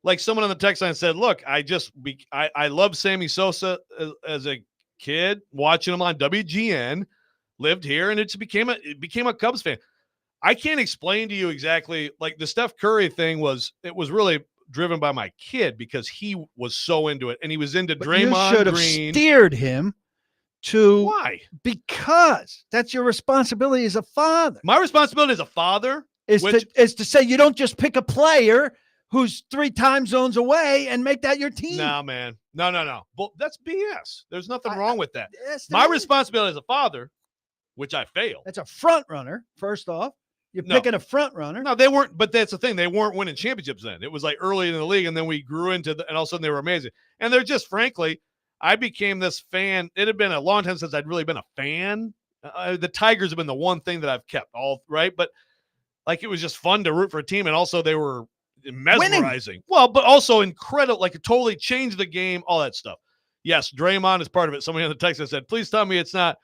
Speaker 1: like someone on the text line said, look, I love Sammy Sosa as a kid, watching him on WGN, lived here, and it became a Cubs fan. I can't explain to you exactly, like the Steph Curry thing was really driven by my kid because he was so into it, and he was into Draymond
Speaker 2: You should have
Speaker 1: Green.
Speaker 2: steered him to
Speaker 1: Why?
Speaker 2: Because that's your responsibility as a father.
Speaker 1: My responsibility as a father
Speaker 2: is to say you don't just pick a player who's 3 time zones away and make that your team.
Speaker 1: No, man. No. Well, that's BS. There's nothing wrong with that.
Speaker 2: Yes,
Speaker 1: My responsibility as a father, which I failed.
Speaker 2: That's a front runner, first off. You're picking a front runner.
Speaker 1: No, they weren't, but that's the thing. They weren't winning championships then. It was like early in the league, and then we grew into and all of a sudden they were amazing. And they're just, frankly, I became this fan. It had been a long time since I'd really been a fan. The Tigers have been the one thing that I've kept all right, but like it was just fun to root for a team, and also they were mesmerizing.
Speaker 2: Winning.
Speaker 1: Well, but also incredible, like it totally changed the game, all that stuff. Yes, Draymond is part of it. Somebody on the text said, please tell me it's not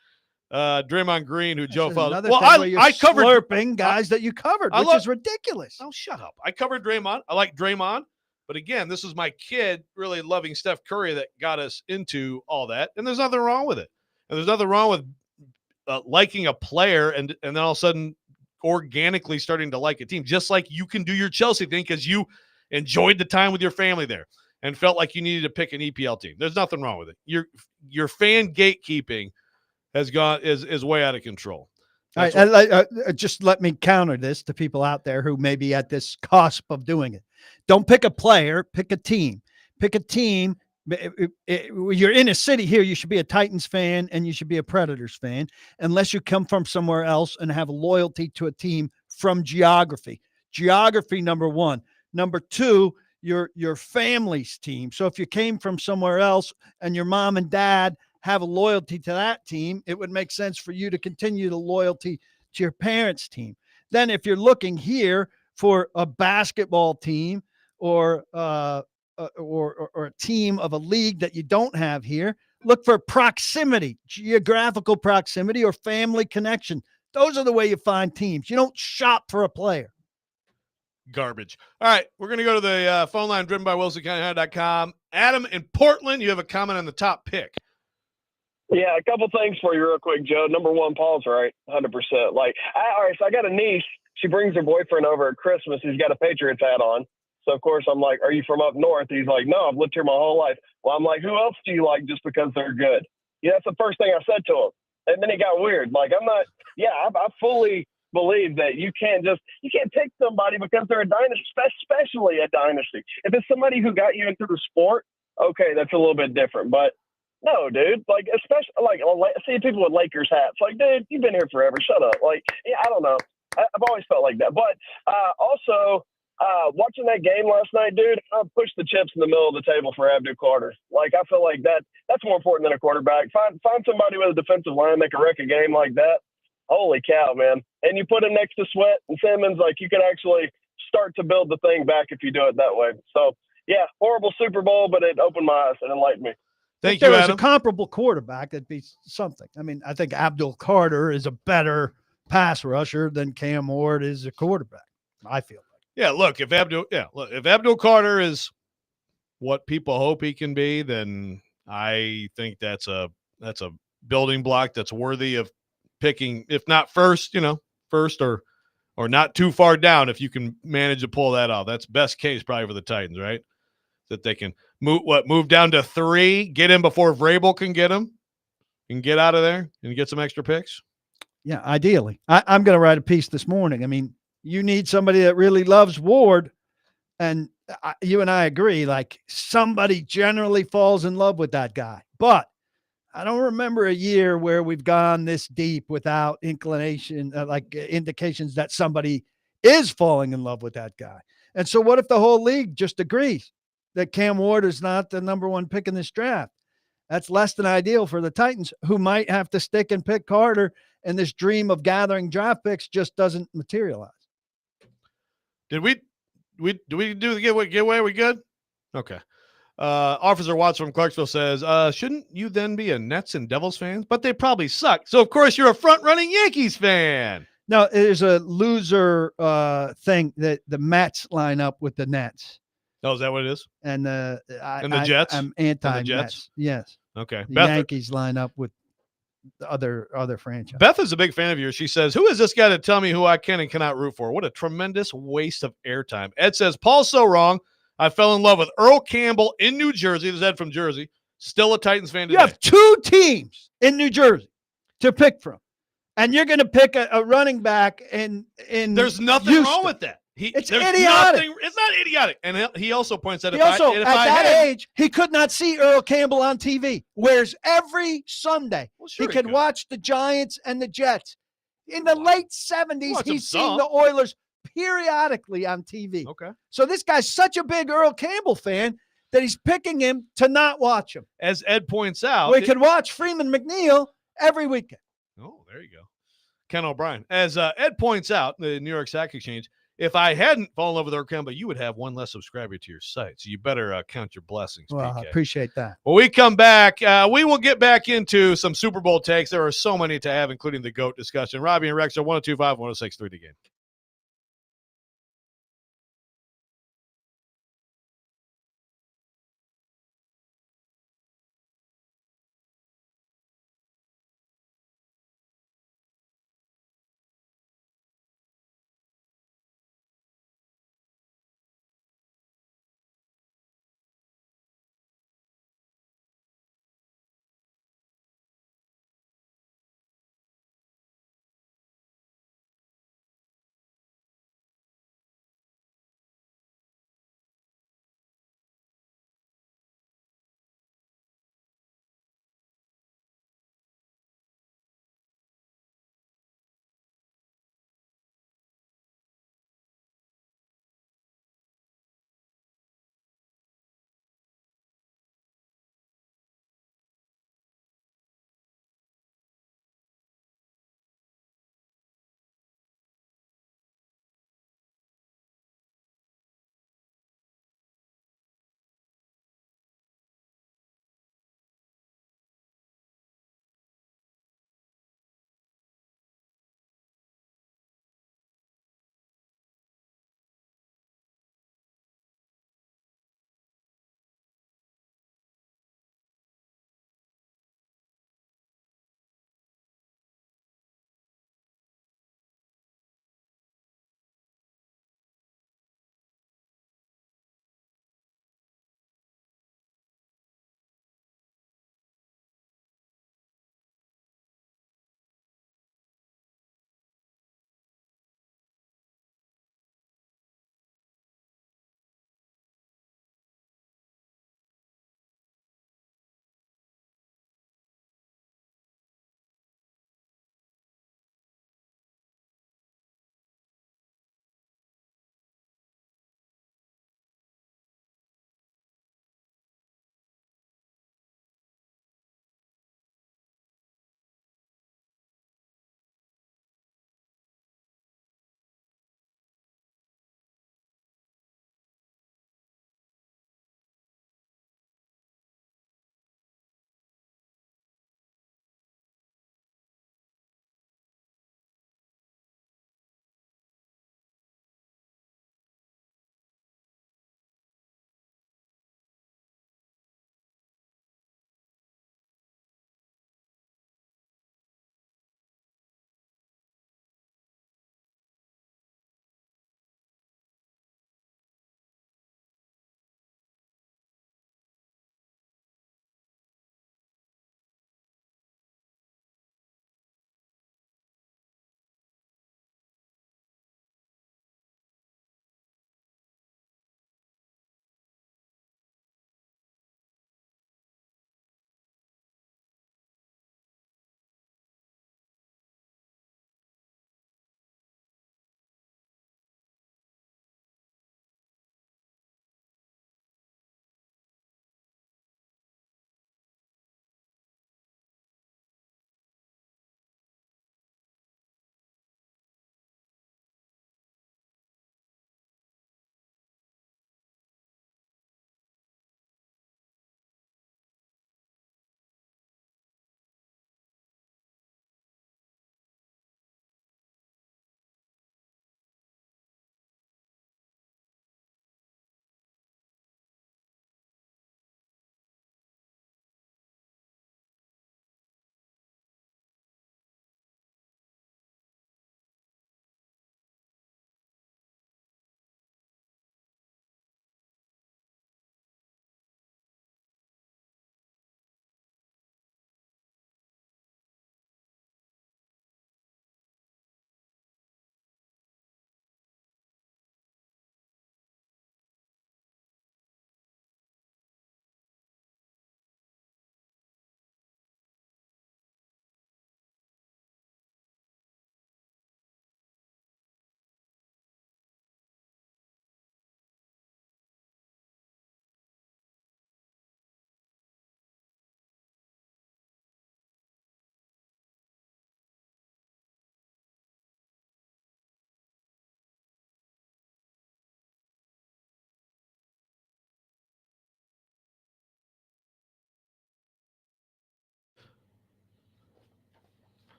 Speaker 1: Draymond Green who Joe followed.
Speaker 2: Well, I covered slurping guys that you covered, which is ridiculous.
Speaker 1: Oh, shut up. I covered Draymond. I like Draymond. But again, this is my kid really loving Steph Curry that got us into all that. And there's nothing wrong with it. And there's nothing wrong with liking a player and then all of a sudden organically starting to like a team, just like you can do your Chelsea thing because you enjoyed the time with your family there and felt like you needed to pick an EPL team. There's nothing wrong with it. Your fan gatekeeping is way out of control.
Speaker 2: All right, just let me counter this to people out there who may be at this cusp of doing it. Don't pick a player, pick a team. Pick a team. You're in a city here, you should be a Titans fan and you should be a Predators fan, unless you come from somewhere else and have loyalty to a team from geography. Geography, number one. Number two, your family's team. So if you came from somewhere else and your mom and dad have a loyalty to that team, it would make sense for you to continue the loyalty to your parents' team. Then if you're looking here for a basketball team or a team of a league that you don't have here, look for proximity, geographical proximity or family connection. Those are the way you find teams. You don't shop for a player.
Speaker 1: Garbage. All right, we're going to go to the phone line driven by WilsonCountyHunter.com. Adam in Portland, you have a comment on the top pick.
Speaker 9: Yeah, a couple things for you real quick, Joe. Number one, Paul's right, 100%. All right, so I got a niece. She brings her boyfriend over at Christmas. He's got a Patriots hat on. So, of course, I'm like, are you from up north? He's like, no, I've lived here my whole life. Well, I'm like, who else do you like just because they're good? Yeah, that's the first thing I said to him. And then he got weird. Like, I fully believe that you can't pick somebody because they're a dynasty, especially a dynasty. If it's somebody who got you into the sport, okay, that's a little bit different. But no, dude, like, especially, like, see people with Lakers hats. Like, dude, you've been here forever. Shut up. Like, yeah, I don't know. I've always felt like that. But also, watching that game last night, dude, I pushed the chips in the middle of the table for Abdul Carter. Like, I feel like that's more important than a quarterback. Find somebody with a defensive line that can wreck a game like that. Holy cow, man. And you put him next to Sweat and Simmons, like, you can actually start to build the thing back if you do it that way. So, yeah, horrible Super Bowl, but it opened my eyes and enlightened me.
Speaker 1: Thank
Speaker 2: you,
Speaker 1: Adam.
Speaker 2: If there was a comparable quarterback, that'd be something. I mean, I think Abdul Carter is a better pass rusher than Cam Ward is a quarterback. I feel like.
Speaker 1: Yeah, look, if Abdul Carter is what people hope he can be, then I think that's a building block that's worthy of picking, if not first, first or not too far down if you can manage to pull that off. That's best case probably for the Titans, right? That they can move down to 3, get him before Vrabel can get him, and get out of there and get some extra picks.
Speaker 2: Yeah, ideally. I'm going to write a piece this morning. I mean, you need somebody that really loves Ward, and you and I agree, like somebody generally falls in love with that guy. But I don't remember a year where we've gone this deep without indications that somebody is falling in love with that guy. And so what if the whole league just agrees that Cam Ward is not the number 1 pick in this draft? That's less than ideal for the Titans, who might have to stick and pick Carter, and this dream of gathering draft picks just doesn't materialize.
Speaker 1: Did we do the giveaway? We good? Okay. Officer Watson from Clarksville says, shouldn't you then be a Nets and Devils fan? But they probably suck. So, of course, you're a front-running Yankees fan.
Speaker 2: No, there's a loser thing that the Mets line up with the Nets.
Speaker 1: Oh, is that what it is?
Speaker 2: And
Speaker 1: the Jets?
Speaker 2: I'm anti-Jets.
Speaker 1: Jets?
Speaker 2: Yes.
Speaker 1: Okay.
Speaker 2: The Yankees line up with the other franchise.
Speaker 1: Beth is a big fan of yours. She says, who is this guy to tell me who I can and cannot root for? What a tremendous waste of airtime. Ed says, Paul's so wrong. I fell in love with Earl Campbell in New Jersey. This is Ed from Jersey. Still a Titans fan today.
Speaker 2: You have 2 teams in New Jersey to pick from, and you're going to pick a running back in
Speaker 1: There's nothing
Speaker 2: Houston.
Speaker 1: wrong with that.
Speaker 2: It's idiotic.
Speaker 1: It's not idiotic. And he also points out
Speaker 2: at that age, he could not see Earl Campbell on TV, whereas every Sunday he could watch the Giants and the Jets. In the late 70s, he's seen the Oilers periodically on TV.
Speaker 1: Okay.
Speaker 2: So this guy's such a big Earl Campbell fan that he's picking him to not watch him.
Speaker 1: As Ed points out,
Speaker 2: we could watch Freeman McNeil every weekend.
Speaker 1: Oh, there you go. Ken O'Brien. As Ed points out, the New York Stock Exchange, if I hadn't fallen in love with Earl Campbell, you would have 1 less subscriber to your site. So you better count your blessings.
Speaker 2: Well,
Speaker 1: PK.
Speaker 2: I appreciate that.
Speaker 1: When we come back, we will get back into some Super Bowl takes. There are so many to have, including the GOAT discussion. Robby and Rex are 102.5, 106.3 the game.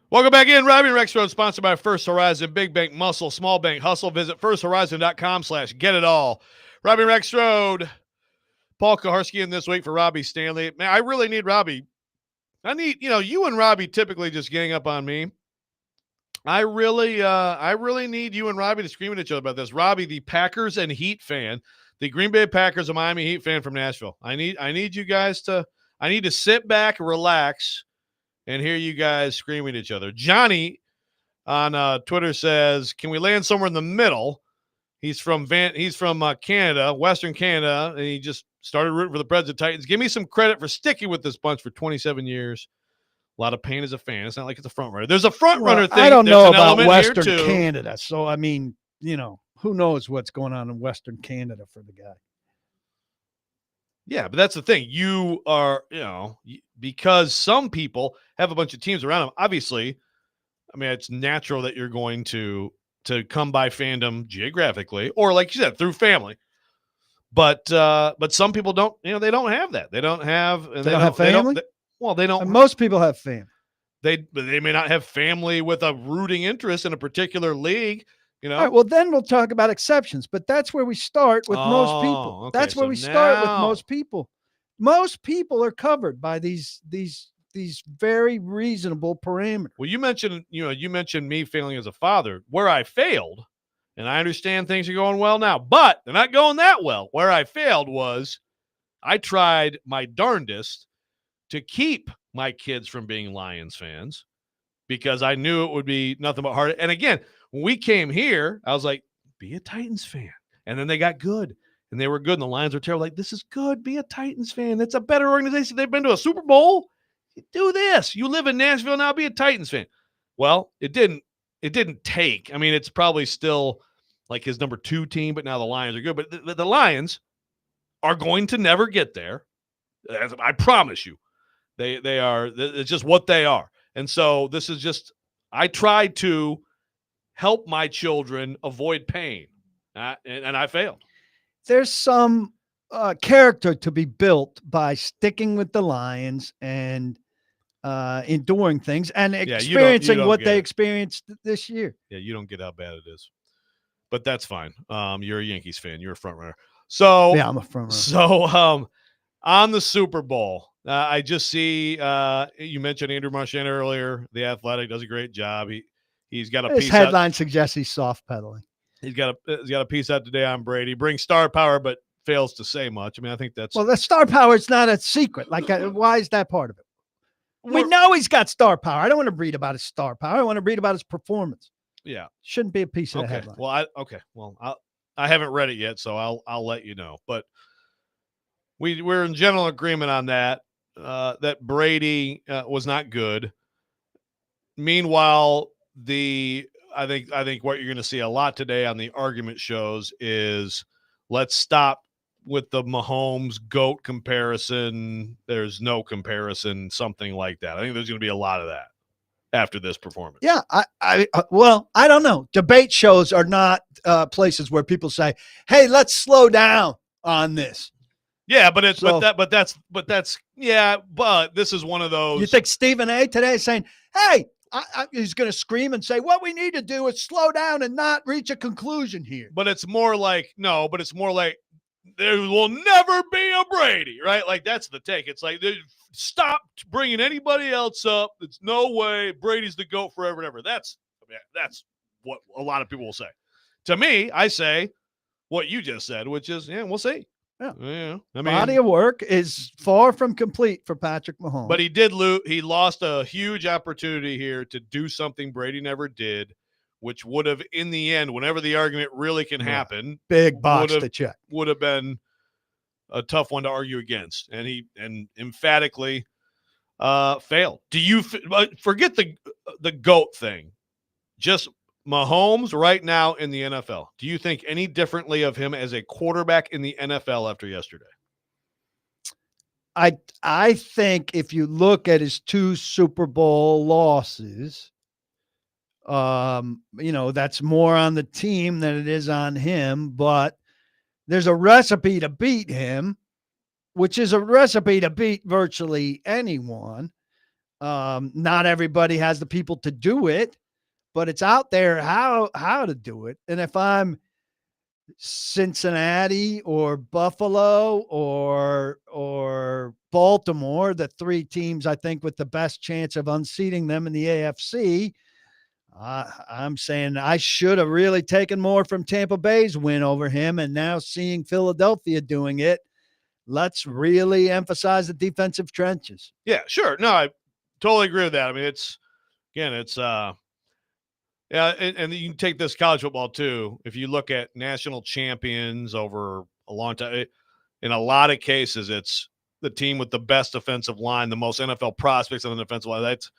Speaker 1: Welcome back in. Robby and Rexrode, sponsored by First Horizon. Big Bank Muscle, Small Bank Hustle. Visit firsthorizon.com/get-it-all. Robby and Rexrode. Paul Kaharski in this week for Robby Stanley. Man, I really need Robby. I need, you and Robby typically just gang up on me. I really need you and Robby to scream at each other about this. Robby, the Packers and Heat fan, the Green Bay Packers and Miami Heat fan from Nashville. I need you guys to sit back, relax, and hear you guys screaming at each other. Johnny on Twitter says, "Can we land somewhere in the middle?" He's from Canada, Western Canada, and he just started rooting for the Preds and Titans. Give me some credit for sticking with this bunch for 27 years. A lot of pain as a fan. It's not like it's a front runner. There's a front runner thing.
Speaker 2: I don't know about
Speaker 1: Western
Speaker 2: Western Canada, so I mean, who knows what's going on in Western Canada for the guy.
Speaker 1: Yeah, but that's the thing. You are, because some people have a bunch of teams around them. Obviously, I mean, it's natural that you're going to come by fandom geographically, or like you said, through family. But some people don't. They don't have that. They don't have.
Speaker 2: They don't have family.
Speaker 1: They don't.
Speaker 2: And most people have family.
Speaker 1: They may not have family with a rooting interest in a particular league.
Speaker 2: All right, well, then we'll talk about exceptions, but that's where we start with most people.
Speaker 1: Okay,
Speaker 2: that's where we start with most people. Most people are covered by these very reasonable parameters.
Speaker 1: Well, you mentioned me failing as a father. Where I failed, and I understand things are going well now, but they're not going that well. Where I failed was I tried my darndest to keep my kids from being Lions fans because I knew it would be nothing but hard. And again, when we came here, I was like, be a Titans fan. And then they got good, and they were good, and the Lions were terrible. Like, this is good. Be a Titans fan. It's a better organization. They've been to a Super Bowl. Do this. You live in Nashville now, be a Titans fan. Well, it didn't take. I mean, it's probably still like his number 2 team, but now the Lions are good. But the Lions are going to never get there. I promise you. They are. It's just what they are. And so this is just, I tried to help my children avoid pain, and I failed.
Speaker 2: There's some character to be built by sticking with the Lions and enduring things and experiencing what they experienced this year.
Speaker 1: Yeah, you don't get how bad it is, but that's fine. You're a Yankees fan. You're a front runner. So
Speaker 2: yeah, I'm a front runner.
Speaker 1: So on the Super Bowl, I just see you mentioned Andrew Marchand earlier. The Athletic does a great job. He's got a
Speaker 2: His
Speaker 1: piece.
Speaker 2: Headline suggests he's soft pedaling.
Speaker 1: He's got a piece out today on Brady. Brings star power, but fails to say much. I mean, I think that's
Speaker 2: the star power is not a secret. Like, why is that part of it? We know he's got star power. I don't want to read about his star power. I want to read about his performance.
Speaker 1: Yeah,
Speaker 2: shouldn't be a piece of the headline.
Speaker 1: Well, I haven't read it yet, so I'll let you know. But we're in general agreement on that. That Brady was not good. Meanwhile, I think what you're going to see a lot today on the argument shows is let's stop with the Mahomes GOAT comparison. There's no comparison, something like that. I think there's going to be a lot of that after this performance.
Speaker 2: Yeah, I don't know. Debate shows are not places where people say, "Hey, let's slow down on this."
Speaker 1: Yeah, but this is one of those.
Speaker 2: You think Stephen A. today is saying, "Hey," he's going to scream and say, "What we need to do is slow down and not reach a conclusion here."
Speaker 1: But it's more like there will never be a Brady, right? Like that's the take. It's like stop bringing anybody else up. It's no way Brady's the GOAT forever and ever. That's what a lot of people will say. To me, I say what you just said, which is, we'll see.
Speaker 2: Yeah. I mean, body of work is far from complete for Patrick Mahomes.
Speaker 1: But he did lose. He lost a huge opportunity here to do something Brady never did, which would have, in the end, whenever the argument really can happen,
Speaker 2: big box to check,
Speaker 1: would have been a tough one to argue against, and he emphatically failed. Do you forget the GOAT thing? Just Mahomes right now in the NFL. Do you think any differently of him as a quarterback in the NFL after yesterday?
Speaker 2: I think if you look at his 2 Super Bowl losses, that's more on the team than it is on him, but there's a recipe to beat him, which is a recipe to beat virtually anyone. Not everybody has the people to do it, but it's out there how to do it. And if I'm Cincinnati or Buffalo or Baltimore, the three teams I think with the best chance of unseating them in the AFC, I'm saying I should have really taken more from Tampa Bay's win over him. And now seeing Philadelphia doing it, let's really emphasize the defensive trenches.
Speaker 1: Yeah, sure. No, I totally agree with that. I mean, it's yeah, and you can take this college football too. If you look at national champions over a long time, in a lot of cases, it's the team with the best offensive line, the most NFL prospects on the defensive line. That's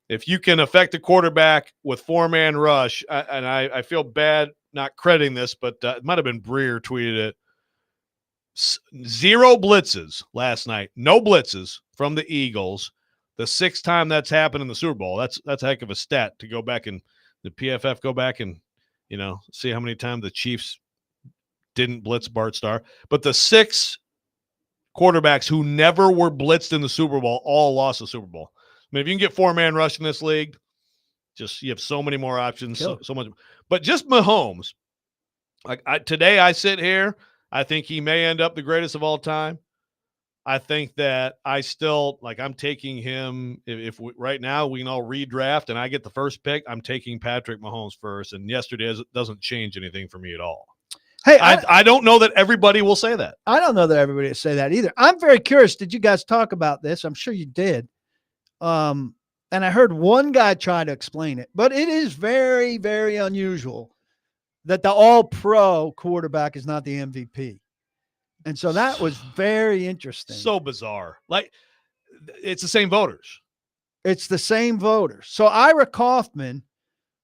Speaker 1: if you can affect a quarterback with four-man rush, and I feel bad not crediting this, but it might have been Breer tweeted it. 0 blitzes last night. No blitzes from the Eagles. The 6th time that's happened in the Super Bowl. That's a heck of a stat to go back and the PFF go back and see how many times the Chiefs didn't blitz Bart Starr. But the 6 quarterbacks who never were blitzed in the Super Bowl all lost the Super Bowl. I mean, if you can get four-man rush in this league, you have so many more options, so much. But just Mahomes, today I sit here, I think he may end up the greatest of all time. I think that I'm taking him. If right now we can all redraft and I get the first pick, I'm taking Patrick Mahomes first. And yesterday doesn't change anything for me at all.
Speaker 2: Hey,
Speaker 1: I don't know that everybody will say that.
Speaker 2: I don't know that everybody will say that either. I'm very curious. Did you guys talk about this? I'm sure you did. And I heard one guy try to explain it, but it is very, very unusual that the all-pro quarterback is not the MVP. And so that was very interesting.
Speaker 1: So bizarre. Like, it's the same voters.
Speaker 2: It's the same voters. So Ira Kaufman,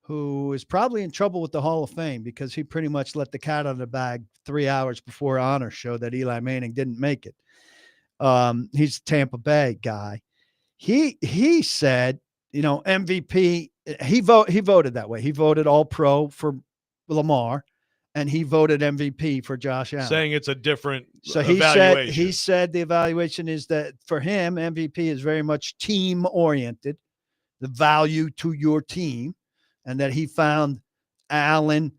Speaker 2: who is probably in trouble with the Hall of Fame because he pretty much let the cat out of the bag 3 hours before honor show that Eli Manning didn't make it. He's a Tampa Bay guy. He said, MVP, he voted that way. He voted all pro for Lamar and he voted MVP for Josh Allen.
Speaker 1: Saying it's a different
Speaker 2: evaluation. He said the evaluation is that for him, MVP is very much team oriented, the value to your team, and that he found Allen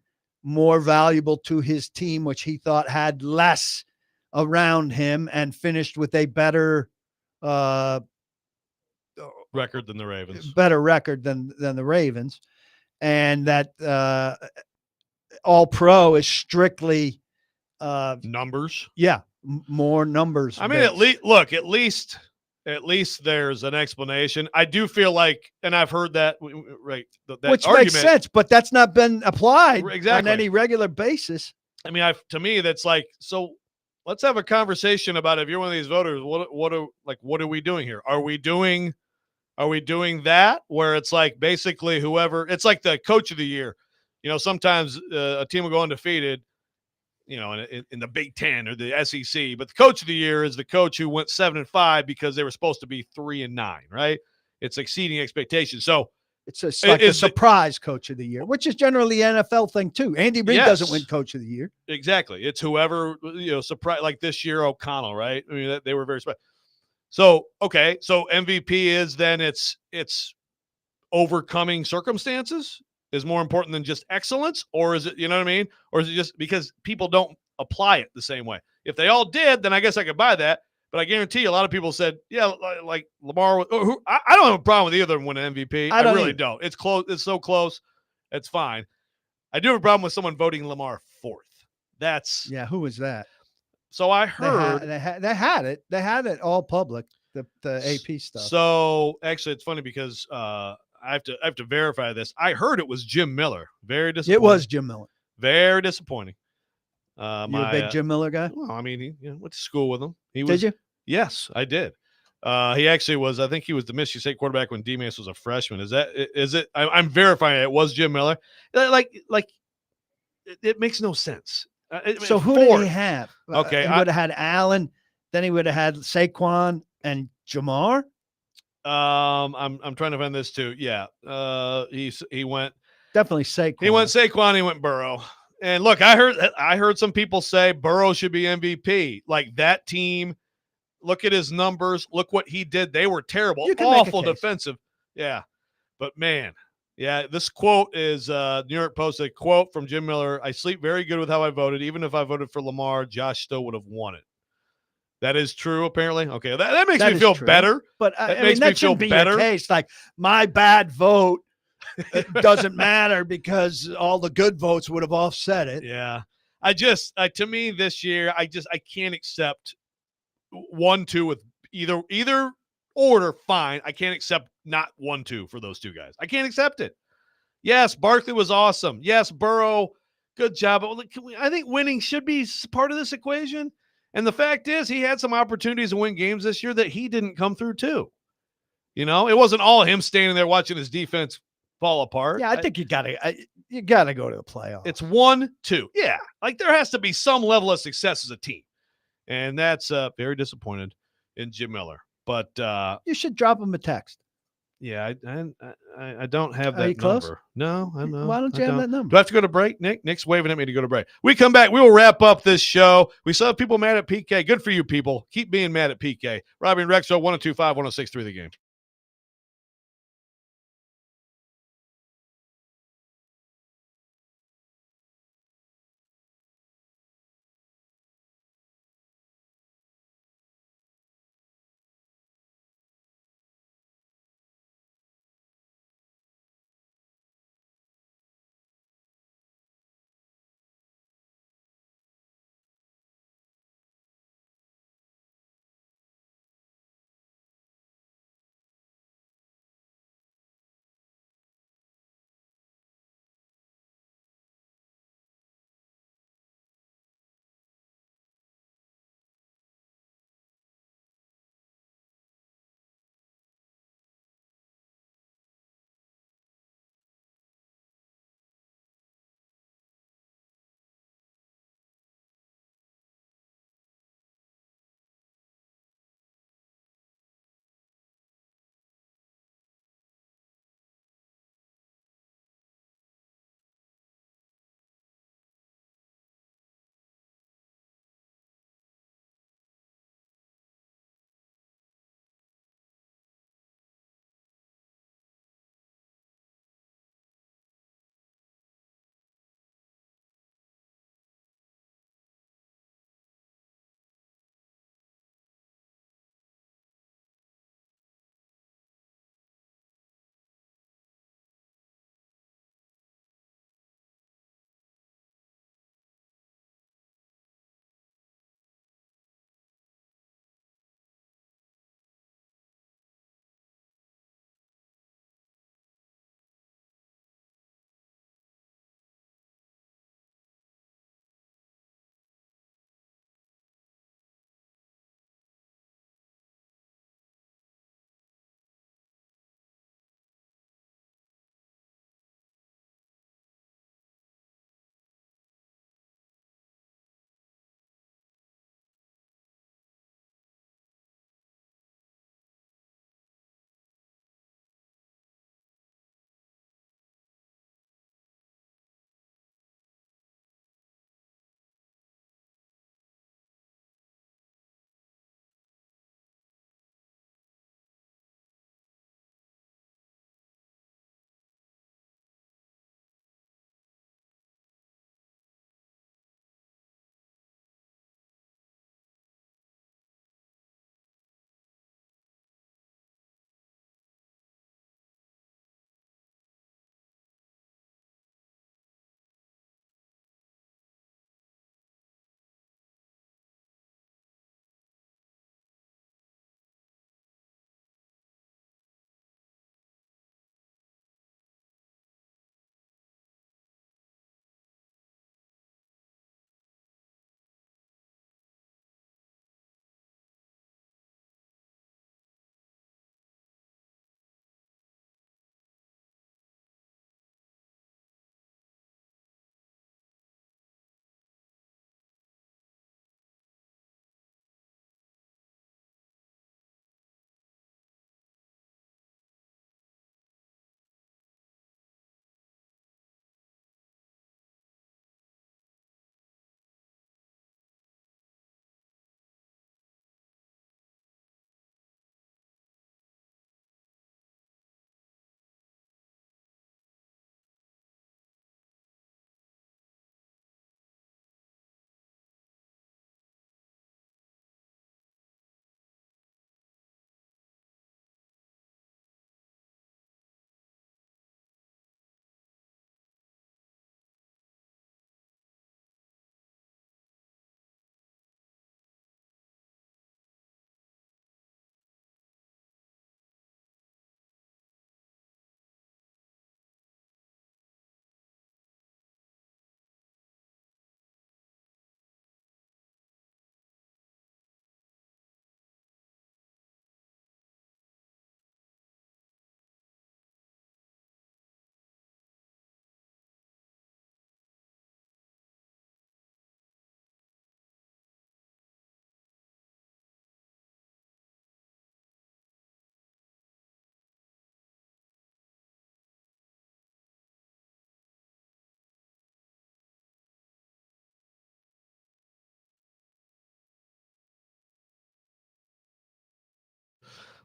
Speaker 2: more valuable to his team, which he thought had less around him and finished with a better
Speaker 1: record than the Ravens.
Speaker 2: Better record than the Ravens. And that all pro is strictly
Speaker 1: numbers.
Speaker 2: Yeah. More numbers.
Speaker 1: I mean, at least there's an explanation. I do feel like, and I've heard that, right? That
Speaker 2: which
Speaker 1: argument,
Speaker 2: makes sense, but that's not been applied
Speaker 1: exactly
Speaker 2: on any regular basis.
Speaker 1: I mean, to me, that's like, so let's have a conversation about if you're one of these voters, what are we doing here? Are we doing that where it's like basically whoever, it's like the coach of the year. Sometimes a team will go undefeated, in the Big Ten or the SEC, but the coach of the year is the coach who went 7-5 because they were supposed to be 3-9, right? It's exceeding expectations. So
Speaker 2: it's like a surprise coach of the year, which is generally an NFL thing too. Andy Reid doesn't win coach of the year.
Speaker 1: Exactly. It's whoever, surprise, like this year, O'Connell, right? I mean, they were very surprised. So, okay. So MVP is then it's overcoming circumstances is more important than just excellence, or is it, you know what I mean? Or is it just because people don't apply it the same way? If they all did, then I guess I could buy that. But I guarantee you a lot of people said, yeah, like Lamar. I don't have a problem with either of them winning MVP. I really don't. It's close. It's so close. It's fine. I do have a problem with someone voting Lamar 4th.
Speaker 2: Who was that?
Speaker 1: So I heard
Speaker 2: they had it. They had it all public, the AP stuff.
Speaker 1: So actually, it's funny because I have to verify this. I heard it was Jim Miller. Very disappointing.
Speaker 2: It was Jim Miller.
Speaker 1: Very disappointing.
Speaker 2: You a big Jim Miller guy?
Speaker 1: Well, I mean, he went to school with him.
Speaker 2: Did you?
Speaker 1: Yes, I did. He actually was. I think he was the Michigan State quarterback when D-Mace was a freshman. Is it? I'm verifying it was Jim Miller. It makes no sense.
Speaker 2: So who did he have?
Speaker 1: Okay,
Speaker 2: he would have had Allen. Then he would have had Saquon and Jamar.
Speaker 1: I'm trying to find this too. Yeah. He went
Speaker 2: definitely Saquon.
Speaker 1: He went Saquon. He went Burrow. And look, I heard some people say Burrow should be MVP. Like that team, Look at his numbers. Look what he did. They were terrible,
Speaker 2: You can make a
Speaker 1: awful
Speaker 2: case.
Speaker 1: defensive. Yeah. But, man, yeah, this quote is New York Post, a quote from Jim Miller. I sleep very good with how I voted. Even if I voted for Lamar, Josh still would have won it. That is true, apparently. Okay, that makes me
Speaker 2: is
Speaker 1: feel
Speaker 2: true.
Speaker 1: better.
Speaker 2: But
Speaker 1: That
Speaker 2: I
Speaker 1: makes
Speaker 2: mean,
Speaker 1: me
Speaker 2: that
Speaker 1: feel
Speaker 2: shouldn't be
Speaker 1: better.
Speaker 2: your case. Like, my bad vote doesn't matter because all the good votes would have offset it.
Speaker 1: Yeah. To me this year, I can't accept 1-2 with either order. Fine. I can't accept not 1-2 for those two guys. I can't accept it. Yes, Barkley was awesome. Yes, Burrow, good job. But I think winning should be part of this equation. And the fact is, he had some opportunities to win games this year that he didn't come through too. You know, it wasn't all him standing there watching his defense fall apart.
Speaker 2: Yeah, I think you gotta go to the playoffs.
Speaker 1: It's 1-2. Yeah, like there has to be some level of success as a team, and that's very disappointed in Jim Miller. But
Speaker 2: you should drop him a text.
Speaker 1: yeah, I don't have that
Speaker 2: you close?
Speaker 1: number. No, I know.
Speaker 2: Why don't you have that number?
Speaker 1: Do I have to go to break, Nick? Nick's waving at me to go to break. We come back. We will wrap up this show. We still have people mad at PK. Good for you, people. Keep being mad at PK. Robby and Rexrode, 102.5, 106.3 The Game.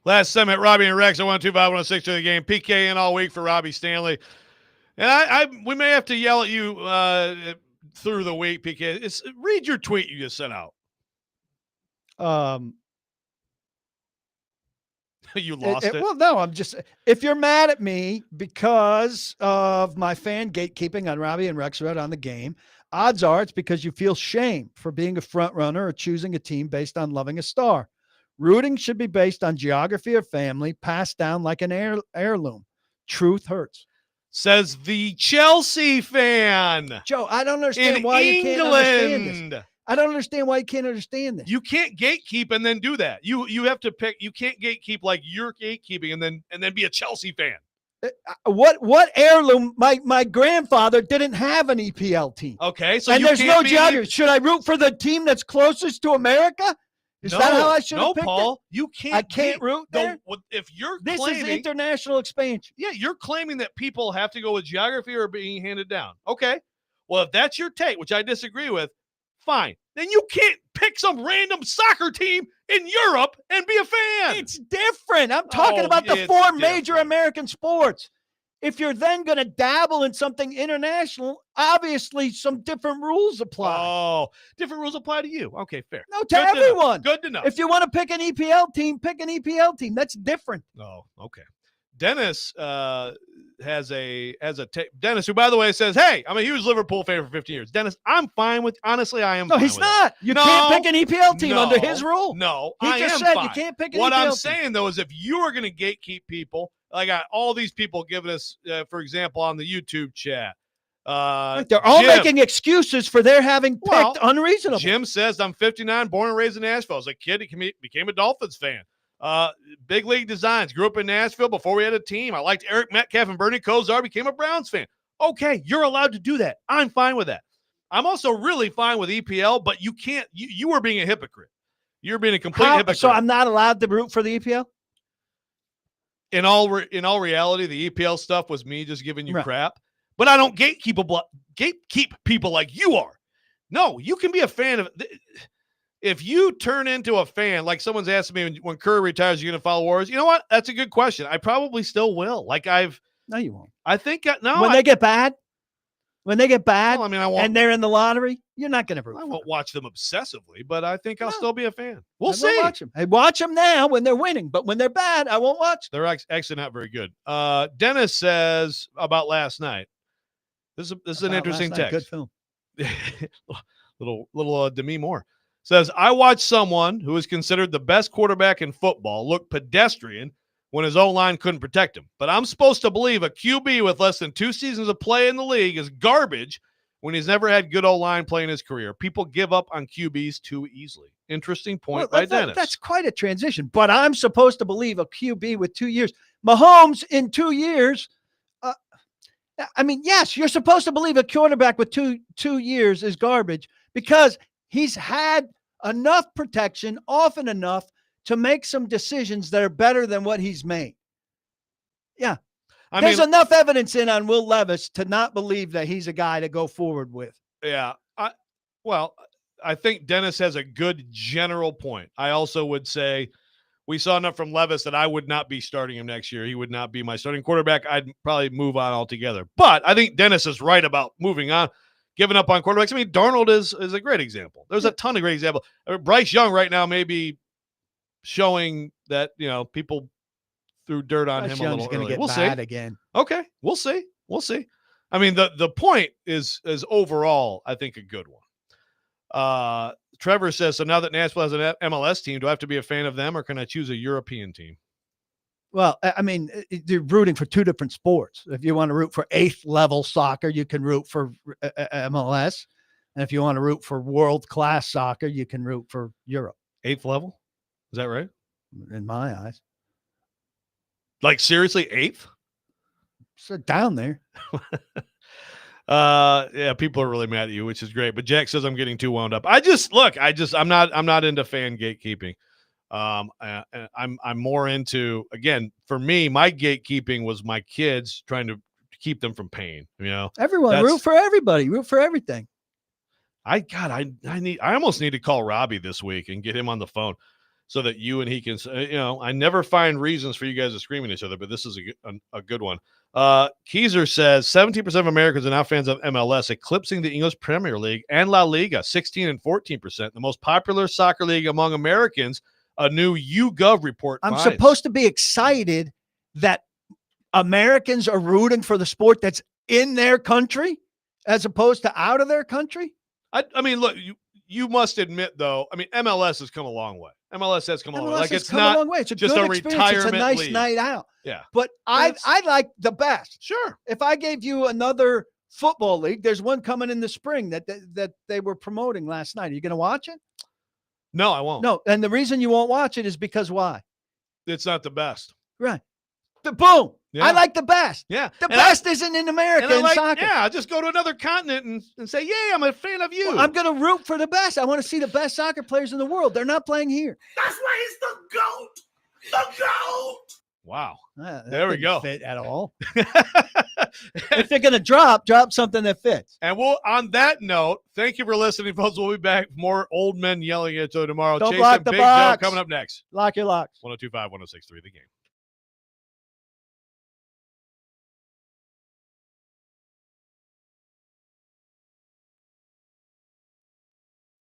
Speaker 1: Last segment, Robby and Rex, 125-106 to the game. PK in all week for Robby Stanley. And we may have to yell at you through the week, PK. Read your tweet you just sent out. You lost it.
Speaker 2: Well, no, I'm just, if you're mad at me because of my fan gatekeeping on Robby and Rexrode on the game, odds are it's because you feel shame for being a front runner or choosing a team based on loving a star. Rooting should be based on geography or family, passed down like an heirloom. Truth hurts.
Speaker 1: Says the Chelsea fan.
Speaker 2: Joe, I don't understand
Speaker 1: in
Speaker 2: why
Speaker 1: England.
Speaker 2: you can't understand this. I don't understand why you can't understand this.
Speaker 1: You can't gatekeep and then do that. You have to pick. You can't gatekeep like you're gatekeeping and then be a Chelsea fan.
Speaker 2: What heirloom? My grandfather didn't have an EPL team.
Speaker 1: Okay, so
Speaker 2: and there's no geography. Should I root for the team that's closest to America? Is that how I should have picked
Speaker 1: Paul,
Speaker 2: it?
Speaker 1: you can't.
Speaker 2: I can't root there.
Speaker 1: If you're
Speaker 2: this
Speaker 1: claiming,
Speaker 2: is international expansion.
Speaker 1: Yeah, you're claiming that people have to go with geography or being handed down. Okay, well, if that's your take, which I disagree with, fine. Then you can't pick some random soccer team in Europe and be a fan.
Speaker 2: It's different. I'm talking about the four major American sports. If you're then going to dabble in something international, obviously some different rules apply.
Speaker 1: Oh, different rules apply to you. Okay, fair.
Speaker 2: No, to everyone.
Speaker 1: Good to know.
Speaker 2: If you want to pick an EPL team, pick an EPL team. That's different.
Speaker 1: Oh, okay. Dennis has a take. Dennis, who by the way says, "Hey, I'm a huge Liverpool fan for 15 years." Dennis, I'm fine with. Honestly, I am.
Speaker 2: No, he's not. You can't pick an EPL team under his rule.
Speaker 1: No,
Speaker 2: he just said you can't pick an EPL team.
Speaker 1: What I'm saying though is, if you are going to gatekeep people, I got all these people giving us, for example, on the YouTube chat.
Speaker 2: They're all making excuses for their having picked unreasonable.
Speaker 1: Jim says, "I'm 59, born and raised in Nashville. As a kid, he became a Dolphins fan. Big League Designs, grew up in Nashville before we had a team. I liked Eric Metcalf and Bernie Kosar, became a Browns fan." Okay, you're allowed to do that. I'm fine with that. I'm also really fine with EPL, but you can't. You are being a hypocrite. You're being a complete hypocrite.
Speaker 2: So I'm not allowed to root for the EPL?
Speaker 1: In all reality, the EPL stuff was me just giving you crap. But I don't gatekeep people like you are. No, you can be a fan of. If you turn into a fan, like someone's asking me when Curry retires, you're going to follow Warriors. You know what? That's a good question. I probably still will.
Speaker 2: No, you won't.
Speaker 1: I think
Speaker 2: they get bad. When they get bad,
Speaker 1: well, I mean, and
Speaker 2: they're in the lottery, you're not going to root.
Speaker 1: I won't watch them obsessively, but I think I'll still be a fan. We'll see.
Speaker 2: Watch them. I watch them now when they're winning, but when they're bad, I won't watch them.
Speaker 1: They're actually not very good. Dennis says about last night. This is an interesting text.
Speaker 2: Good film.
Speaker 1: little Demi Moore says, "I watched someone who is considered the best quarterback in football look pedestrian when his O-line couldn't protect him. But I'm supposed to believe a QB with less than 2 seasons of play in the league is garbage when he's never had good O-line play in his career. People give up on QBs too easily." Interesting point by Dennis.
Speaker 2: That's quite a transition. But I'm supposed to believe a QB with 2 years. Mahomes in 2 years. Yes, you're supposed to believe a quarterback with two years is garbage because he's had enough protection often enough to make some decisions that are better than what he's made. Yeah. There's enough evidence on Will Levis to not believe that he's a guy to go forward with.
Speaker 1: Yeah. I think Dennis has a good general point. I also would say we saw enough from Levis that I would not be starting him next year. He would not be my starting quarterback. I'd probably move on altogether. But I think Dennis is right about moving on, giving up on quarterbacks. I mean, Darnold is a great example. There's a ton of great examples. Bryce Young right now may be showing that, people threw dirt on him a little early. We'll see.
Speaker 2: Again.
Speaker 1: Okay, we'll see. I mean, the point is overall, I think, a good one. Trevor says, so now that Nashville has an MLS team, do I have to be a fan of them or can I choose a European team?
Speaker 2: Well, you're rooting for two different sports. If you want to root for 8th level soccer, you can root for MLS. And if you want to root for world-class soccer, you can root for Europe.
Speaker 1: 8th level? Is that right?
Speaker 2: In my eyes.
Speaker 1: Like seriously, 8th?
Speaker 2: So down there.
Speaker 1: Yeah, people are really mad at you, which is great. But Jack says I'm getting too wound up. I'm not into fan gatekeeping. I'm more into, again, for me, my gatekeeping was my kids, trying to keep them from pain.
Speaker 2: Everyone root for everybody, root for everything.
Speaker 1: I almost need to call Robby this week and get him on the phone. so that you and he can, I never find reasons for you guys to scream at each other, but this is a good one. Keyser says 17% of Americans are now fans of MLS, eclipsing the English Premier League and La Liga, 16 and 14%. The most popular soccer league among Americans, a new YouGov report
Speaker 2: I'm
Speaker 1: finds.
Speaker 2: supposed to be excited that Americans are rooting for the sport that's in their country as opposed to out of their country.
Speaker 1: I mean, look, you must admit, though, I mean, MLS has come a long way. MLS has come a long way. Like, it's
Speaker 2: come
Speaker 1: not
Speaker 2: a long way. It's a
Speaker 1: just
Speaker 2: good
Speaker 1: a
Speaker 2: experience. It's a
Speaker 1: retirement
Speaker 2: nice
Speaker 1: league.
Speaker 2: night out.
Speaker 1: Yeah.
Speaker 2: But I like the best.
Speaker 1: Sure.
Speaker 2: If I gave you another football league, there's one coming in the spring that they were promoting last night. Are you going to watch it?
Speaker 1: No, I won't.
Speaker 2: No. And the reason you won't watch it is because why?
Speaker 1: It's not the best.
Speaker 2: Right. Boom.
Speaker 1: Yeah.
Speaker 2: I like the best.
Speaker 1: Yeah.
Speaker 2: The best isn't in America in soccer.
Speaker 1: Yeah, I'll just go to another continent and say, yeah, I'm a fan of you.
Speaker 2: Well, I'm going to root for the best. I want to see the best soccer players in the world. They're not playing here.
Speaker 8: That's why he's the GOAT. The GOAT.
Speaker 1: Wow.
Speaker 2: That
Speaker 1: There we
Speaker 2: didn't
Speaker 1: go.
Speaker 2: Fit at all. If they're going to drop something that fits.
Speaker 1: And on that note, thank you for listening, folks. We'll be back. More old men yelling at each other tomorrow.
Speaker 2: Don't
Speaker 1: Chase
Speaker 2: block
Speaker 1: and
Speaker 2: the
Speaker 1: Big
Speaker 2: box.
Speaker 1: Joe coming up next.
Speaker 2: Lock your locks.
Speaker 1: 102.5, 106.3 The Game.